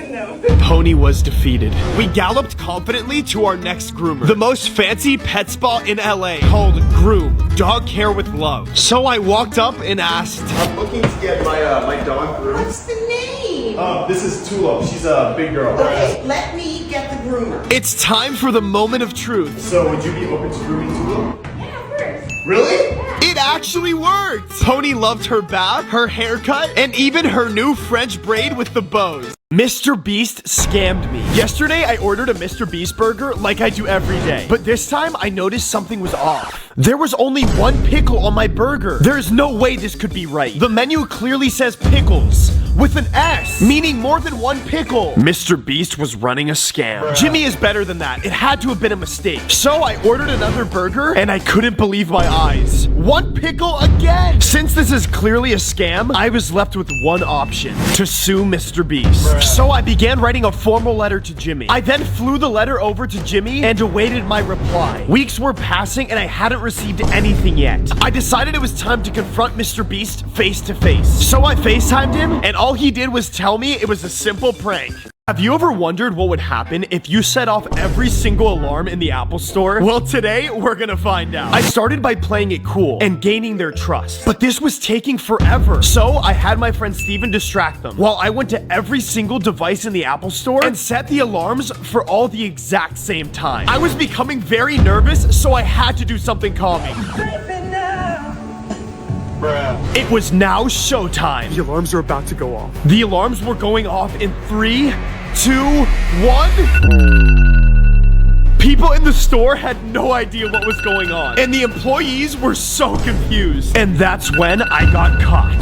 Pony was defeated. We galloped confidently to our next groomer, the most fancy pet spa in LA, called Groom, Dog Care with Love. So I walked up and asked, I'm looking to get my dog groomed. What's the name? This is Tulip. She's a big girl. Okay, let me get the groomer. it's time for the moment of truth. So would you be open to grooming Tulip? Yeah, of course. Really? It actually worked! Pony loved her bath, her haircut, and even her new French braid with the bows. Mr. Beast scammed me. Yesterday, I ordered a Mr. Beast burger like I do every day. But this time, I noticed something was off. There was only one pickle on my burger. There's no way this could be right. The menu clearly says pickles with an S, meaning more than one pickle. Mr. Beast was running a scam. Jimmy is better than that. It had to have been a mistake. So I ordered another burger, and I couldn't believe my eyes. One pickle again! Since this is clearly a scam, I was left with one option: to sue Mr. Beast. So I began writing a formal letter to Jimmy. I then flew the letter over to Jimmy and awaited my reply. Weeks were passing and I hadn't received anything yet. I decided it was time to confront Mr. Beast face to face. So I FaceTimed him, and all he did was tell me it was a simple prank. Have you ever wondered what would happen if you set off every single alarm in the Apple Store? Well, today we're gonna find out. I started by playing it cool and gaining their trust, but this was taking forever. So I had my friend Steven distract them while I went to every single device in the Apple Store and set the alarms for all the exact same time. I was becoming very nervous, so I had to do something calming. It was now showtime. The alarms are about to go off. The alarms were going off in 3, 2, 1. People in the store had no idea what was going on, and the employees were so confused. And that's when I got caught.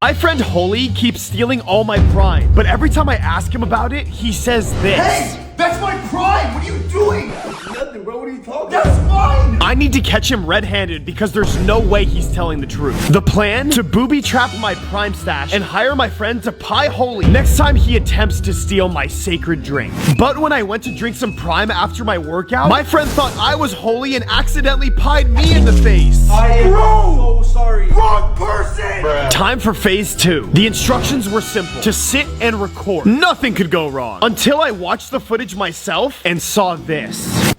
My friend Holy keeps stealing all my Prime, but every time I ask him about it, he says this. Hey! That's my Prime! What are you doing? Nothing, bro. What are you talking about? That's mine! I need to catch him red-handed because there's no way he's telling the truth. The plan? To booby-trap my Prime stash and hire my friend to pie Holy next time he attempts to steal my sacred drink. But when I went to drink some Prime after my workout, my friend thought I was Holy and accidentally pied me in the face. I am so sorry. Wrong person! Time for phase 2. The instructions were simple: to sit and record. Nothing could go wrong. Until I watched the footage myself and saw this.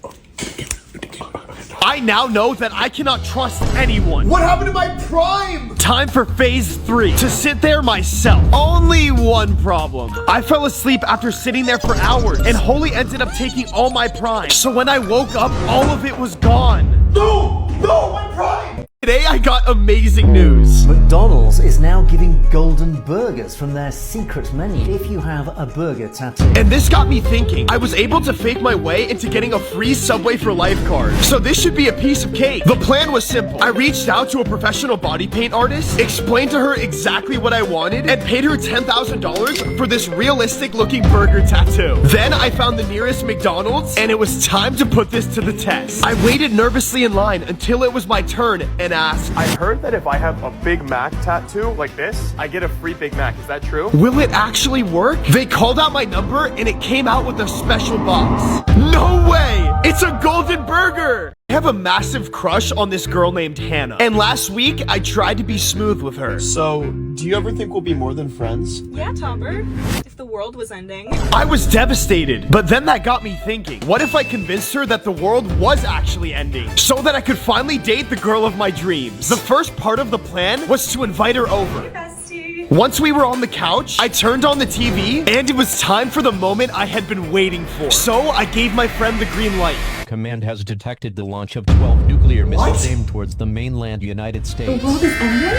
I now know that I cannot trust anyone. What happened to my Prime? Time for phase 3. To sit there myself. Only one problem. I fell asleep after sitting there for hours, and Holy ended up taking all my Prime. So when I woke up, all of it was gone. No! No, my Prime! Today I got amazing news. McDonald's is now giving golden burgers from their secret menu if you have a burger tattoo. And this got me thinking. I was able to fake my way into getting a free Subway for Life card. So this should be a piece of cake. The plan was simple. I reached out to a professional body paint artist, explained to her exactly what I wanted, and paid her $10,000 for this realistic looking burger tattoo. Then I found the nearest McDonald's, and it was time to put this to the test. I waited nervously in line until it was my turn and asked, I heard that if I have a Big Mac tattoo like this, I get a free Big Mac. Is that true? will it actually work? They called out my number and it came out with a special box. No way! It's a golden burger! I have a massive crush on this girl named Hannah, and last week I tried to be smooth with her. So, do you ever think we'll be more than friends? Yeah, Topper. If the world was ending. I was devastated, but then that got me thinking. What if I convinced her that the world was actually ending, so that I could finally date the girl of my dreams? The first part of the plan was to invite her over. Hey, bestie. Once we were on the couch, I turned on the TV, and it was time for the moment I had been waiting for. So I gave my friend the green light. Command has detected the launch of 12 nuclear missiles aimed towards the mainland United States. The world is ending?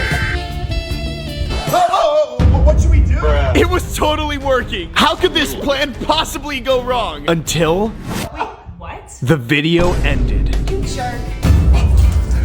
What should we do? It was totally working. How could this plan possibly go wrong? Until... Wait, what? the video ended. You jerk.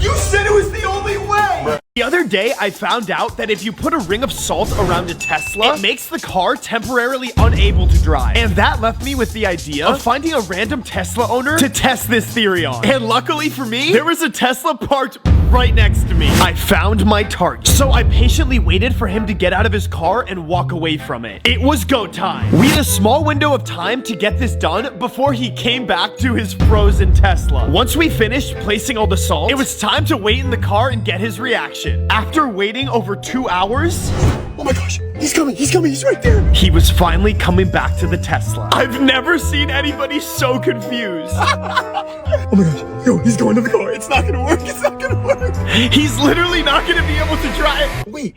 You said it was the only way! The other day, I found out that if you put a ring of salt around a Tesla, it makes the car temporarily unable to drive. And that left me with the idea of finding a random Tesla owner to test this theory on. And luckily for me, there was a Tesla parked right next to me. I found my target. So I patiently waited for him to get out of his car and walk away from it. It was go time. We had a small window of time to get this done before he came back to his frozen Tesla. Once we finished placing all the salt, it was time to wait in the car and get his reaction. After waiting over 2 hours, Oh my gosh, he's coming, he's right there. he was finally coming back to the Tesla. I've never seen anybody so confused. Oh my gosh, yo, he's going to the car. It's not gonna work, it's not gonna work. He's literally not gonna be able to drive. Wait,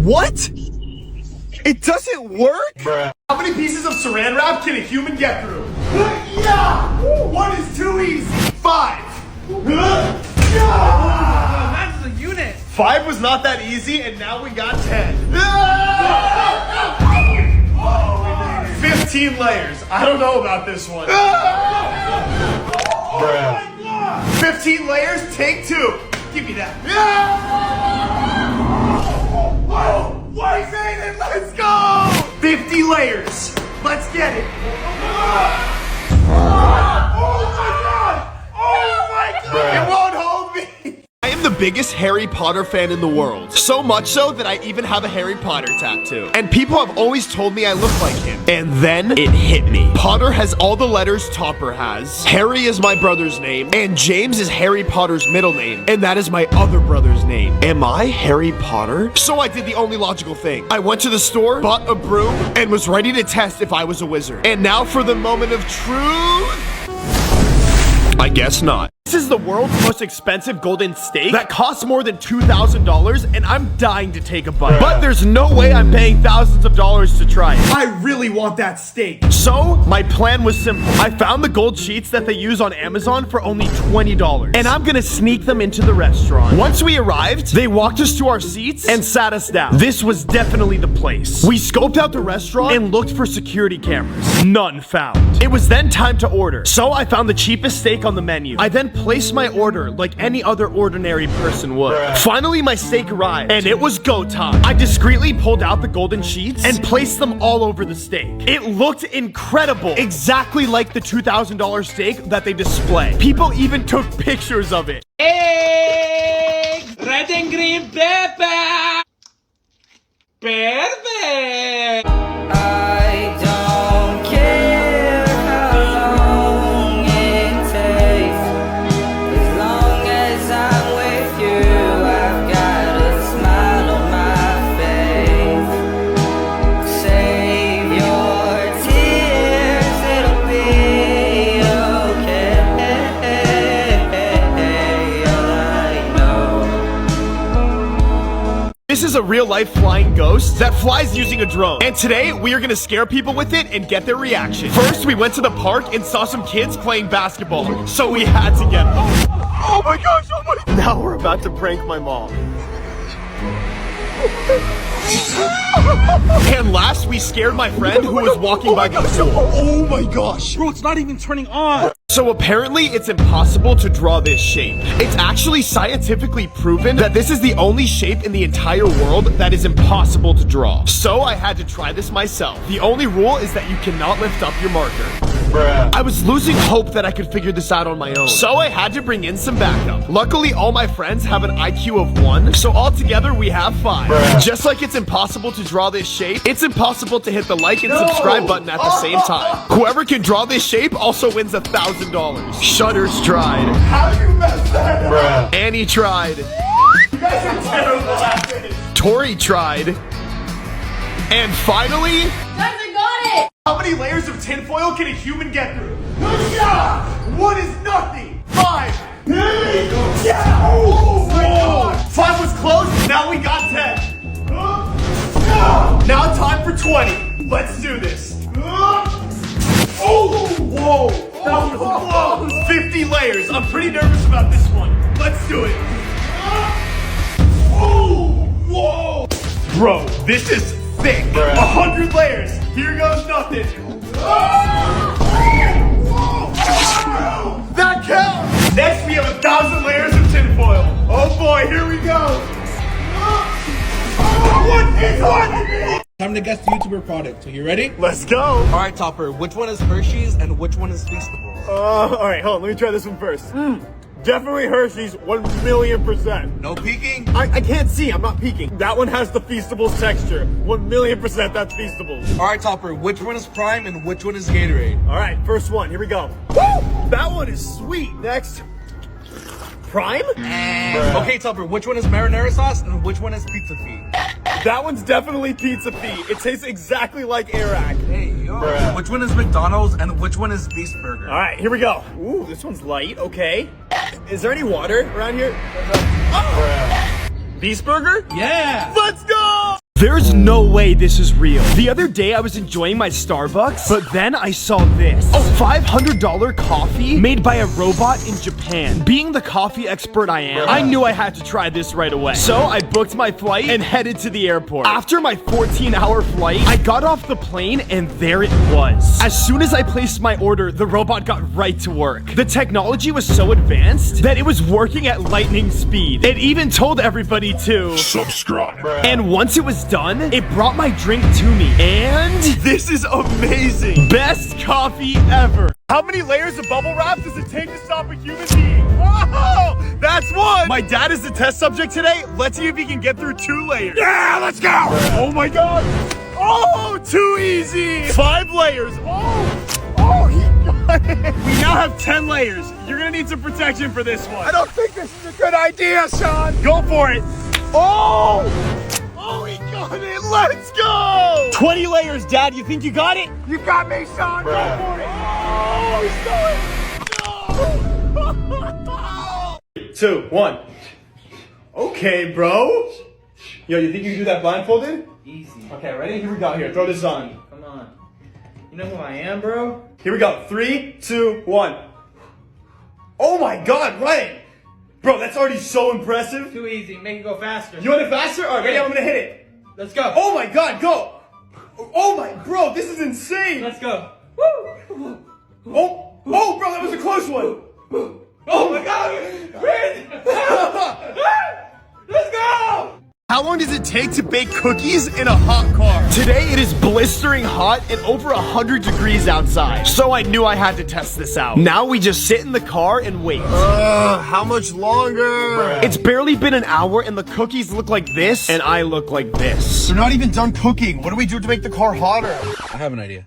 what? It doesn't work? Bruh. How many pieces of saran wrap can a human get through? Yeah! 1 is too easy. 5. That's a unit. 5 was not that easy, and now we got 10. 15 layers. I don't know about this one. 15 layers, take 2. Give me that. What is it? Let's go! 50 layers. Let's get it. Oh my god! It won't hold me. I am the biggest Harry Potter fan in the world. So much so that I even have a Harry Potter tattoo. And people have always told me I look like him. And then it hit me. Potter has all the letters Topper has. Harry is my brother's name. And James is Harry Potter's middle name. And that is my other brother's name. Am I Harry Potter? So I did the only logical thing. I went to the store, bought a broom, and was ready to test if I was a wizard. And now for the moment of truth. I guess not. This is the world's most expensive golden steak that costs more than $2,000, and I'm dying to take a bite. But there's no way I'm paying thousands of dollars to try it. I really want that steak. So, my plan was simple. I found the gold sheets that they use on Amazon for only $20, and I'm gonna sneak them into the restaurant. Once we arrived, they walked us to our seats and sat us down. This was definitely the place. We scoped out the restaurant and looked for security cameras. None found. It was then time to order. So I found the cheapest steak on the menu. I then placed my order like any other ordinary person would. Finally, my steak arrived, and it was go time. I discreetly pulled out the golden sheets and placed them all over the steak. It looked incredible, exactly like the $2,000 steak that they display. People even took pictures of it. Eggs, red and green pepper. Perfect. I don't care how long it takes. As long as I'm with you, I've got a smile on my face. Save your tears, it'll be okay. All I know. This is a real-life flying ghost that flies using a drone. And today, we are gonna scare people with it and get their reaction. First, we went to the park and saw some kids playing basketball, so we had to get them. Oh my gosh, oh my. Now we're about to prank my mom. And last, we scared my friend who was walking by the pool. Oh my gosh. Bro, it's not even turning on. So apparently, it's impossible to draw this shape. It's actually scientifically proven that this is the only shape in the entire world that is impossible to draw. So I had to try this myself. The only rule is that you cannot lift up your marker. I was losing hope that I could figure this out on my own. So I had to bring in some backup. Luckily, all my friends have an IQ of 1, so altogether we have 5. Just like it's impossible to draw this shape, it's impossible to hit the like and subscribe button at the same time. Whoever can draw this shape also wins $1,000. Shutters tried. How you messed that up? Annie tried. You guys are terrible at this. Tori tried. And finally... Guys, I got it! How many layers of tinfoil can a human get through? 1 is nothing. 5. Yeah. Oh my god. 5 was close. Now we got 10. Now time for 20. Let's do this. Oh, whoa. That was close. 50 layers. I'm pretty nervous about this one. Let's do it. Oh, whoa. Bro, this is thick. 100 layers. Here goes nothing. That counts. Next, we have 1,000 layers of tinfoil. Oh boy, here we go. What is on me? Time to guess the YouTuber product. So you ready? Let's go. All right, Topper. Which one is Hershey's and which one is Feastables? All right, hold on. Let me try this one first. Definitely Hershey's, 1,000,000%. No peeking? I can't see, I'm not peeking. That one has the Feastables texture. 1,000,000% that's Feastables. All right, Topper, which one is Prime and which one is Gatorade? All right, first one, here we go. Woo! That one is sweet. Next. Prime? Okay, Topper, which one is marinara sauce and which one is pizza feet? That one's definitely Pizza Feet. It tastes exactly like Arak. Hey, yo. Which one is McDonald's and which one is Beast Burger? All right, here we go. Ooh, this one's light, okay. Is there any water around here? Oh. Beast Burger? Yeah. Let's go! There's no way this is real. The other day I was enjoying my Starbucks, but then I saw this. A $500 coffee made by a robot in Japan. Being the coffee expert I am, I knew I had to try this right away. So I booked my flight and headed to the airport. After my 14-hour flight, I got off the plane and there it was. As soon as I placed my order, the robot got right to work. The technology was so advanced that it was working at lightning speed. It even told everybody to subscribe. And once it was done, it brought my drink to me. And this is amazing. Best coffee ever. How many layers of bubble wrap does it take to stop a human being? Whoa! That's one! My dad is the test subject today. Let's see if he can get through 2 layers. Yeah, let's go! Oh my god! Oh, too easy! 5 layers. Oh, he got it. We now have 10 layers. You're gonna need some protection for this one. I don't think this is a good idea, Sean. Go for it. Oh, he got it. Let's go. 20 layers, Dad. You think you got it? You got me, Sean. Go for it. Oh, he's going. No. 2, 1. Okay, bro. Yo, you think you can do that blindfolded? Easy. Okay, ready? Here we go. Here, throw this on. Come on. You know who I am, bro? Here we go. 3, 2, 1. Oh my god, right. Bro, that's already so impressive. Too easy. Make it go faster. You want it faster? All right, ready? I'm gonna hit it. Let's go. Oh my god, go. Oh my, bro, this is insane. Let's go. Woo. Oh, bro, that was a close one. Oh my god. Let's go. How long does it take to bake cookies in a hot car? Today it is blistering hot and over 100 degrees outside. So I knew I had to test this out. Now we just sit in the car and wait. How much longer? It's barely been an hour and the cookies look like this and I look like this. They're not even done cooking. What do we do to make the car hotter? I have an idea.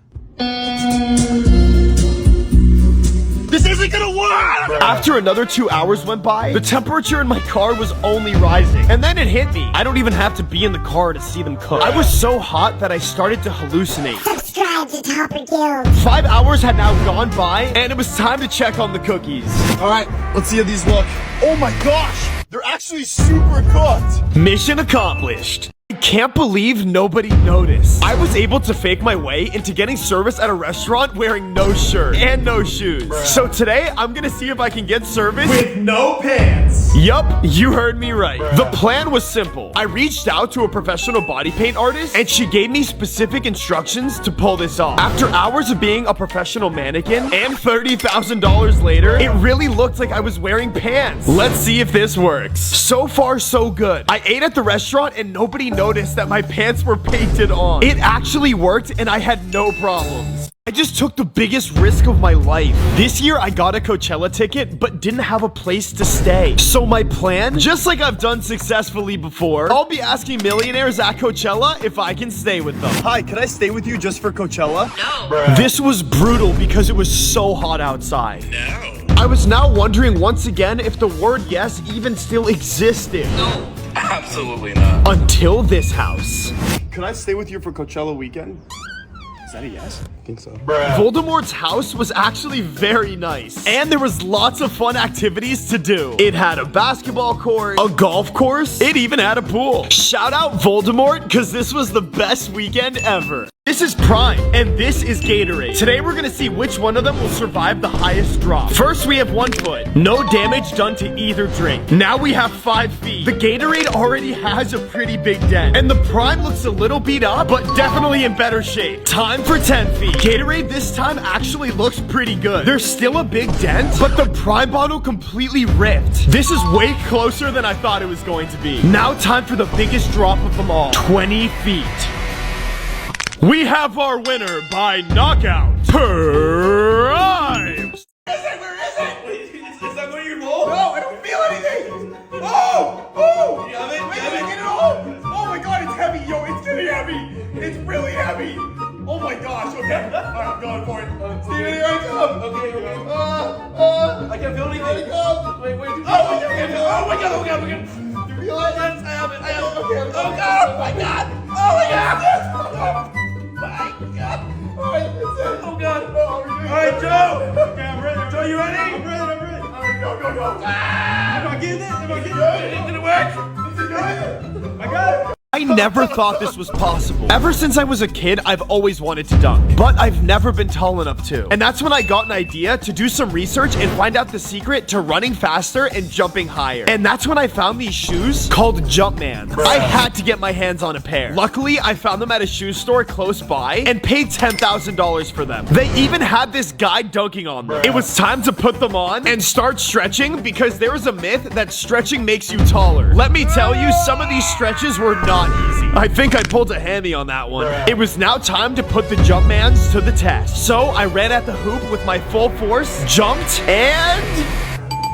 This isn't gonna work! After another 2 hours went by, the temperature in my car was only rising. And then it hit me. I don't even have to be in the car to see them cook. I was so hot that I started to hallucinate. Subscribe to Topper Guild. 5 hours had now gone by, and it was time to check on the cookies. All right, let's see how these look. Oh my gosh, they're actually super cooked. Mission accomplished. I can't believe nobody noticed. I was able to fake my way into getting service at a restaurant wearing no shirt and no shoes. So today, I'm gonna see if I can get service with no pants. Yup, you heard me right. The plan was simple. I reached out to a professional body paint artist and she gave me specific instructions to pull this off. After hours of being a professional mannequin and $30,000 later, it really looked like I was wearing pants. Let's see if this works. So far, so good. I ate at the restaurant and nobody noticed that my pants were painted on. It actually worked and I had no problems. I just took the biggest risk of my life. This year I got a Coachella ticket but didn't have a place to stay. So my plan, just like I've done successfully before, I'll be asking millionaires at Coachella if I can stay with them. Hi, can I stay with you just for Coachella? No. This was brutal because it was so hot outside. No. I was now wondering once again if the word yes even still existed. No. Absolutely not. Until this house. Can I stay with you for Coachella weekend? Is that a yes? I think so. Voldemort's house was actually very nice. And there was lots of fun activities to do. It had a basketball court, a golf course, it even had a pool. Shout out Voldemort, because this was the best weekend ever. This is Prime, and this is Gatorade. Today we're gonna see which one of them will survive the highest drop. First we have 1 foot. No damage done to either drink. Now we have 5 feet. The Gatorade already has a pretty big dent. And the Prime looks a little beat up, but definitely in better shape. Time for 10 feet. Gatorade this time actually looks pretty good. There's still a big dent, but the Prime bottle completely ripped. This is way closer than I thought it was going to be. Now time for the biggest drop of them all. 20 feet. We have our winner by knockout, Prime! Is that where you roll? No, I don't feel anything. Oh! Get it all. Oh my god, it's heavy, yo, it's getting heavy. It's really heavy. Oh my gosh, okay. Alright, I'm going for it. Steven, here I come. Okay, here we go. I can't feel anything. Wait. Oh my god. You feel it? Yes, I have it. Okay. Oh god. Oh my god. Alright, that's it. Oh god. Alright, Joe. Okay, I'm ready. Joe, you ready? I'm ready. Alright, go. Am I getting it? Did it work? Is it good? I got it. I never thought this was possible. Ever since I was a kid, I've always wanted to dunk, but I've never been tall enough to. And that's when I got an idea to do some research and find out the secret to running faster and jumping higher. And that's when I found these shoes called Jumpman. I had to get my hands on a pair. Luckily, I found them at a shoe store close by and paid $10,000 for them. They even had this guy dunking on them. It was time to put them on and start stretching because there is a myth that stretching makes you taller. Let me tell you, some of these stretches were not easy. I think I pulled a hammy on that one. It was now time to put the Jumpmans to the test. So I ran at the hoop with my full force, jumped, and...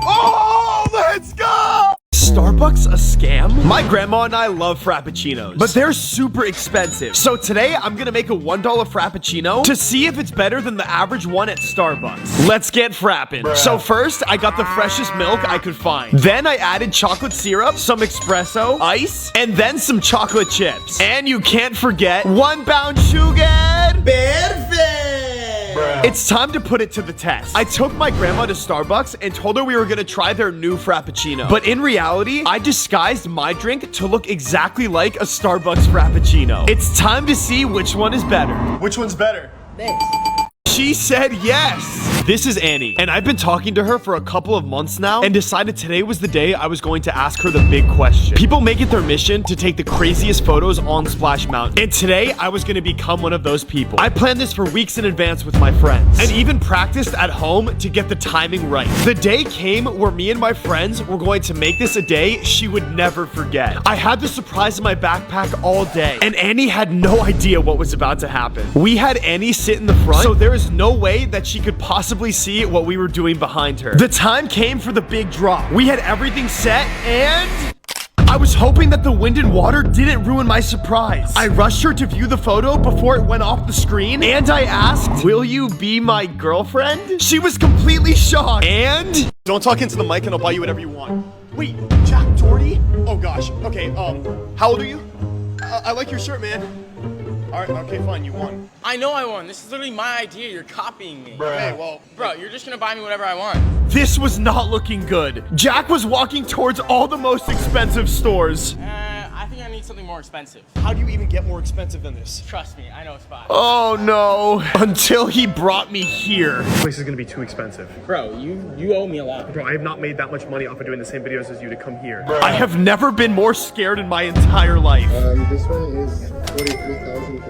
Oh, let's go! Starbucks a scam? My grandma and I love Frappuccinos, but they're super expensive. So today, I'm gonna make a $1 Frappuccino to see if it's better than the average one at Starbucks. Let's get frappin'. So first, I got the freshest milk I could find. Then I added chocolate syrup, some espresso, ice, and then some chocolate chips. And you can't forget 1 pound sugar. Perfect! It's time to put it to the test. I took my grandma to Starbucks and told her we were gonna try their new Frappuccino. But in reality, I disguised my drink to look exactly like a Starbucks Frappuccino. It's time to see which one is better. Which one's better? She said yes. This is Annie, and I've been talking to her for a couple of months now and decided today was the day I was going to ask her the big question. People make it their mission to take the craziest photos on Splash Mountain, and today I was going to become one of those people. I planned this for weeks in advance with my friends and even practiced at home to get the timing right. The day came where me and my friends were going to make this a day she would never forget. I had the surprise in my backpack all day, and Annie had no idea what was about to happen. We had Annie sit in the front, so there is no way that she could possibly see what we were doing behind her. The time came for the big drop. We had everything set, and I was hoping that the wind and water didn't ruin my surprise. I rushed her to view the photo before it went off the screen, and I asked, "Will you be my girlfriend?" She was completely shocked, and... Don't talk into the mic and I'll buy you whatever you want. Wait, Jack Doherty? Oh gosh, okay, how old are you? I like your shirt, man. Alright, okay, fine, you won. I know I won. This is literally my idea. You're copying me. Okay, well... Bro, you're just gonna buy me whatever I want. This was not looking good. Jack was walking towards all the most expensive stores. I think I need something more expensive. How do you even get more expensive than this? Trust me, I know a spot. Oh no. Until he brought me here. This place is gonna be too expensive. Bro, you owe me a lot. Bro, I have not made that much money off of doing the same videos as you to come here. I have never been more scared in my entire life. This one is 43,300.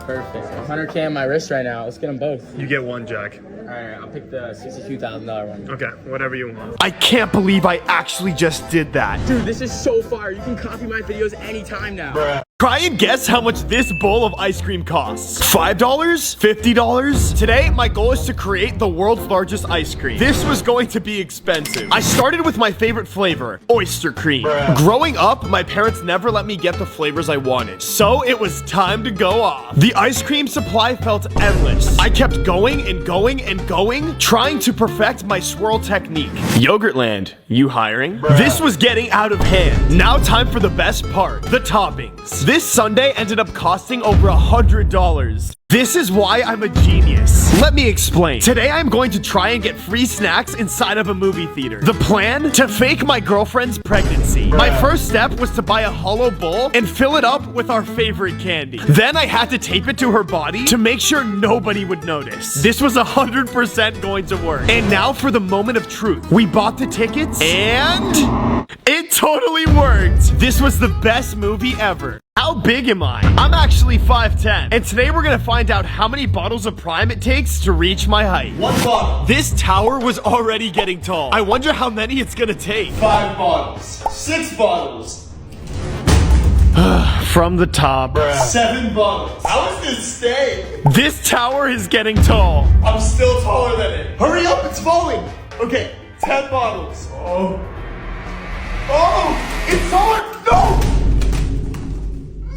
Perfect. 100K on my wrist right now. Let's get them both. You get one, Jack. Alright, I'll pick the $62,000 one. Okay, whatever you want. I can't believe I actually just did that. Dude, this is so fire. You can copy my videos anytime now. Bruh. Try and guess how much this bowl of ice cream costs. $5? $50? Today, my goal is to create the world's largest ice cream. This was going to be expensive. I started with my favorite flavor, oyster cream. Growing up, my parents never let me get the flavors I wanted, so it was time to go off. The ice cream supply felt endless. I kept going and going and going, trying to perfect my swirl technique. Yogurtland, you hiring? This was getting out of hand. Now time for the best part, the toppings. This sundae ended up costing over $100. This is why I'm a genius. Let me explain. Today I'm going to try and get free snacks inside of a movie theater. The plan? To fake my girlfriend's pregnancy. My first step was to buy a hollow bowl and fill it up with our favorite candy. Then I had to tape it to her body to make sure nobody would notice. This was 100% going to work. And now for the moment of truth. We bought the tickets and it totally worked. This was the best movie ever. How big am I? I'm actually 5'10", and today we're gonna find out how many bottles of Prime it takes to reach my height. 1 bottle. This tower was already getting tall. I wonder how many it's gonna take. 5 bottles. 6 bottles. From the top. 7 bottles. How is this staying? This tower is getting tall. I'm still taller than it. Hurry up, it's falling. Okay, 10 bottles. Oh. Oh, it's hard. No.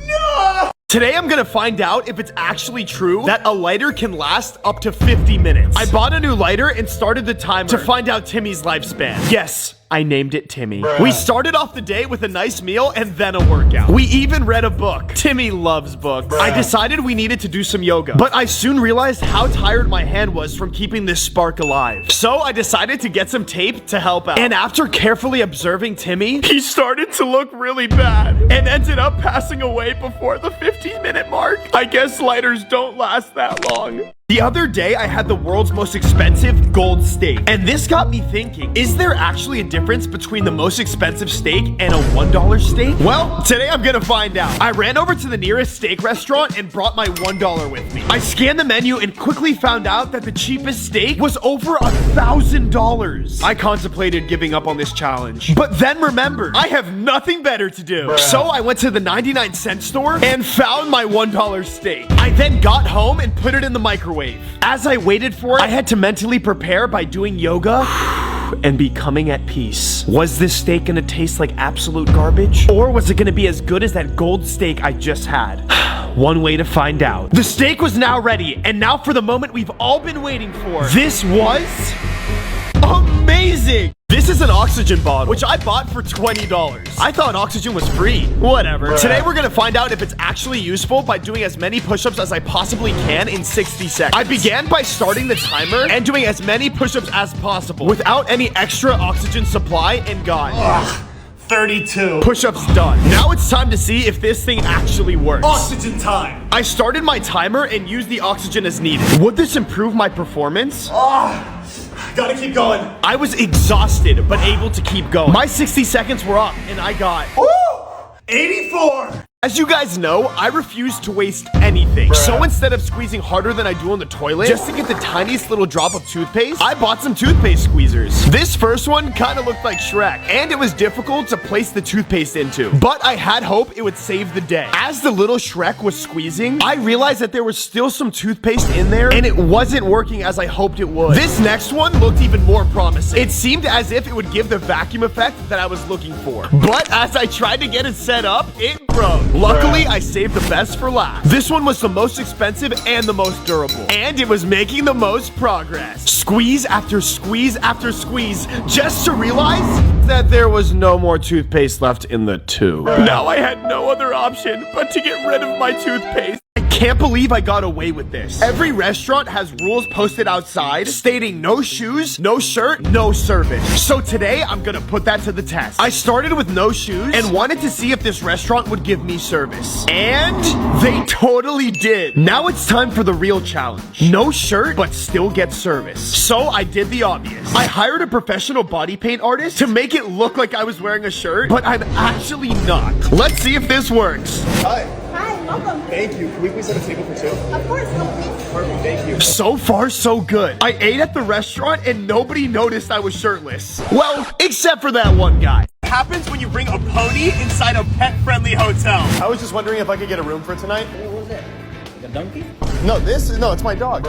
No. Today I'm gonna find out if it's actually true that a lighter can last up to 50 minutes. I bought a new lighter and started the timer to find out Timmy's lifespan. Yes, I named it Timmy. We started off the day with a nice meal and then a workout. We even read a book. Timmy loves books. I decided we needed to do some yoga, but I soon realized how tired my hand was from keeping this spark alive. So I decided to get some tape to help out. And after carefully observing Timmy, he started to look really bad and ended up passing away before the 15-minute mark. I guess lighters don't last that long. The other day, I had the world's most expensive gold steak. And this got me thinking, is there actually a difference between the most expensive steak and a $1 steak? Well, today I'm gonna find out. I ran over to the nearest steak restaurant and brought my $1 with me. I scanned the menu and quickly found out that the cheapest steak was over $1,000. I contemplated giving up on this challenge, but then remembered, I have nothing better to do. So I went to the 99-cent store and found my $1 steak. I then got home and put it in the microwave. As I waited for it, I had to mentally prepare by doing yoga and becoming at peace. Was this steak gonna taste like absolute garbage? Or was it gonna be as good as that gold steak I just had? One way to find out. The steak was now ready, and now for the moment we've all been waiting for. This was amazing! This is an oxygen bottle, which I bought for $20. I thought oxygen was free. Whatever. Today we're gonna find out if it's actually useful by doing as many push-ups as I possibly can in 60 seconds. I began by starting the timer and doing as many push-ups as possible without any extra oxygen supply and got 32. Push-ups done. Now it's time to see if this thing actually works. Oxygen time. I started my timer and used the oxygen as needed. Would this improve my performance? Gotta keep going. I was exhausted, but able to keep going. My 60 seconds were up, and I got 84. As you guys know, I refuse to waste anything. So instead of squeezing harder than I do on the toilet, just to get the tiniest little drop of toothpaste, I bought some toothpaste squeezers. This first one kind of looked like Shrek, and it was difficult to place the toothpaste into. But I had hope it would save the day. As the little Shrek was squeezing, I realized that there was still some toothpaste in there, and it wasn't working as I hoped it would. This next one looked even more promising. It seemed as if it would give the vacuum effect that I was looking for. But as I tried to get it set up, it broke. Luckily, I saved the best for last. This one was the most expensive and the most durable. And it was making the most progress. Squeeze after squeeze after squeeze, just to realize that there was no more toothpaste left in the tube. Now I had no other option but to get rid of my toothpaste. I can't believe I got away with this. Every restaurant has rules posted outside stating no shoes, no shirt, no service. So today I'm gonna put that to the test. I started with no shoes and wanted to see if this restaurant would give me service. And they totally did. Now it's time for the real challenge. No shirt, but still get service. So I did the obvious. I hired a professional body paint artist to make it look like I was wearing a shirt, but I'm actually not. Let's see if this works. Hi. Hi, welcome. Thank you. Can we please have a table for two? Of course, come please. Perfect, thank you. So far, so good. I ate at the restaurant and nobody noticed I was shirtless. Well, except for that one guy. What happens when you bring a pony inside a pet-friendly hotel? I was just wondering if I could get a room for tonight. What was that? Like a donkey? No, it's my dog.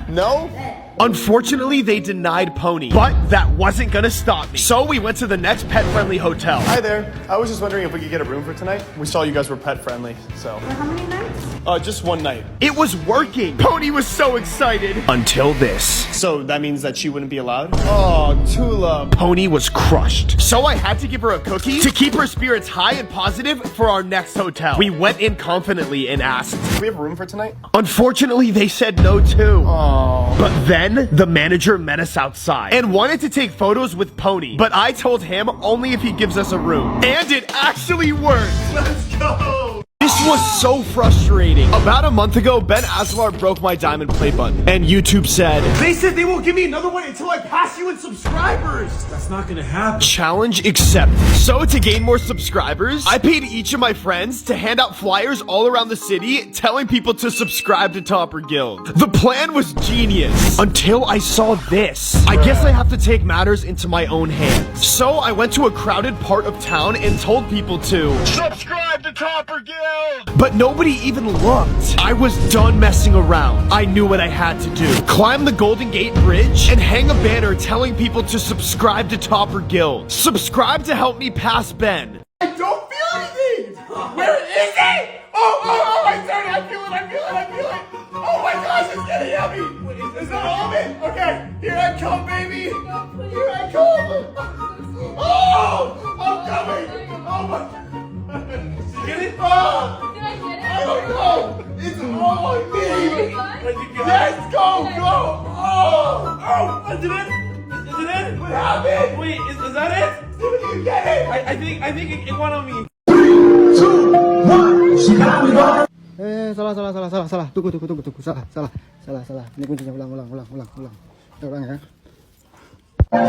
No? Unfortunately, they denied Pony, but that wasn't gonna stop me. So we went to the next pet-friendly hotel. Hi there. I was just wondering if we could get a room for tonight. We saw you guys were pet-friendly, so. For how many nights? Just one night. It was working. Pony was so excited. Until this. So that means that she wouldn't be allowed? Oh, Tula. Pony was crushed. So I had to give her a cookie to keep her spirits high and positive for our next hotel. We went in confidently and asked, do we have a room for tonight? Unfortunately, they said no too. Oh. But then the manager met us outside and wanted to take photos with Pony. But I told him only if he gives us a room. And it actually worked. Let's go. This was so frustrating. About a month ago, Ben Aslar broke my diamond play button, and YouTube said, they said they won't give me another one until I pass you in subscribers. That's not gonna happen. Challenge accepted. So to gain more subscribers, I paid each of my friends to hand out flyers all around the city telling people to subscribe to Topper Guild. The plan was genius until I saw this. I guess I have to take matters into my own hands. So I went to a crowded part of town and told people to subscribe to Topper Guild. But nobody even looked. I was done messing around. I knew what I had to do. Climb the Golden Gate Bridge and hang a banner telling people to subscribe to Topper Guild. Subscribe to help me pass Ben. I don't feel anything! Where is it? Oh, my turn! I feel it! Oh my gosh, it's getting heavy! Is that all of it? Okay, here I come, baby! Here I come! Oh! I'm coming! Oh my... Get it? Oh! Did I get it? I don't know! It's all on me! Yes, go! Oh! Is it in? Is it in? What happened? Wait, is that it? Steven, you get it! I think it went on me. 3, 2, 1, she got me by. Salah. Tunggu. Salah. Ini kuncinya, ulang. Kita ulang ya.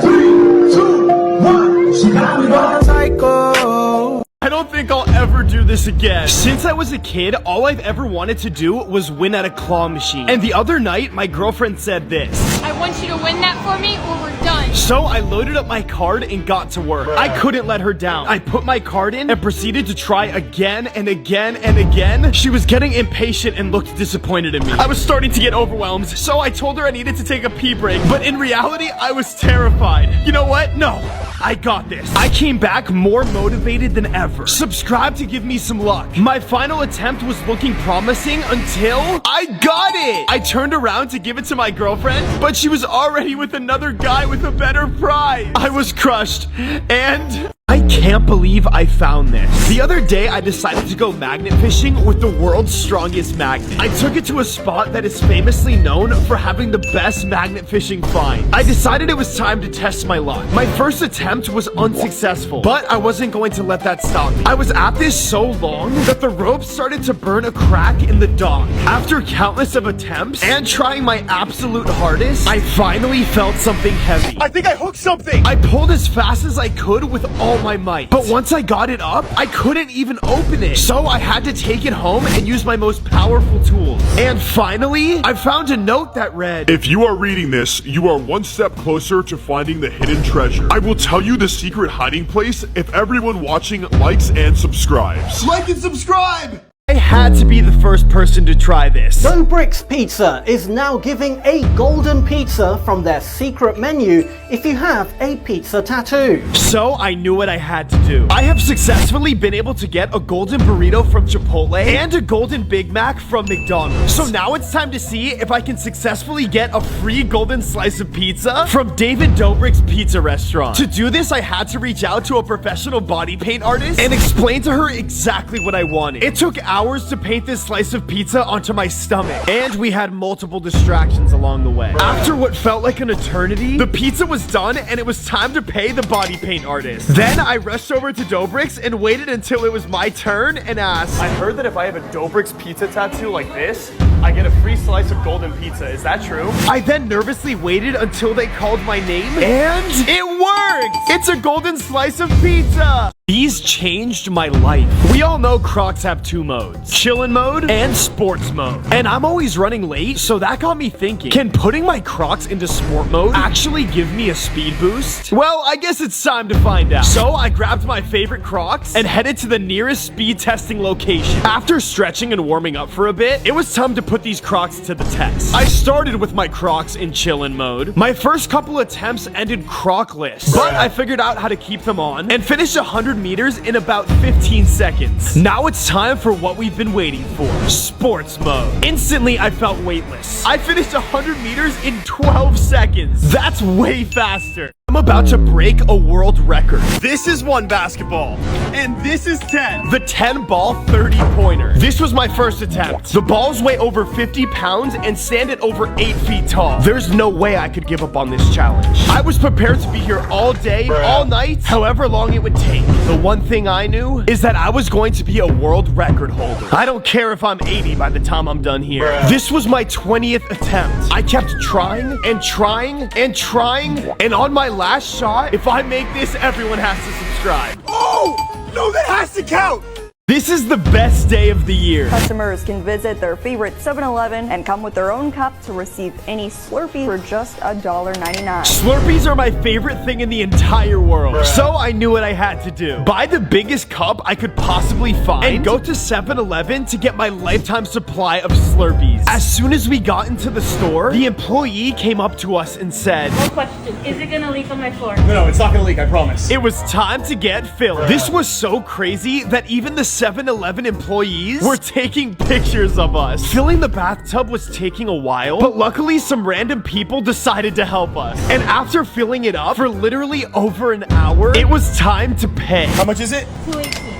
3, 2, 1, she got me by. Psycho. I don't think I'll ever do this again. Since I was a kid, all I've ever wanted to do was win at a claw machine. And the other night, my girlfriend said this. I want you to win that for me or we're done. So I loaded up my card and got to work. I couldn't let her down. I put my card in and proceeded to try again and again and again. She was getting impatient and looked disappointed in me. I was starting to get overwhelmed, so I told her I needed to take a pee break. But in reality, I was terrified. You know what? No, I got this. I came back more motivated than ever. Subscribe to give me some luck. My final attempt was looking promising until I got it. I turned around to give it to my girlfriend, but she was already with another guy with a better prize. I was crushed, and I can't believe I found this. The other day, I decided to go magnet fishing with the world's strongest magnet. I took it to a spot that is famously known for having the best magnet fishing find. I decided it was time to test my luck. My first attempt was unsuccessful, but I wasn't going to let that stop me. I was at this so long that the rope started to burn a crack in the dock. After countless of attempts and trying my absolute hardest, I finally felt something heavy. I think I hooked something! I pulled as fast as I could with all my might. But once I got it up, I couldn't even open it. So I had to take it home and use my most powerful tools. And finally, I found a note that read, If you are reading this, you are one step closer to finding the hidden treasure. I will tell you the secret hiding place if everyone watching likes and subscribes. Like and subscribe! I had to be the first person to try this. Dobrik's Pizza is now giving a golden pizza from their secret menu if you have a pizza tattoo. So I knew what I had to do. I have successfully been able to get a golden burrito from Chipotle and a golden Big Mac from McDonald's. So now it's time to see if I can successfully get a free golden slice of pizza from David Dobrik's Pizza Restaurant. To do this, I had to reach out to a professional body paint artist and explain to her exactly what I wanted. It took hours to paint this slice of pizza onto my stomach, and we had multiple distractions along the way. After what felt like an eternity, the pizza was done and it was time to pay the body paint artist. Then I rushed over to Dobrik's and waited until it was my turn and asked, I heard that if I have a Dobrik's pizza tattoo like this, I get a free slice of golden pizza. Is that true? I then nervously waited until they called my name, and it worked! It's a golden slice of pizza! These changed my life. We all know Crocs have two modes, chillin' mode and sports mode. And I'm always running late, so that got me thinking, can putting my Crocs into sport mode actually give me a speed boost? Well, I guess it's time to find out. So I grabbed my favorite Crocs and headed to the nearest speed testing location. After stretching and warming up for a bit, it was time to put these Crocs to the test. I started with my Crocs in chillin' mode. My first couple attempts ended Crocless, but I figured out how to keep them on and finished 100 meters in about 15 seconds. Now it's time for what we've been waiting for, sports mode. Instantly, I felt weightless. I finished 100 meters in 12 seconds. That's way faster. I'm about to break a world record. This is 1 basketball, and this is 10. The 10-ball 30-pointer. This was my first attempt. The balls weigh over 50 pounds and stand at over 8 feet tall. There's no way I could give up on this challenge. I was prepared to be here all day, all night, however long it would take. The one thing I knew is that I was going to be a world record holder. I don't care if I'm 80 by the time I'm done here. This was my 20th attempt. I kept trying and trying and trying, and on my last shot, if I make this, everyone has to subscribe. Oh! No, that has to count! This is the best day of the year. Customers can visit their favorite 7-Eleven and come with their own cup to receive any Slurpee for just $1.99. Slurpees are my favorite thing in the entire world. So I knew what I had to do. Buy the biggest cup I could possibly find and go to 7-Eleven to get my lifetime supply of Slurpees. As soon as we got into the store, the employee came up to us and said, No question. Is it gonna leak on my floor? No, it's not gonna leak, I promise. it was time to get filled. This was so crazy that even the 7-Eleven employees were taking pictures of us. Filling the bathtub was taking a while, but luckily some random people decided to help us. And after filling it up for literally over an hour, it was time to pay. How much is it?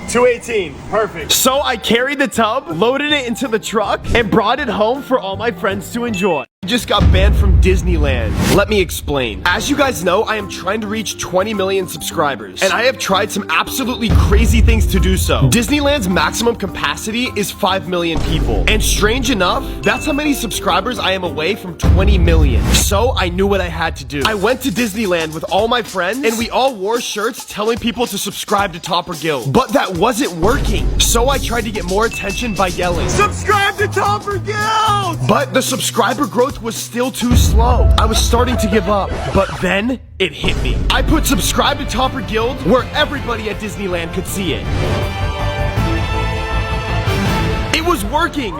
$2.18. Perfect. So I carried the tub, loaded it into the truck, and brought it home for all my friends to enjoy. I just got banned from Disneyland. Let me explain. As you guys know, I am trying to reach 20 million subscribers, and I have tried some absolutely crazy things to do so. Disneyland's maximum capacity is 5 million people, and strange enough, that's how many subscribers I am away from 20 million. So I knew what I had to do. I went to Disneyland with all my friends, and we all wore shirts telling people to subscribe to Topper Guild. But that wasn't working, so I tried to get more attention by yelling, "Subscribe to Topper Guild!" But the subscriber growth was still too slow. I was starting to give up, but then it hit me. I put subscribe to Topper Guild where everybody at Disneyland could see it. It was working.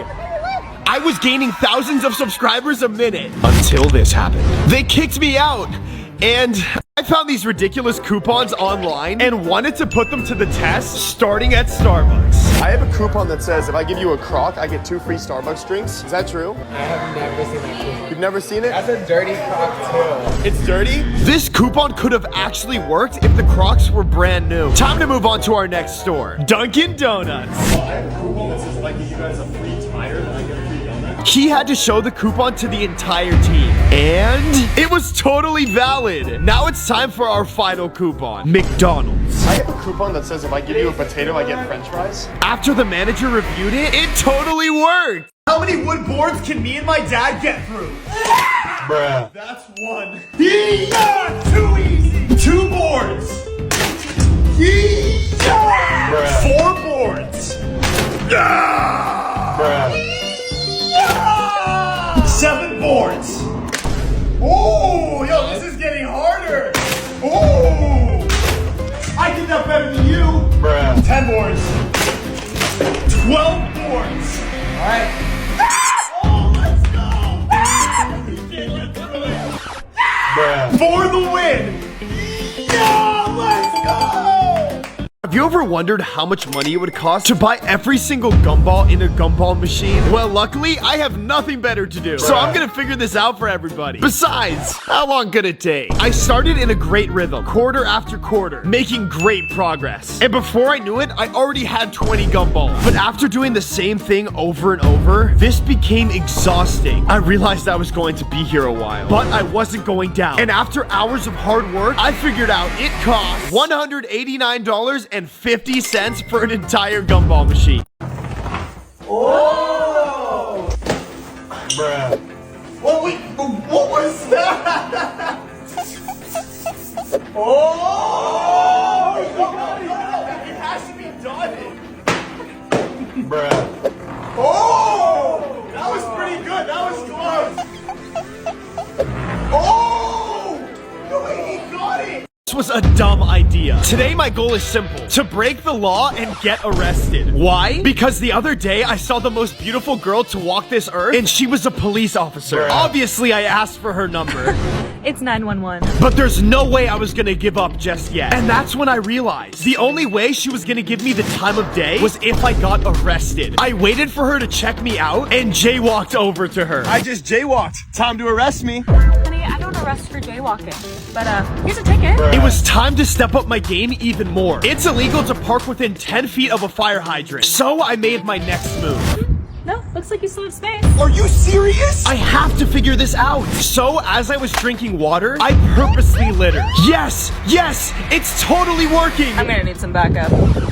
I was gaining thousands of subscribers a minute until this happened. They kicked me out, and I found these ridiculous coupons online and wanted to put them to the test starting at Starbucks. I have a coupon that says if I give you a Croc, I get 2 free Starbucks drinks. Is that true? I have never seen that coupon. You've never seen it? That's a dirty Croc too. It's dirty? This coupon could have actually worked if the Crocs were brand new. Time to move on to our next store, Dunkin' Donuts. I have a coupon that says if I give you guys a free tire, then I get a free donut. He had to show the coupon to the entire team, and it was totally valid. Now it's time for our final coupon, McDonald's. I have a coupon that says if I give you a potato, I get french fries. After the manager reviewed it, it totally worked. How many wood boards can me and my dad get through? Bruh. That's one. Too easy. 2 boards. Bruh. 4 boards. Bruh. 7 boards. Oh, yo, this is getting harder. Oh, I did that better than you. Bruh. 10 boards. 12 boards. All right. Oh, let's go. Bruh. For the win. Yeah, let's go. Have you ever wondered how much money it would cost to buy every single gumball in a gumball machine? Well, luckily, I have nothing better to do, so I'm gonna figure this out for everybody. Besides, how long could it take? I started in a great rhythm, quarter after quarter, making great progress. And before I knew it, I already had 20 gumballs. But after doing the same thing over and over, this became exhausting. I realized I was going to be here a while, but I wasn't going down. And after hours of hard work, I figured out it cost $189.50 for an entire gumball machine. Oh! Bruh. What was that? Oh! No, it has to be done. Bruh. Oh! That was pretty good. That was close. Oh! No way, he got it. This was a dumb idea. Today my goal is simple, to break the law and get arrested. Why? Because the other day I saw the most beautiful girl to walk this earth and she was a police officer. Obviously I asked for her number. It's 911. But there's no way I was gonna give up just yet. And that's when I realized the only way she was gonna give me the time of day was if I got arrested. I waited for her to check me out and jaywalked over to her. I just jaywalked. Time to arrest me. Honey, I don't arrest for jaywalking. But here's a ticket. It was time to step up my game even more. It's illegal to park within 10 feet of a fire hydrant. So I made my next move. No, looks like you still have space. Are you serious? I have to figure this out. So as I was drinking water, I purposely littered. Yes, it's totally working. I'm gonna need some backup.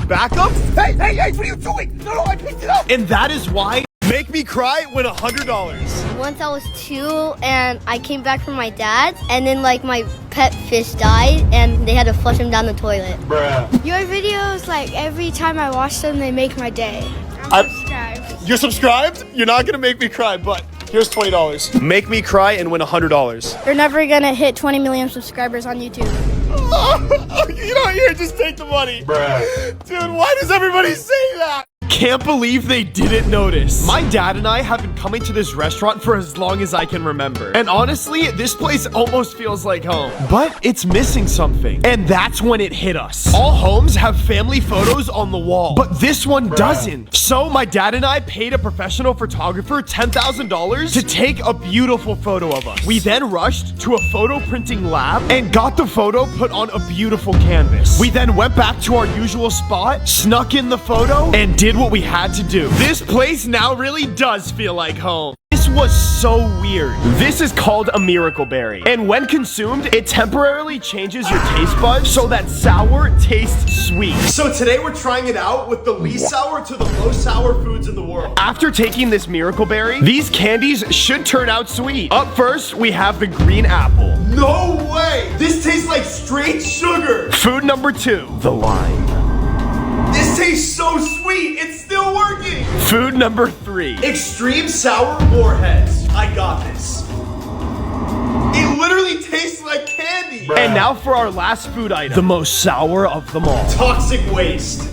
Backup? Hey, what are you doing? No, I picked it up. And that is why Make me cry, win $100. Once I was 2 and I came back from my dad's and then like my pet fish died and they had to flush him down the toilet. Bruh. Your videos, like every time I watch them, they make my day. I'm subscribed. You're subscribed? You're not gonna make me cry, but here's $20. Make me cry and win $100. You're never gonna hit 20 million subscribers on YouTube. You know, here, just take the money. Bruh. Dude, why does everybody say that? Can't believe they didn't notice. My dad and I have been coming to this restaurant for as long as I can remember. And honestly, this place almost feels like home. But it's missing something. And that's when it hit us. All homes have family photos on the wall, but this one doesn't. So my dad and I paid a professional photographer $10,000 to take a beautiful photo of us. We then rushed to a photo printing lab and got the photo put on a beautiful canvas. We then went back to our usual spot, snuck in the photo, and did what we had to do. This place now really does feel like home. This was so weird. This is called a miracle berry. And when consumed, it temporarily changes your taste buds so that sour tastes sweet. So today we're trying it out with the least sour to the most sour foods in the world. After taking this miracle berry, these candies should turn out sweet. Up first, we have the green apple. No way! This tastes like straight sugar! Food number 2, the lime. This tastes so sweet, it's still working! Food number 3. Extreme sour warheads. I got this. It literally tastes like candy. And now for our last food item, the most sour of them all. Toxic waste.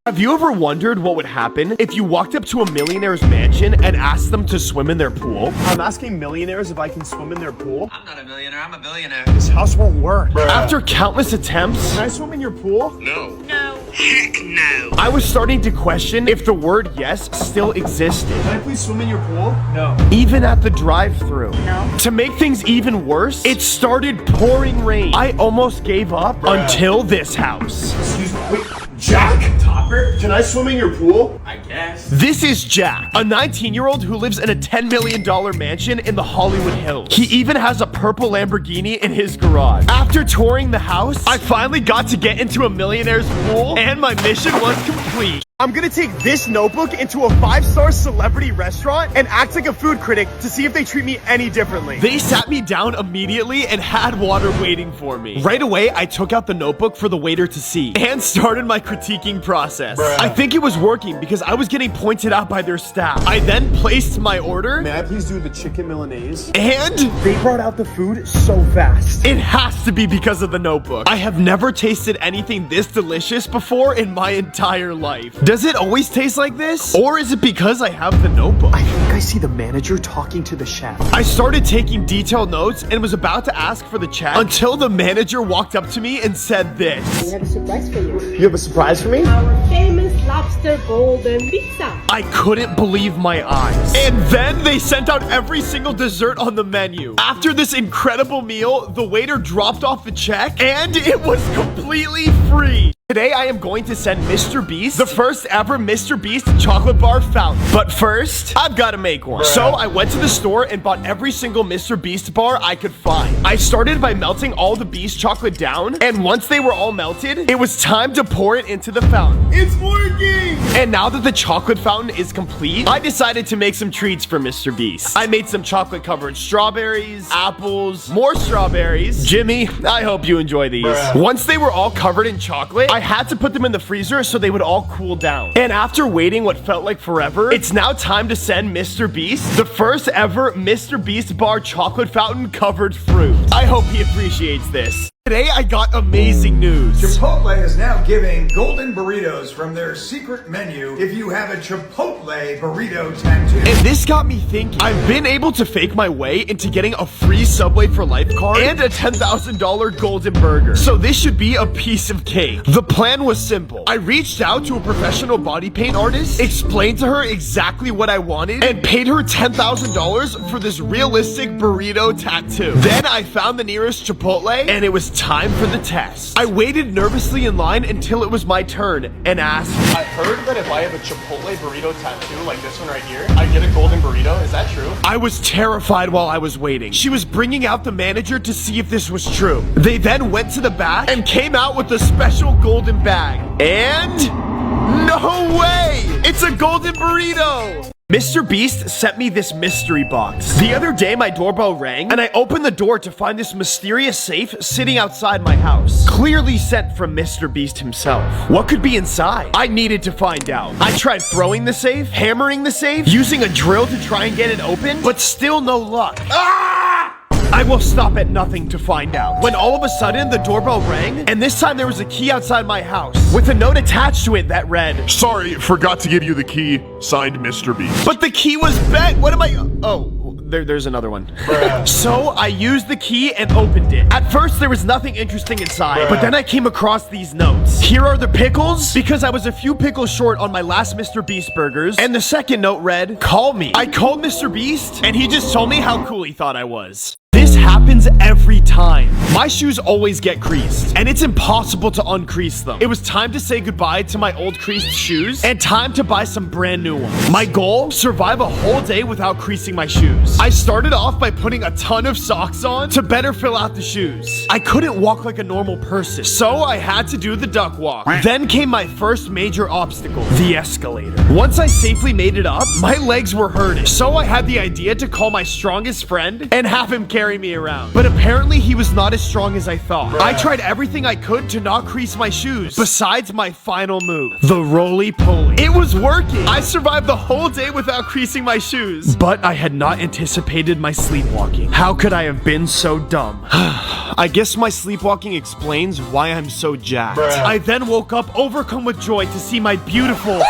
Have you ever wondered what would happen if you walked up to a millionaire's mansion and asked them to swim in their pool? I'm asking millionaires if I can swim in their pool. I'm not a millionaire, I'm a billionaire. This house won't work. After countless attempts, can I swim in your pool? No. No. Heck no. I was starting to question if the word yes still existed. Can I please swim in your pool? No. Even at the drive-thru. No. To make things even worse, it started pouring rain. I almost gave up until this house. Excuse me, wait, Jack Topper? Can I swim in your pool? I guess. This is Jack, a 19-year-old who lives in a $10 million mansion in the Hollywood Hills. He even has a purple Lamborghini in his garage. After touring the house, I finally got to get into a millionaire's pool, and my mission was complete. I'm gonna take this notebook into a 5-star celebrity restaurant and act like a food critic to see if they treat me any differently. They sat me down immediately and had water waiting for me. Right away, I took out the notebook for the waiter to see and started my critiquing process. I think it was working because I was getting pointed out by their staff. I then placed my order. May I please do the chicken Milanese? And they brought out the food so fast. It has to be because of the notebook. I have never tasted anything this delicious before in my entire life. Does it always taste like this? Or is it because I have the notebook? I think I see the manager talking to the chef. I started taking detailed notes and was about to ask for the check until the manager walked up to me and said this. We have a surprise for you. You have a surprise for me? Our famous lobster golden pizza. I couldn't believe my eyes. And then they sent out every single dessert on the menu. After this incredible meal, the waiter dropped off the check and it was completely free. Today, I am going to send Mr. Beast the first ever Mr. Beast chocolate bar fountain. But first, I've got to make one. So I went to the store and bought every single Mr. Beast bar I could find. I started by melting all the Beast chocolate down, and once they were all melted, it was time to pour it into the fountain. It's working! And now that the chocolate fountain is complete, I decided to make some treats for Mr. Beast. I made some chocolate-covered strawberries, apples, more strawberries. Jimmy, I hope you enjoy these. Once they were all covered in chocolate, I had to put them in the freezer so they would all cool down. And after waiting what felt like forever, it's now time to send Mr. Beast the first ever Mr. Beast bar chocolate fountain covered fruit. I hope he appreciates this. Today, I got amazing news. Chipotle is now giving golden burritos from their secret menu if you have a Chipotle burrito tattoo. And this got me thinking. I've been able to fake my way into getting a free Subway for Life card and a $10,000 golden burger. So this should be a piece of cake. The plan was simple. I reached out to a professional body paint artist, explained to her exactly what I wanted, and paid her $10,000 for this realistic burrito tattoo. Then I found the nearest Chipotle, and it was time for the test. I waited nervously in line until it was my turn and asked, I heard that if I have a Chipotle burrito tattoo like this one right here, I get a golden burrito. Is that true? I was terrified while I was waiting. She was bringing out the manager to see if this was true. They then went to the back and came out with a special golden bag. And No way! It's a golden burrito! Mr. Beast sent me this mystery box. The other day, my doorbell rang, and I opened the door to find this mysterious safe sitting outside my house. Clearly sent from Mr. Beast himself. What could be inside? I needed to find out. I tried throwing the safe, hammering the safe, using a drill to try and get it open, but still no luck. I will stop at nothing to find out. When all of a sudden, the doorbell rang, and this time there was a key outside my house with a note attached to it that read, "Sorry, forgot to give you the key. Signed, Mr. Beast." But the key was bent. What am I? Oh. There's another one. So I used the key and opened it. At first, there was nothing interesting inside, but then I came across these notes. Here are the pickles, because I was a few pickles short on my last Mr. Beast burgers. And the second note read, "Call me." I called Mr. Beast, and he just told me how cool he thought I was. This happens every time. My shoes always get creased, and it's impossible to uncrease them. It was time to say goodbye to my old creased shoes, and time to buy some brand new ones. My goal? Survive a whole day without creasing my shoes. I started off by putting a ton of socks on to better fill out the shoes. I couldn't walk like a normal person, so I had to do the duck walk. Then came my first major obstacle, the escalator. Once I safely made it up, my legs were hurting, so I had the idea to call my strongest friend and have him carry me around. But apparently he was not as strong as I thought. I tried everything I could to not crease my shoes, besides my final move, the roly-poly. It was working. I survived the whole day without creasing my shoes. But I had not anticipated my sleepwalking. How could I have been so dumb? I guess my sleepwalking explains why I'm so jacked. I then woke up overcome with joy to see my beautiful...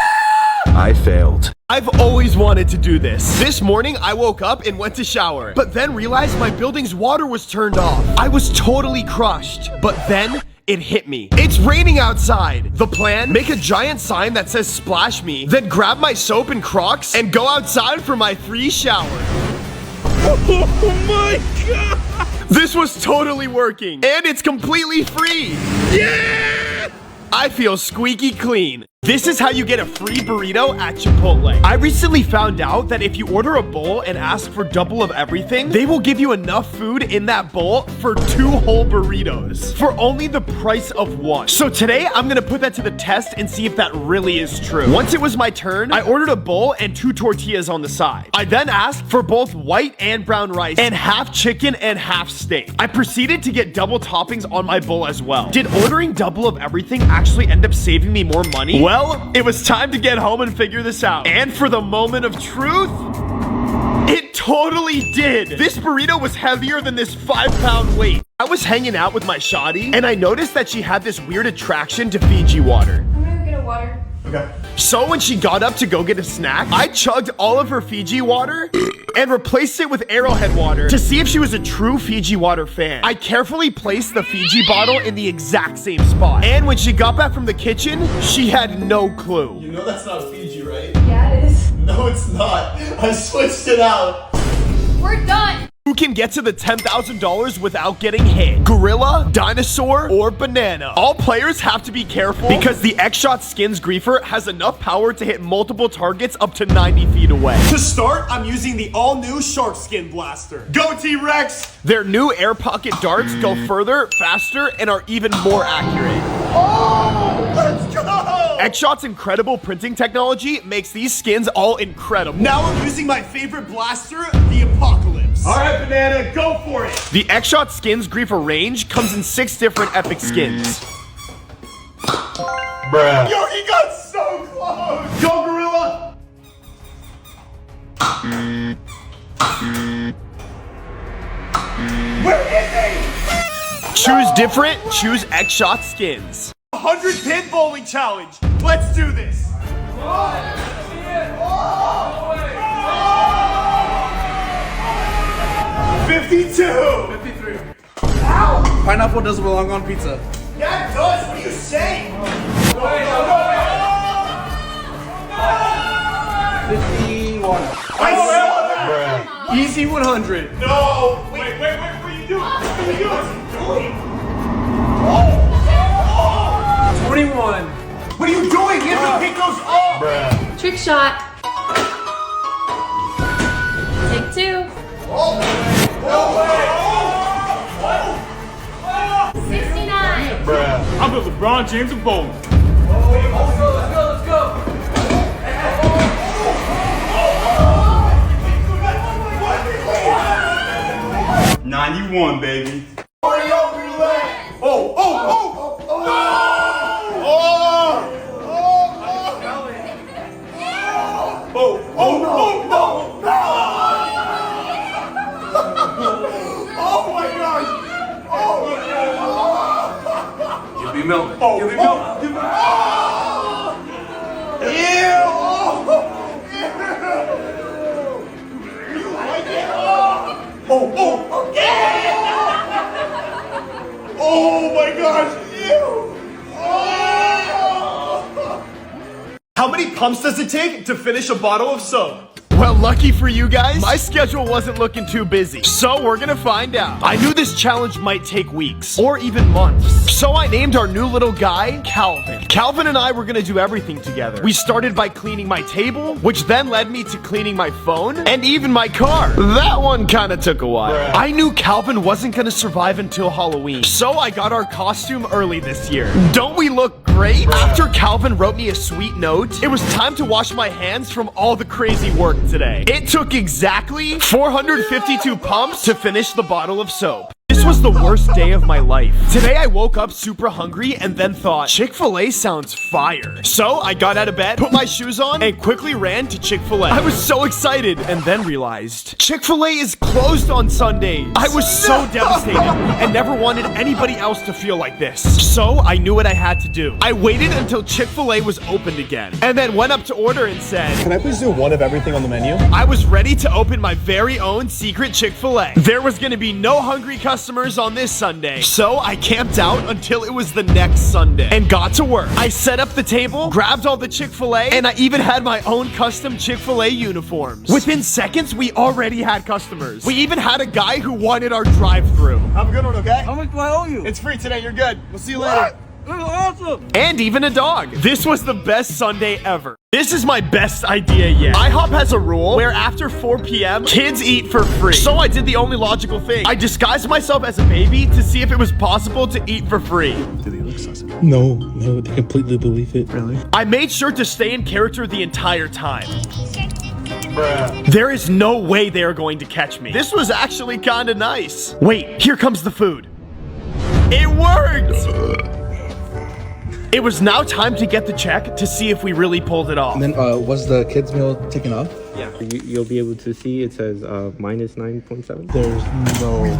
I failed. I've always wanted to do this. This morning, I woke up and went to shower, but then realized my building's water was turned off. I was totally crushed, but then it hit me. It's raining outside. The plan? Make a giant sign that says splash me, then grab my soap and Crocs and go outside for my free shower. Oh my god! This was totally working, and it's completely free. Yeah! I feel squeaky clean. This is how you get a free burrito at Chipotle. I recently found out that if you order a bowl and ask for double of everything, they will give you enough food in that bowl for 2 whole burritos for only the price of 1. So today, I'm gonna put that to the test and see if that really is true. Once it was my turn, I ordered a bowl and 2 tortillas on the side. I then asked for both white and brown rice and half chicken and half steak. I proceeded to get double toppings on my bowl as well. Did ordering double of everything actually end up saving me more money? Well, it was time to get home and figure this out. And for the moment of truth, it totally did. This burrito was heavier than this 5-pound weight. I was hanging out with my shawty, and I noticed that she had this weird attraction to Fiji water. I'm gonna get a water. Okay. So when she got up to go get a snack, I chugged all of her Fiji water and replaced it with Arrowhead water to see if she was a true Fiji water fan. I carefully placed the Fiji bottle in the exact same spot. And when she got back from the kitchen, she had no clue. You know that's not Fiji, right? Yeah, it is. No, it's not. I switched it out. We're done. Who can get to the $10,000 without getting hit? Gorilla, dinosaur, or banana? All players have to be careful because the X-Shot Skins Griefer has enough power to hit multiple targets up to 90 feet away. To start, I'm using the all-new Shark Skin Blaster. Go T-Rex! Their new air pocket darts go further, faster, and are even more accurate. Oh, let's go! X-Shot's incredible printing technology makes these skins all incredible. Now I'm using my favorite blaster, the Apocalypse. All right, Banana, go for it. The X-Shot Skins Griefer range comes in 6 different epic skins. Bruh. Yo, he got so close. Go, Gorilla. Where is he? Choose different, choose X-Shot Skins. 100 pin bowling challenge. Let's do this. 52. 53. Ow! Pineapple doesn't belong on pizza. Yeah, it does. What are you saying? 51. I saw that. Easy 100. No. Wait. What are you doing? What are you doing? 21. What are you doing? You have to pick those up. Trick shot. Take 2. No way. 69. I'm the LeBron James of bowling. Let's go. Oh my gosh! Give me milk. Give me milk. Give me milk. Ew! You like it? Oh, yeah! Oh my gosh! Ew! Oh! How many pumps does it take to finish a bottle of soap? Well, lucky for you guys, my schedule wasn't looking too busy. So we're gonna find out. I knew this challenge might take weeks, or even months. So I named our new little guy, Calvin. Calvin and I were gonna do everything together. We started by cleaning my table, which then led me to cleaning my phone, and even my car. That one kinda took a while. I knew Calvin wasn't gonna survive until Halloween, so I got our costume early this year. Don't we look great? After Calvin wrote me a sweet note, it was time to wash my hands from all the crazy work today. It took exactly 452 pumps to finish the bottle of soap. This was the worst day of my life. Today I woke up super hungry and then thought, Chick-fil-A sounds fire. So I got out of bed, put my shoes on, and quickly ran to Chick-fil-A. I was so excited and then realized Chick-fil-A is closed on Sundays. I was so devastated and never wanted anybody else to feel like this. So I knew what I had to do. I waited until Chick-fil-A was opened again and then went up to order and said, Can I please do one of everything on the menu? I was ready to open my very own secret Chick-fil-A. There was gonna be no hungry customers on this Sunday, so I camped out until it was the next Sunday and got to work. I set up the table, grabbed all the Chick-fil-A, and I even had my own custom Chick-fil-A uniforms. Within seconds, we already had customers. We even had a guy who wanted our drive-thru. Have a good one, okay? How much do I owe you? It's free today, you're good. We'll see you later. This is awesome. And even a dog. This was the best Sunday ever. This is my best idea yet. IHOP has a rule where after 4 p.m., kids eat for free. So I did the only logical thing. I disguised myself as a baby to see if it was possible to eat for free. Do they look suspect? No, they completely believe it. Really? I made sure to stay in character the entire time. Bruh. There is no way they are going to catch me. This was actually kinda nice. Wait, here comes the food. It worked! It was now time to get the check to see if we really pulled it off. And then, was the kids' meal taken off? Yeah, you'll be able to see it says minus 9.7. There's no way.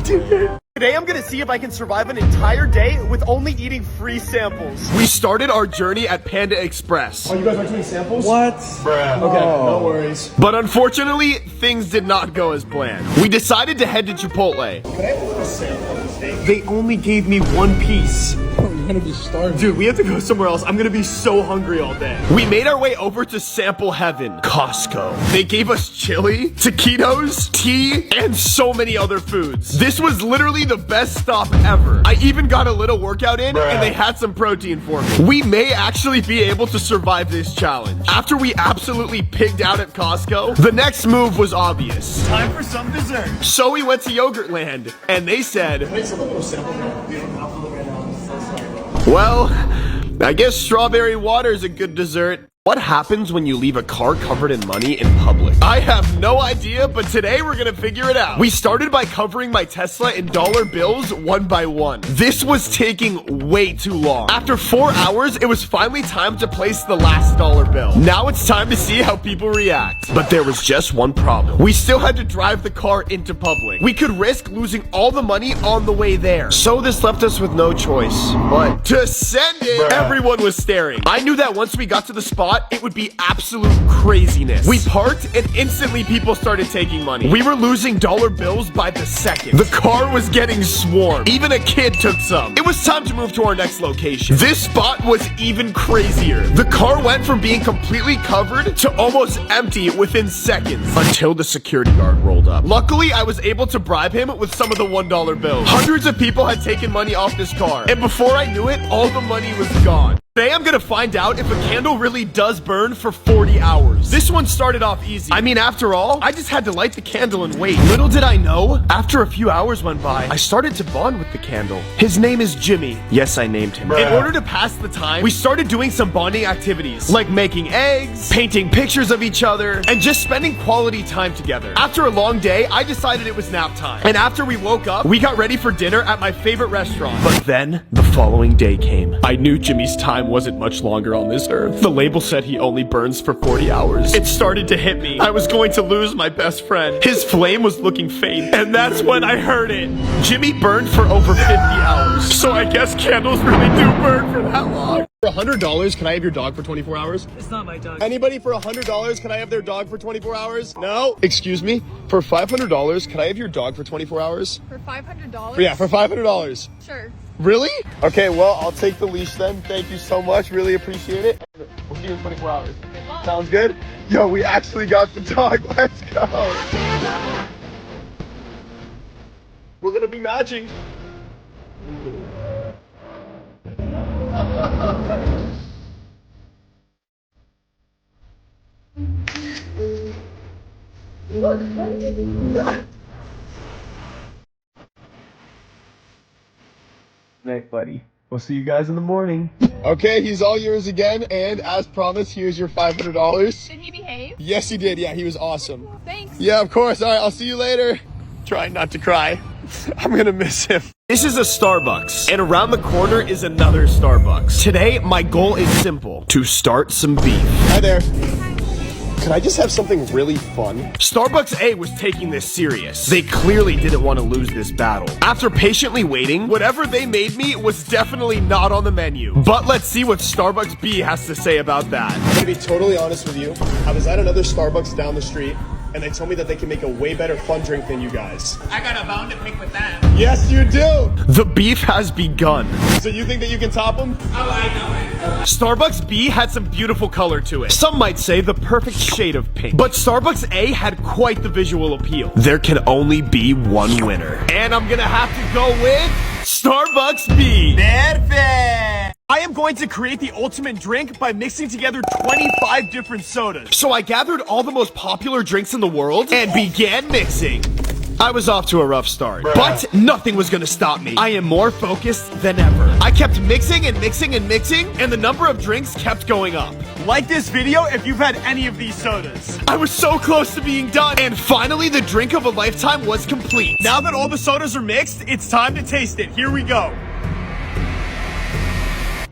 Today I'm gonna see if I can survive an entire day with only eating free samples. We started our journey at Panda Express. Oh, you guys aren't doing samples? What? Bruh. Okay, no worries. But unfortunately, things did not go as planned. We decided to head to Chipotle. Can I have a little sample of the steak? They only gave me one piece. You're gonna be starving. Dude, we have to go somewhere else. I'm gonna be so hungry all day. We made our way over to Sample Heaven, Costco. They gave us chili, taquitos, tea, and so many other foods. This was literally the best stop ever. I even got a little workout in, and they had some protein for me. We may actually be able to survive this challenge. After we absolutely pigged out at Costco, the next move was obvious. Time for some dessert. So we went to Yogurtland, and they said, It's a little sample. well, I guess strawberry water is a good dessert. What happens when you leave a car covered in money in public? I have no idea, but today we're gonna figure it out. We started by covering my Tesla in dollar bills one by one. This was taking way too long. After 4 hours, it was finally time to place the last dollar bill. Now it's time to see how people react. But there was just one problem. We still had to drive the car into public. We could risk losing all the money on the way there. So this left us with no choice but to send it. Everyone was staring. I knew that once we got to the spot, it would be absolute craziness. We parked and instantly people started taking money. We were losing dollar bills by the second. The car was getting swarmed. Even a kid took some. It was time to move to our next location. This spot was even crazier. The car went from being completely covered to almost empty within seconds until the security guard rolled up. Luckily, I was able to bribe him with some of the $1 bills. Hundreds of people had taken money off this car, and before I knew it, all the money was gone. Today I'm gonna find out if a candle really does burn for 40 hours. This one started off easy. I mean, after all, I just had to light the candle and wait. Little did I know, after a few hours went by, I started to bond with the candle. His name is Jimmy. Yes, I named him. In order to pass the time, we started doing some bonding activities, like making eggs, painting pictures of each other, and just spending quality time together. After a long day, I decided it was nap time. And after we woke up, we got ready for dinner at my favorite restaurant. But then, the following day came. I knew Jimmy's time wasn't much longer on this earth. The label said he only burns for 40 hours. It started to hit me. I was going to lose my best friend. His flame was looking faint, and that's when I heard it. Jimmy burned for over 50 hours. So I guess candles really do burn for that long. For $100, can I have your dog for 24 hours? It's not my dog. Anybody for $100, can I have their dog for 24 hours? No? Excuse me? For $500, can I have your dog for 24 hours? For $500? Yeah, for $500. Sure. Really? Okay, well, I'll take the leash then. Thank you so much. Really appreciate it. We'll see you in 24 hours. Sounds good? Yo, we actually got the dog. Let's go. We're gonna be matching. Night, buddy. We'll see you guys in the morning. Okay, he's all yours again, and as promised, here's your $500. Did he behave? Yes, he did. Yeah, he was awesome. Thanks. Yeah, of course. All right, I'll see you later. Trying not to cry. I'm gonna miss him. This is a Starbucks, and around the corner is another Starbucks. Today, my goal is simple: to start some beef. Hi there. Can I just have something really fun? Starbucks A was taking this serious. They clearly didn't want to lose this battle. After patiently waiting, whatever they made me was definitely not on the menu. But let's see what Starbucks B has to say about that. I'm gonna be totally honest with you. I was at another Starbucks down the street, and they told me that they can make a way better fun drink than you guys. I got a bone to pick with that. Yes, you do! The beef has begun. So you think that you can top them? Oh, I know it. Starbucks B had some beautiful color to it. Some might say the perfect shade of pink. But Starbucks A had quite the visual appeal. There can only be one winner. And I'm gonna have to go with Starbucks B. Perfect! I am going to create the ultimate drink by mixing together 25 different sodas. So I gathered all the most popular drinks in the world and began mixing. I was off to a rough start, but nothing was gonna stop me. I am more focused than ever. I kept mixing and mixing and mixing, and the number of drinks kept going up. Like this video if you've had any of these sodas. I was so close to being done, and finally the drink of a lifetime was complete. Now that all the sodas are mixed, it's time to taste it. Here we go.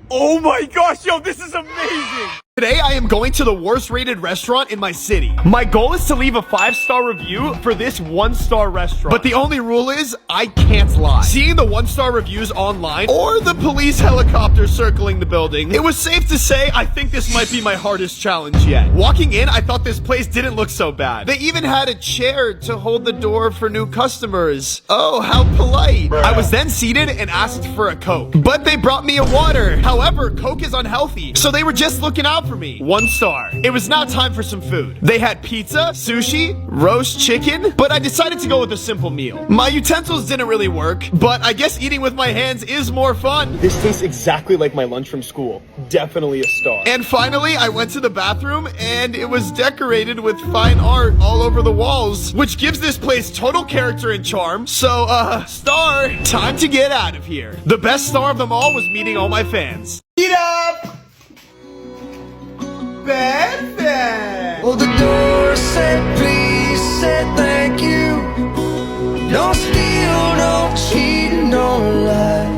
Oh my gosh, yo, this is amazing! Today, I am going to the worst rated restaurant in my city. My goal is to leave a 5-star review for this 1-star restaurant. But the only rule is, I can't lie. Seeing the 1-star reviews online, or the police helicopter circling the building, it was safe to say I think this might be my hardest challenge yet. Walking in, I thought this place didn't look so bad. They even had a chair to hold the door for new customers. Oh, how polite. I was then seated and asked for a Coke. But they brought me a water. However, Coke is unhealthy, so they were just looking out for me. 1 star. It was now time for some food. They had pizza, sushi, roast chicken, but I decided to go with a simple meal. My utensils didn't really work, but I guess eating with my hands is more fun. This tastes exactly like my lunch from school. Definitely a star. And finally, I went to the bathroom, and it was decorated with fine art all over the walls, which gives this place total character and charm. So, star. Time to get out of here. The best star of them all was meeting all my fans. Eat up! Perfect! Oh, the door said please, said thank you. Don't steal, don't cheat, don't lie.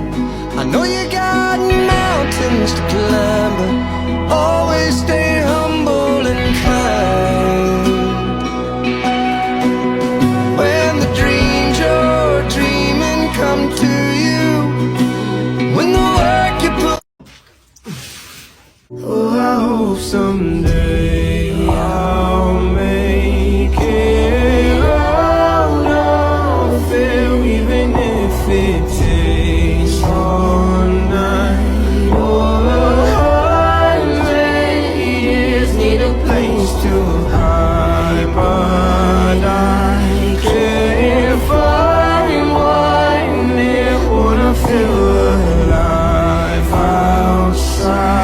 I know you got mountains to climb, but always stay humble and kind. When the dreams you're dreaming come to you, when the work you put. Oh, I hope someday I'll make it out of it, even if it takes all night. Oh, ladies need a place to hide, but I can't find one that wanna feel alive outside.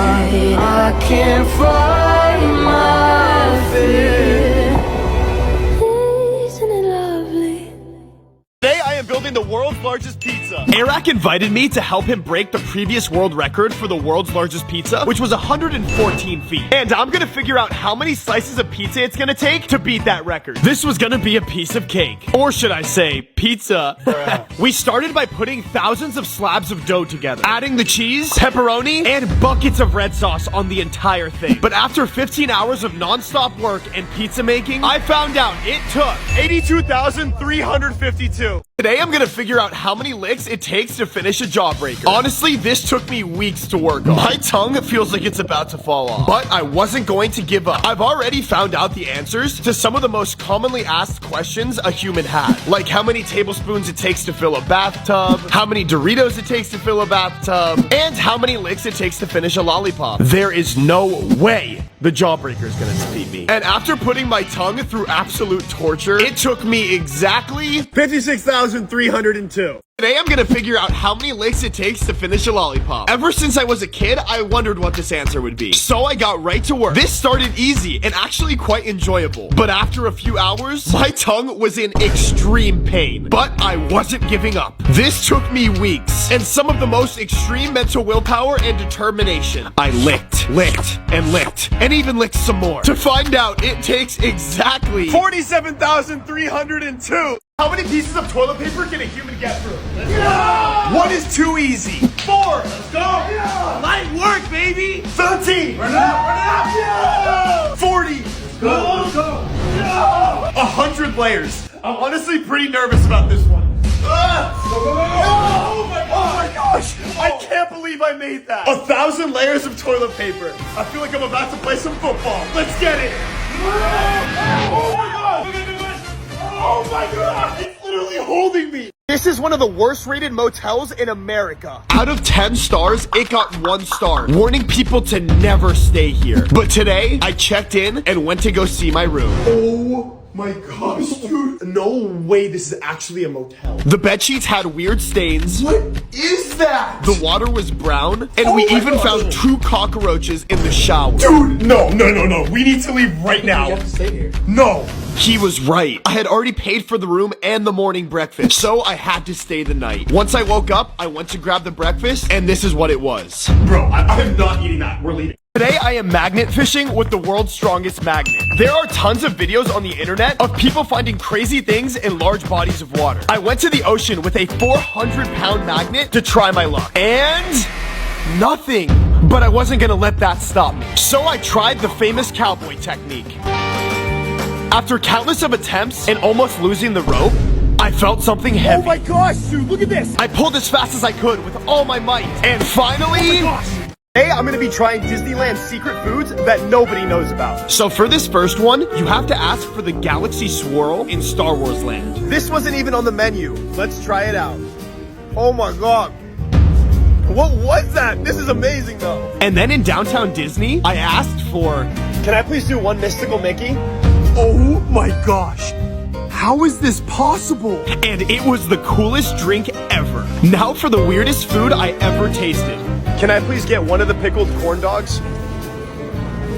I can't find my fear. Isn't it lovely? Today I am building the world's largest pizza. Eric invited me to help him break the previous world record for the world's largest pizza, which was 114 feet. And I'm gonna figure out how many slices of pizza it's gonna take to beat that record. This was gonna be a piece of cake. Or should I say, pizza. We started by putting thousands of slabs of dough together, adding the cheese, pepperoni, and buckets of red sauce on the entire thing. But after 15 hours of non-stop work and pizza making, I found out it took 82,352. Today I'm gonna figure out how many licks it takes to finish a jawbreaker. Honestly, this took me weeks to work on. My tongue feels like it's about to fall off, but I wasn't going to give up. I've already found out the answers to some of the most commonly asked questions a human had, like how many tablespoons it takes to fill a bathtub, how many Doritos it takes to fill a bathtub, and how many licks it takes to finish a lollipop. There is no way the jawbreaker is gonna defeat me. And after putting my tongue through absolute torture, it took me exactly 56,302. Today I'm gonna figure out how many licks it takes to finish a lollipop. Ever since I was a kid, I wondered what this answer would be. So I got right to work. This started easy and actually quite enjoyable. But after a few hours, my tongue was in extreme pain. But I wasn't giving up. This took me weeks and some of the most extreme mental willpower and determination. I licked, and even licked some more to find out it takes exactly 47,302. How many pieces of toilet paper can a human get through? Yeah! What is too easy? 4. Let's go. Yeah! Light work, baby. 13. Run it up. Yeah! 40. Let's go. Let's go. Yeah! 100 layers. I'm honestly pretty nervous about this one. Oh my gosh! I can't believe I made that. 1,000 layers of toilet paper. I feel like I'm about to play some football. Let's get it. Oh my god! Oh my god! It's literally holding me! This is one of the worst rated motels in America. Out of 10 stars, it got 1 star, warning people to never stay here. But today, I checked in and went to go see my room. Oh my gosh, dude. No way this is actually a motel. The bedsheets had weird stains. What is that? The water was brown, and we even found 2 cockroaches in the shower. Dude, no. We need to leave right now. You have to stay here. No. He was right. I had already paid for the room and the morning breakfast, so I had to stay the night. Once I woke up, I went to grab the breakfast, and this is what it was. Bro, I'm not eating that. We're leaving. Today, I am magnet fishing with the world's strongest magnet. There are tons of videos on the internet of people finding crazy things in large bodies of water. I went to the ocean with a 400-pound magnet to try my luck. And nothing. But I wasn't gonna let that stop me. So I tried the famous cowboy technique. After countless of attempts and almost losing the rope, I felt something heavy. Oh my gosh, dude, look at this. I pulled as fast as I could with all my might. And finally... Oh my gosh. Today, I'm gonna be trying Disneyland's secret foods that nobody knows about. So for this first one, you have to ask for the Galaxy Swirl in Star Wars Land. This wasn't even on the menu. Let's try it out. Oh my god. What was that? This is amazing though. And then in downtown Disney, I asked for, can I please do 1 mystical Mickey? Oh my gosh. How is this possible? And it was the coolest drink ever. Now for the weirdest food I ever tasted. Can I please get 1 of the pickled corn dogs?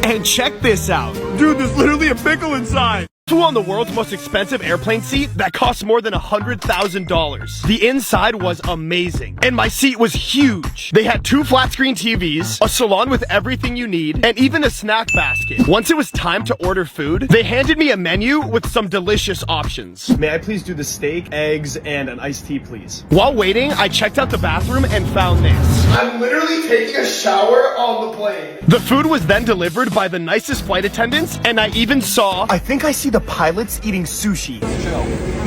And check this out. Dude, there's literally a pickle inside. Flew on the world's most expensive airplane seat that cost more than $100,000. The inside was amazing, and my seat was huge. They had 2 flat screen TVs, a salon with everything you need, and even a snack basket. Once it was time to order food, they handed me a menu with some delicious options. May I please do the steak, eggs, and an iced tea, please? While waiting, I checked out the bathroom and found this. I'm literally taking a shower on the plane. The food was then delivered by the nicest flight attendants, and I even saw, I think I see the pilots eating sushi.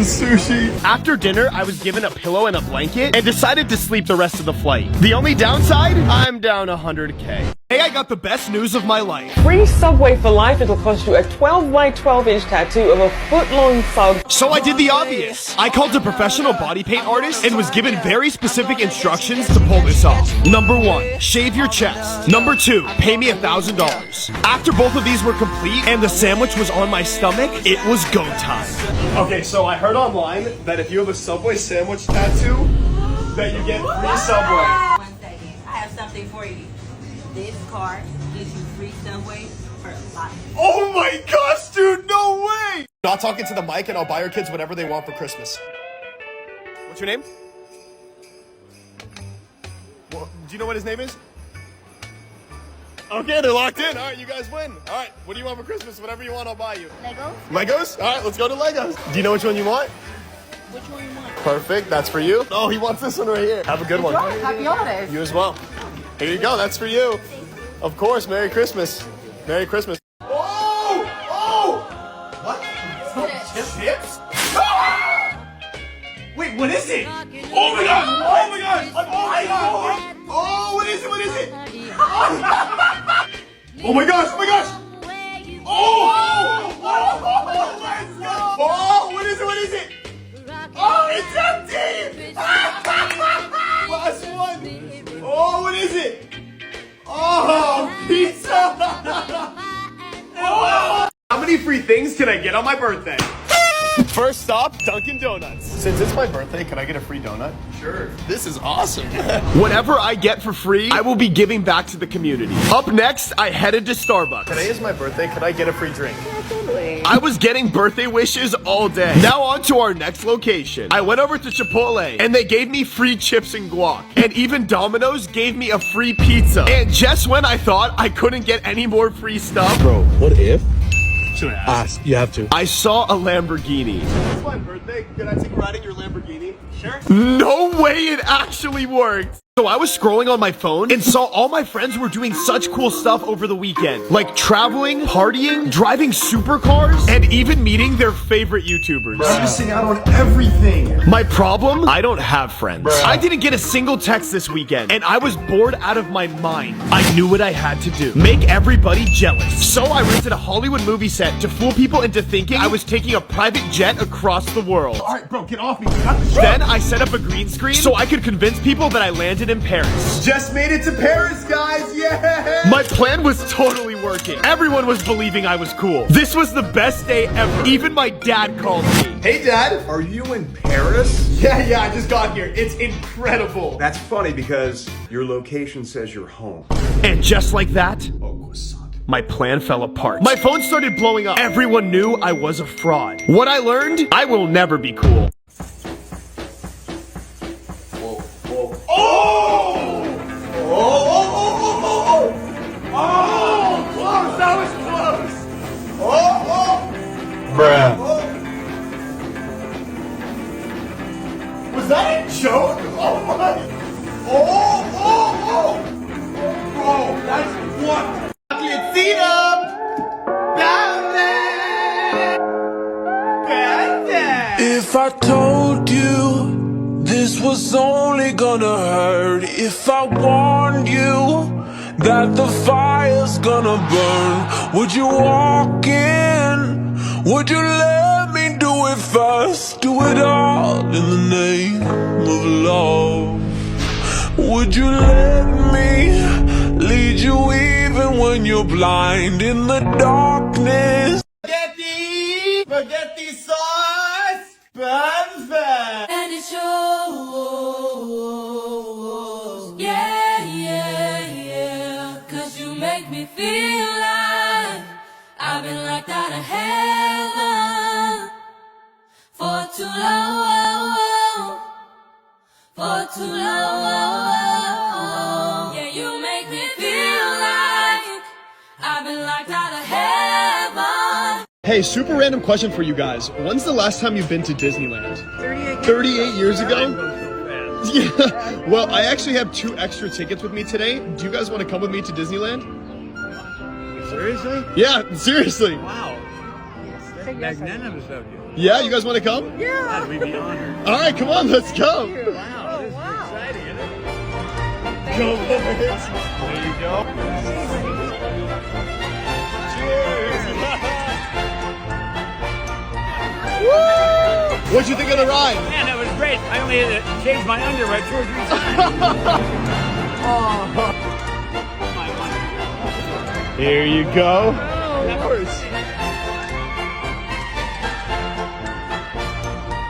Sushi. After dinner, I was given a pillow and a blanket and decided to sleep the rest of the flight. The only downside, I'm down 100K. Hey, I got the best news of my life. Free Subway for life. It'll cost you a 12 by 12 inch tattoo of a foot-long sub. So I did the obvious. I called a professional body paint artist and was given very specific instructions to pull this off. Number 1, shave your chest. Number 2, pay me $1,000. After both of these were complete and the sandwich was on my stomach, it was go time. Okay, so I heard online that if you have a Subway sandwich tattoo, that you get free Subway. 1 second. I have something for you. This card gives you free Subway for life. Oh my gosh, dude, no way! Not talking to the mic and I'll buy your kids whatever they want for Christmas. What's your name? Well, do you know what his name is? Okay, they're locked in. All right, you guys win. All right, what do you want for Christmas? Whatever you want, I'll buy you. Legos? Legos? All right, let's go to Legos. Do you know which one you want? Which one you want? Perfect, that's for you. Oh, he wants this one right here. Have a good one. Happy holidays. You as well. Here you go, that's for you. Of course, Merry Christmas. Merry Christmas. Oh! Oh! What? Chips? Ah! Wait, what is it? Oh my god! Oh my god! Oh my god! Oh, what is it? What is it? Oh my gosh! Oh my gosh! Oh! Let's go! Oh, what is it? What is it? Oh, it's empty! Last one! Oh, what is it? Oh, pizza! Oh! How many free things can I get on my birthday? First stop, Dunkin' Donuts. Since it's my birthday, can I get a free donut? Sure. This is awesome. Whatever I get for free, I will be giving back to the community. Up next, I headed to Starbucks. Today is my birthday. Could I get a free drink? Yeah, totally. I was getting birthday wishes all day. Now on to our next location. I went over to Chipotle, and they gave me free chips and guac. And even Domino's gave me a free pizza. And just when I thought I couldn't get any more free stuff... Bro, what if? Should I ask? You have to. I saw a Lamborghini. It's my birthday. Can I take a ride in your Lamborghini? Sure. No way it actually worked. So I was scrolling on my phone and saw all my friends were doing such cool stuff over the weekend. Like traveling, partying, driving supercars, and even meeting their favorite YouTubers. I'm missing out on everything. My problem? I don't have friends. I didn't get a single text this weekend, and I was bored out of my mind. I knew what I had to do. Make everybody jealous. So I rented a Hollywood movie set to fool people into thinking I was taking a private jet across the world. All right, bro, get off me. Cut the show. Then I set up a green screen so I could convince people that I landed in Paris. Just made it to Paris, guys. Yeah. My plan was totally working. Everyone was believing I was cool. This was the best day ever. Even my dad called me. Hey, Dad. Are you in Paris? Yeah, I just got here. It's incredible. That's funny because your location says you're home. And just like that, my plan fell apart. My phone started blowing up. Everyone knew I was a fraud. What I learned? I will never be cool. Close! That was close! Bruh. Was that a joke? Oh my! Bro, that's what? Chocolate syrup! If I told you this was only gonna hurt, if I warned you that the fire's gonna burn, would you walk in? Would you let me do it first? Do it all in the name of love. Would you let me lead you even when you're blind in the darkness? Spaghetti sauce! Perfect! And it shows, yeah, 'cause you make me feel like I've been locked out of heaven for too long, for too long. Yeah, you make me feel like I've been locked out of heaven. Hey, super random question for you guys. When's the last time you've been to Disneyland? 38 years ago? Yeah. Well, I actually have 2 extra tickets with me today. Do you guys want to come with me to Disneyland? Seriously? Yeah, seriously. Wow. Magnanimous of you. Yeah, you guys want to come? Yeah. We'd be honored. All right, come on, let's go. Wow, this is exciting, isn't it? Go, There you go. Cheers. Woo! What'd you think of the ride? Man, that was great. I only had to change my underwear 2 or 3 times. Here you go. Of course.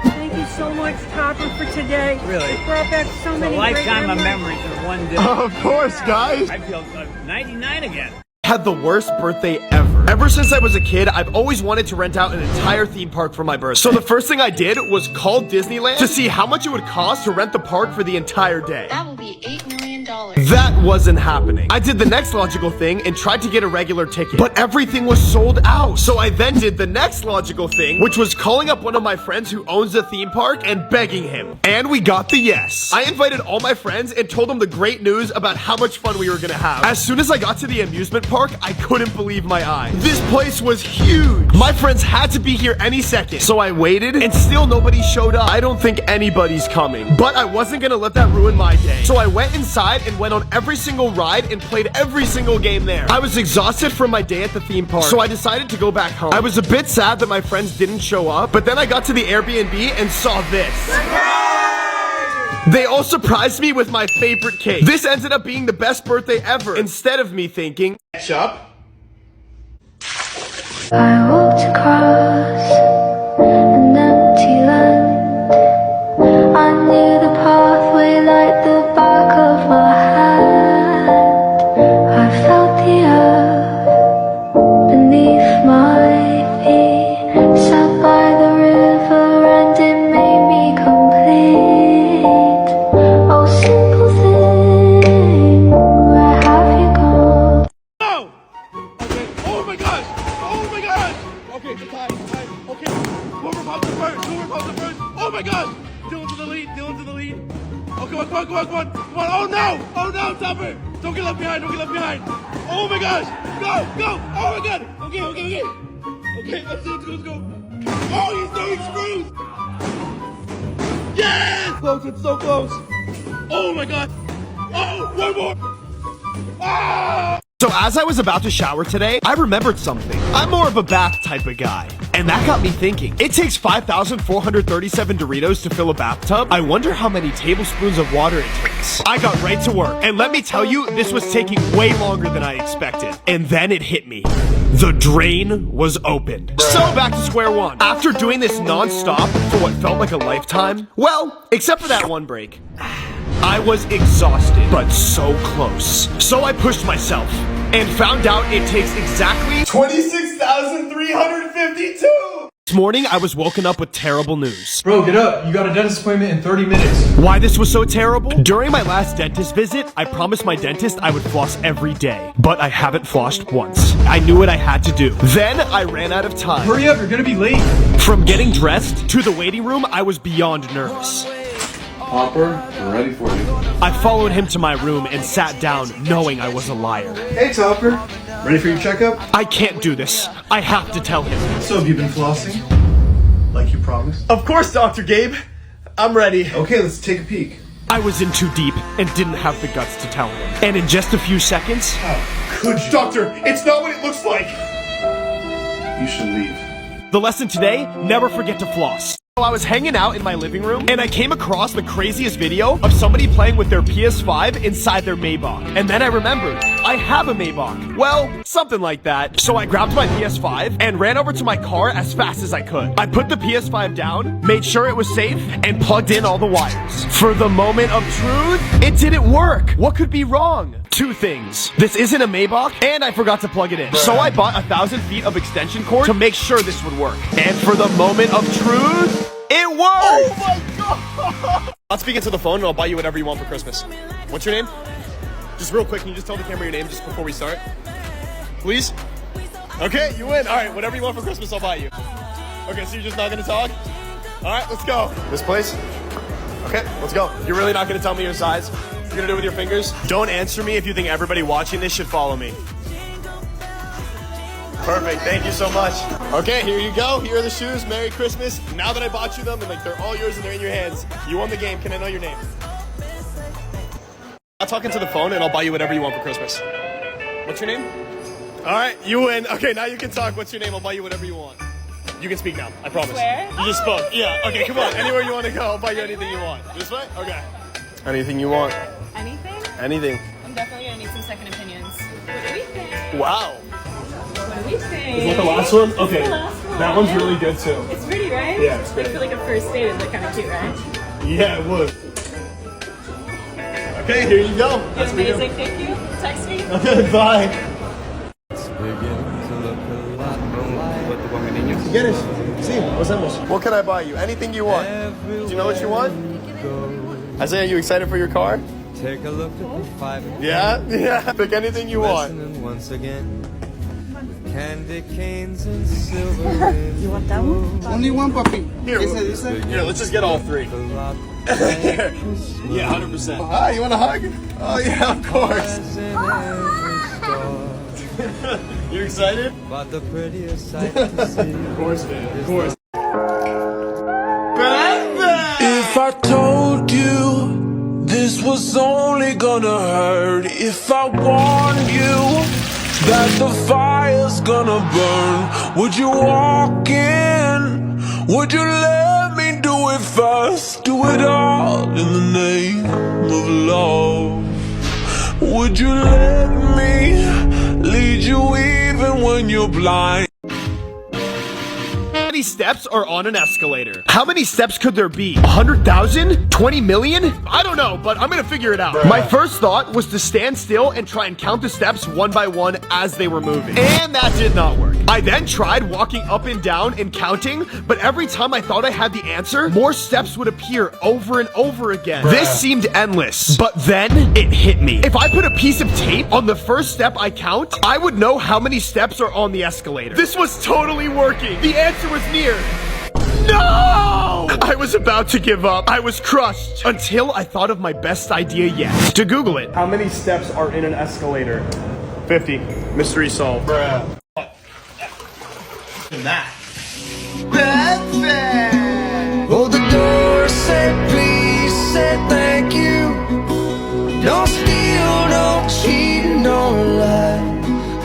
Thank you so much, Topper, for today. Really? It brought back so many lifetime great of memories. memories in one day. Of course, guys. I feel 99 again. had the worst birthday ever. Ever since I was a kid, I've always wanted to rent out an entire theme park for my birthday. So the first thing I did was call Disneyland to see how much it would cost to rent the park for the entire day. That will be $8 million. That wasn't happening. I did the next logical thing and tried to get a regular ticket, but everything was sold out. So I then did the next logical thing, which was calling up one of my friends who owns the theme park and begging him. And we got the yes. I invited all my friends and told them the great news about how much fun we were gonna have. As soon as I got to the amusement park, I couldn't believe my eyes. This place was huge. My friends had to be here any second. So I waited and still nobody showed up. I don't think anybody's coming, but I wasn't gonna let that ruin my day. So I went inside and went on every single ride and played every single game there. I was exhausted from my day at the theme park, so I decided to go back home. I was a bit sad that my friends didn't show up, but then I got to the Airbnb and saw this. They all surprised me with my favorite cake. This ended up being the best birthday ever. Instead of me thinking, Ketchup. I walked across an empty land. I knew the pathway like the back of my hand. I felt the earth beneath my feet. Sat by the river and it made me complete. Oh, simple thing, where have you gone? Oh! Okay. Oh my gosh! Oh my gosh! Okay, it's time. Okay. Whoever pops it first. Oh my gosh! Dylan's in the lead. Oh, come on. Oh no! Topper! Don't get left behind. Oh my gosh! Go! Oh my god! Okay. Okay, let's go. Oh, he's throwing screws! Yes! Close, it's so close. Oh my god! Oh, one more! Ah! So as I was about to shower today, I remembered something. I'm more of a bath type of guy. And that got me thinking. It takes 5,437 Doritos to fill a bathtub. I wonder how many tablespoons of water it takes. I got right to work. And let me tell you, this was taking way longer than I expected. And then it hit me. The drain was opened. So back to square one. After doing this non-stop for what felt like a lifetime, well, except for that one break, I was exhausted, but so close. So I pushed myself and found out it takes exactly 26,352! This morning, I was woken up with terrible news. Bro, get up. You got a dentist appointment in 30 minutes. Why this was so terrible? During my last dentist visit, I promised my dentist I would floss every day, but I haven't flossed once. I knew what I had to do. Then I ran out of time. Hurry up, you're gonna be late. From getting dressed to the waiting room, I was beyond nervous. Hopper, we're ready for you. I followed him to my room and sat down knowing I was a liar. Hey, Topper. Ready for your checkup? I can't do this. I have to tell him. So have you been flossing? Like you promised? Of course, Dr. Gabe. I'm ready. Okay, let's take a peek. I was in too deep and didn't have the guts to tell him. And in just a few seconds... How could you? Doctor, it's not what it looks like. You should leave. The lesson today, never forget to floss. So I was hanging out in my living room and I came across the craziest video of somebody playing with their PS5 inside their Maybach. And then I remembered, I have a Maybach. Well, something like that. So I grabbed my PS5 and ran over to my car as fast as I could. I put the PS5 down, made sure it was safe, and plugged in all the wires. For the moment of truth, it didn't work. What could be wrong? Two things. This isn't a Maybach, and I forgot to plug it in. So I bought 1,000 feet of extension cord to make sure this would work. And for the moment of truth, it worked! Oh my god! I'll speak into the phone and I'll buy you whatever you want for Christmas. What's your name? Just real quick, can you just tell the camera your name just before we start? Please? Okay, you win. Alright, whatever you want for Christmas, I'll buy you. Okay, so you're just not gonna talk? Alright, let's go. This place? Okay, let's go. You're really not gonna tell me your size? You're gonna do it with your fingers? Don't answer me if you think everybody watching this should follow me. Perfect, thank you so much. Okay, here you go. Here are the shoes. Merry Christmas. Now that I bought you them and like they're all yours and they're in your hands, you won the game. Can I know your name? I'll talk into the phone and I'll buy you whatever you want for Christmas. What's your name? All right, you win. Okay, now you can talk. What's your name? I'll buy you whatever you want. You can speak now, I promise. Swear? You just spoke. Yeah, okay, come on. Anywhere you want to go, I'll buy you anything you want. This way? Okay. Anything you want. Anything? Anything. I'm definitely gonna need some second opinions. What do we think? Wow. What do we think? Is that the last one? Okay. It's the last one. That one's really good too. It's pretty, right? Yeah, it's great. I feel like a first date would look kind of cute, right? Yeah, it would. Okay, here you go. Amazing, thank you. Text me. Okay, bye. ¿Quieres? Sí, lo hacemos. What can I buy you? Anything you want. Do you know what you want? Isaiah, you excited for your car? Take a look at the five. Yeah? Yeah. Pick anything you want. Once again. Candy canes and silver. You want that one? Only one, puppy. Here, let's just get all three. Yeah, 100%. Hi, you want a hug? Oh, yeah, of course. You excited? But the prettiest sight to see. Of course, man. Of course. If I told you this was only gonna hurt, if I warned you that the fire's gonna burn, would you walk in? Would you let me do it first? Do it all in the name of love. Would you let me lead you even when you're blind? How many steps are on an escalator? How many steps could there be? 100,000? 20 million? I don't know, but I'm gonna figure it out. My first thought was to stand still and try and count the steps one by one as they were moving. And that did not work. I then tried walking up and down and counting, but every time I thought I had the answer, more steps would appear over and over again. This seemed endless, but then it hit me. If I put a piece of tape on the first step I count, I would know how many steps are on the escalator. This was totally working. The answer was near. No! I was about to give up. I was crushed until I thought of my best idea yet. To Google it. How many steps are in an escalator? 50. Mystery solved. Bruh. That. Oh, the door said please, said thank you. Don't steal, don't cheat, don't lie.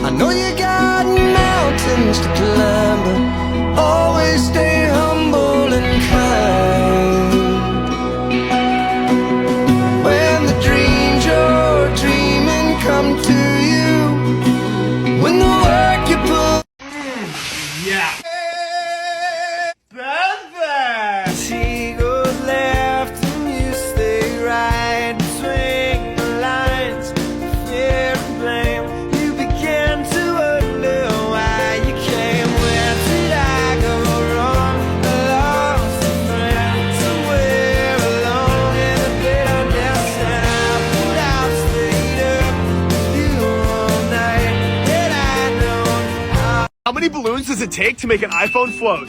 I know you got mountains to climb, but always stay humble and kind. When the dreams you're dreaming come to you, when the work you put. Yeah. She goes left and you stay right between the lines. Fear and blame, you began to wonder why you came. Where did I go wrong? I lost a friend somewhere alone in the bitter depths, and I put out, stayed up with you all night. Yet I know How many balloons does it take to make an iPhone float?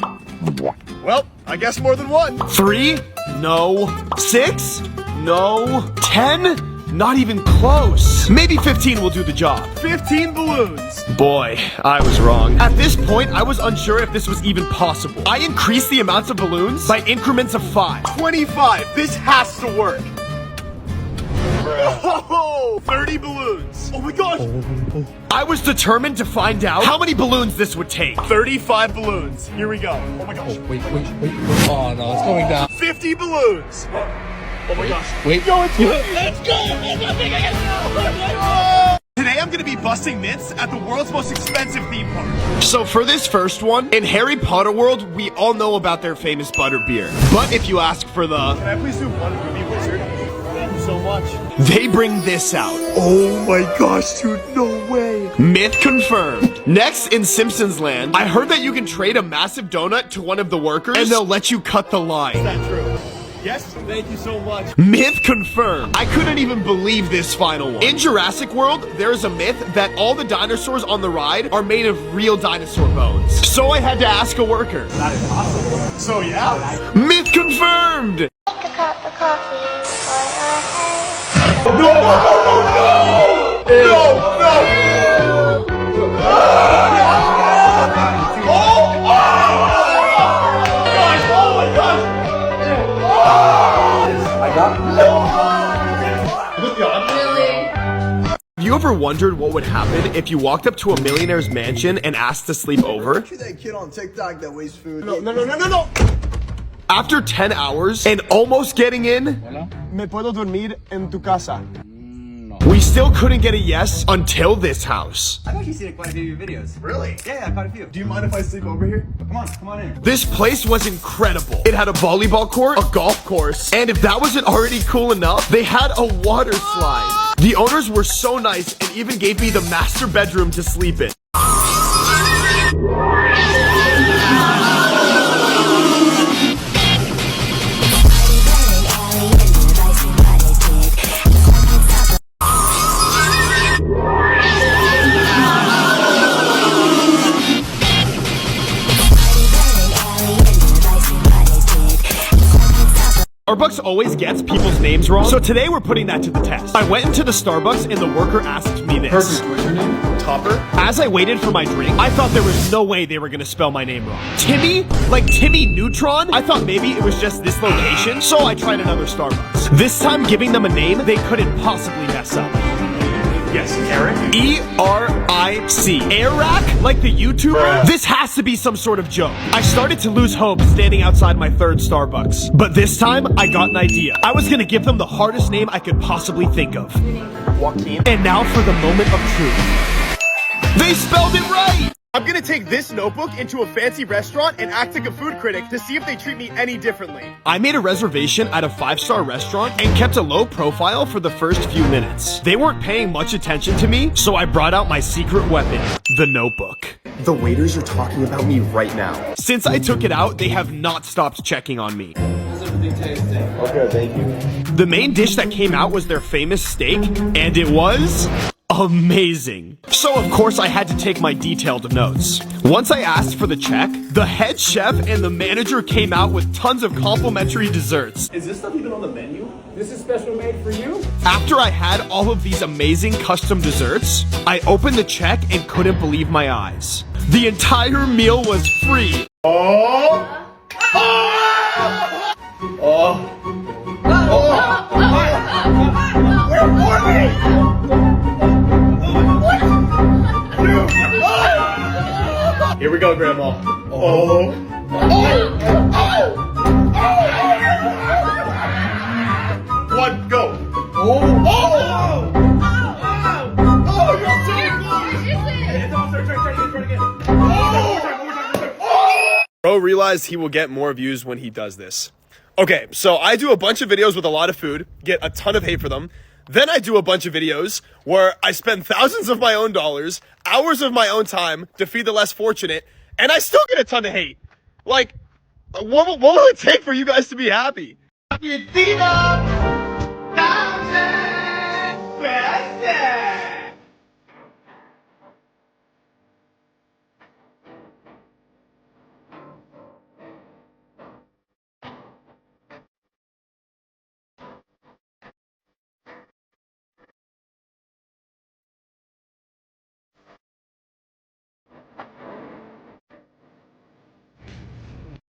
Well, I guess more than one. 3? No. 6? No. 10? Not even close. Maybe 15 will do the job. 15 balloons. Boy, I was wrong. At this point, I was unsure if this was even possible. I increased the amounts of balloons by increments of 5. 25. This has to work. Oh, 30 balloons. Oh my gosh. I was determined to find out how many balloons this would take. 35 balloons. Here we go. Oh my gosh. Wait. Oh no, it's going down. 50 balloons. Oh my gosh. Wait. Let's go. Today I'm gonna be busting myths at the world's most expensive theme park. So for this first one, in Harry Potter world, we all know about their famous butterbeer. But if you ask for the... Can I please do one movie wizard? Thank you so much. They bring this out. Oh my gosh, dude, no way. Myth confirmed. Next, in Simpsons Land, I heard that you can trade a massive donut to one of the workers and they'll let you cut the line. Is that true? Yes, thank you so much. Myth confirmed. I couldn't even believe this final one. In Jurassic World, there is a myth that all the dinosaurs on the ride are made of real dinosaur bones. So I had to ask a worker. Not impossible. So yeah. Myth confirmed. Take a cup of coffee for your head. No! Have you ever wondered what would happen if you walked up to a millionaire's mansion and asked to sleep over? Aren't you that kid on TikTok that wastes food? No. After 10 hours and almost getting in, Me puedo dormir en tu casa. we still couldn't get a yes until this house. I've actually seen quite a few of your videos. Really? Yeah, quite a few. Do you mind if I sleep over here? Come on in. This place was incredible. It had a volleyball court, a golf course, and if that wasn't already cool enough, they had a water slide. The owners were so nice and even gave me the master bedroom to sleep in. Starbucks always gets people's names wrong, so today we're putting that to the test. I went into the Starbucks and the worker asked me this. Perfect. What's your name? Topper? As I waited for my drink, I thought there was no way they were gonna spell my name wrong. Timmy? Like Timmy Neutron? I thought maybe it was just this location, so I tried another Starbucks. This time, giving them a name they couldn't possibly mess up. Yes, Eric? E-R-I-C. Eric? Like the YouTuber? This has to be some sort of joke. I started to lose hope standing outside my third Starbucks. But this time, I got an idea. I was gonna give them the hardest name I could possibly think of. Joaquin. And now for the moment of truth. They spelled it right! I'm gonna take this notebook into a fancy restaurant and act like a food critic to see if they treat me any differently. I made a reservation at a 5-star restaurant and kept a low profile for the first few minutes. They weren't paying much attention to me, so I brought out my secret weapon, the notebook. The waiters are talking about me right now. Since I took it out, they have not stopped checking on me. How's everything tasting? Okay, thank you. The main dish that came out was their famous steak, and it was amazing. So of course I had to take my detailed notes. Once I asked for the check, the head chef and the manager came out with tons of complimentary desserts. Is this stuff even on the menu? This is special made for you. After I had all of these amazing custom desserts, I opened the check and couldn't believe my eyes. The entire meal was free. Here we go, Grandma. One, go. Bro realized he will get more views when he does this. Okay, so I do a bunch of videos with a lot of food, get a ton of hate for them. Then I do a bunch of videos where I spend thousands of my own dollars, hours of my own time to feed the less fortunate, and I still get a ton of hate. Like, what will it take for you guys to be happy?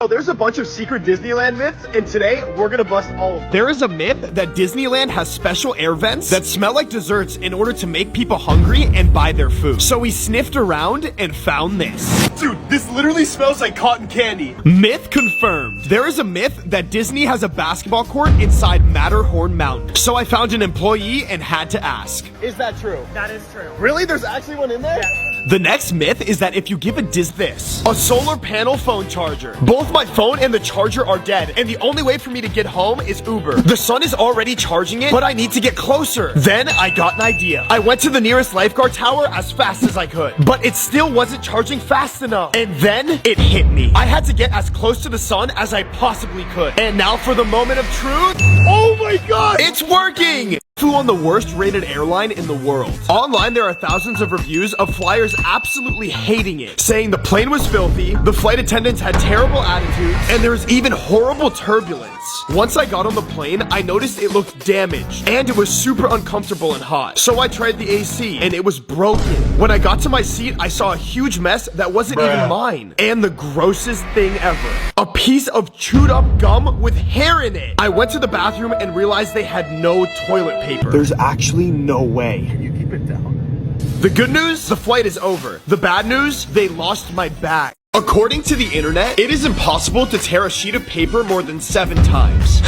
Oh, there's a bunch of secret Disneyland myths, and today we're gonna bust all of them. There is a myth that Disneyland has special air vents that smell like desserts in order to make people hungry and buy their food. So we sniffed around and found this. Dude, this literally smells like cotton candy. Myth confirmed. There is a myth that Disney has a basketball court inside Matterhorn Mountain. So I found an employee and had to ask. Is that true? That is true. Really? There's actually one in there? Yeah. The next myth is that if you give a this, a solar panel phone charger. Both my phone and the charger are dead, and the only way for me to get home is Uber. The sun is already charging it, but I need to get closer. Then I got an idea. I went to the nearest lifeguard tower as fast as I could, but it still wasn't charging fast enough. And then it hit me. I had to get as close to the sun as I possibly could. And now for the moment of truth. Oh my god! It's working! Flew on the worst rated airline in the world. Online, there are thousands of reviews of flyers absolutely hating it, saying the plane was filthy, the flight attendants had terrible attitudes, and there was even horrible turbulence. Once I got on the plane, I noticed it looked damaged, and it was super uncomfortable and hot. So I tried the AC, and it was broken. When I got to my seat, I saw a huge mess that wasn't even mine. And the grossest thing ever, a piece of chewed up gum with hair in it. I went to the bathroom and realized they had no toilet paper. There's actually no way. Can you keep it down? The good news, the flight is over. The bad news, they lost my bag. According to the internet, it is impossible to tear a sheet of paper more than 7 times.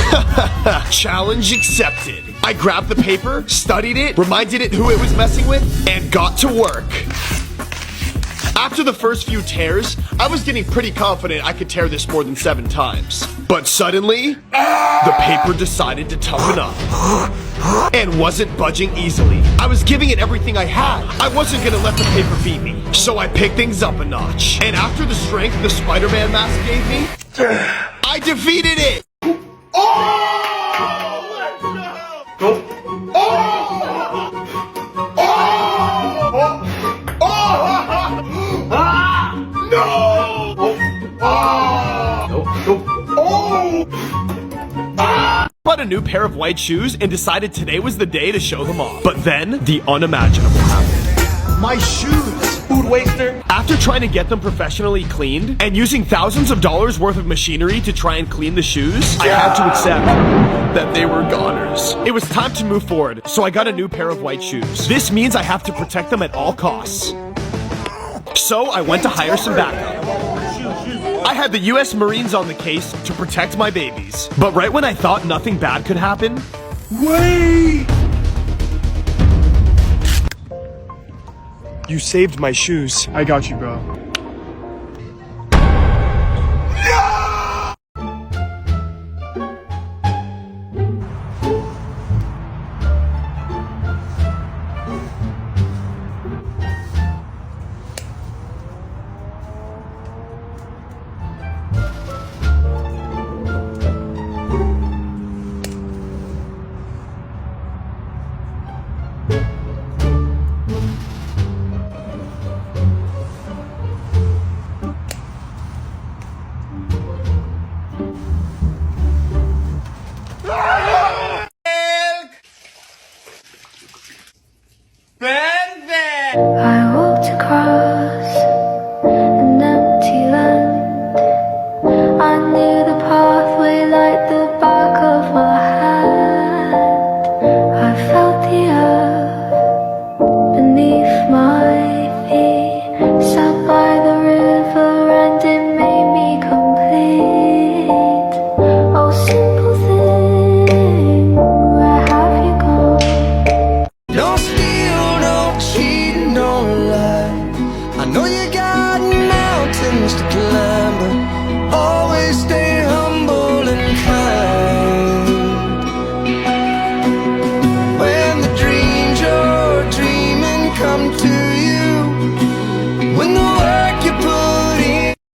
Challenge accepted. I grabbed the paper, studied it, reminded it who it was messing with, and got to work. After the first few tears, I was getting pretty confident I could tear this more than 7 times. But suddenly, the paper decided to toughen up and wasn't budging easily. I was giving it everything I had. I wasn't gonna let the paper beat me. So I picked things up a notch. And after the strength the Spider-Man mask gave me, I defeated it! No! bought a new pair of white shoes and decided today was the day to show them off. But then, the unimaginable happened. My shoes! Food waster. After trying to get them professionally cleaned and using thousands of dollars worth of machinery to try and clean the shoes, I had to accept that they were goners. It was time to move forward, so I got a new pair of white shoes. This means I have to protect them at all costs. So I went to hire some backup. I had the US Marines on the case to protect my babies. But right when I thought nothing bad could happen, Wait! You saved my shoes. I got you, bro.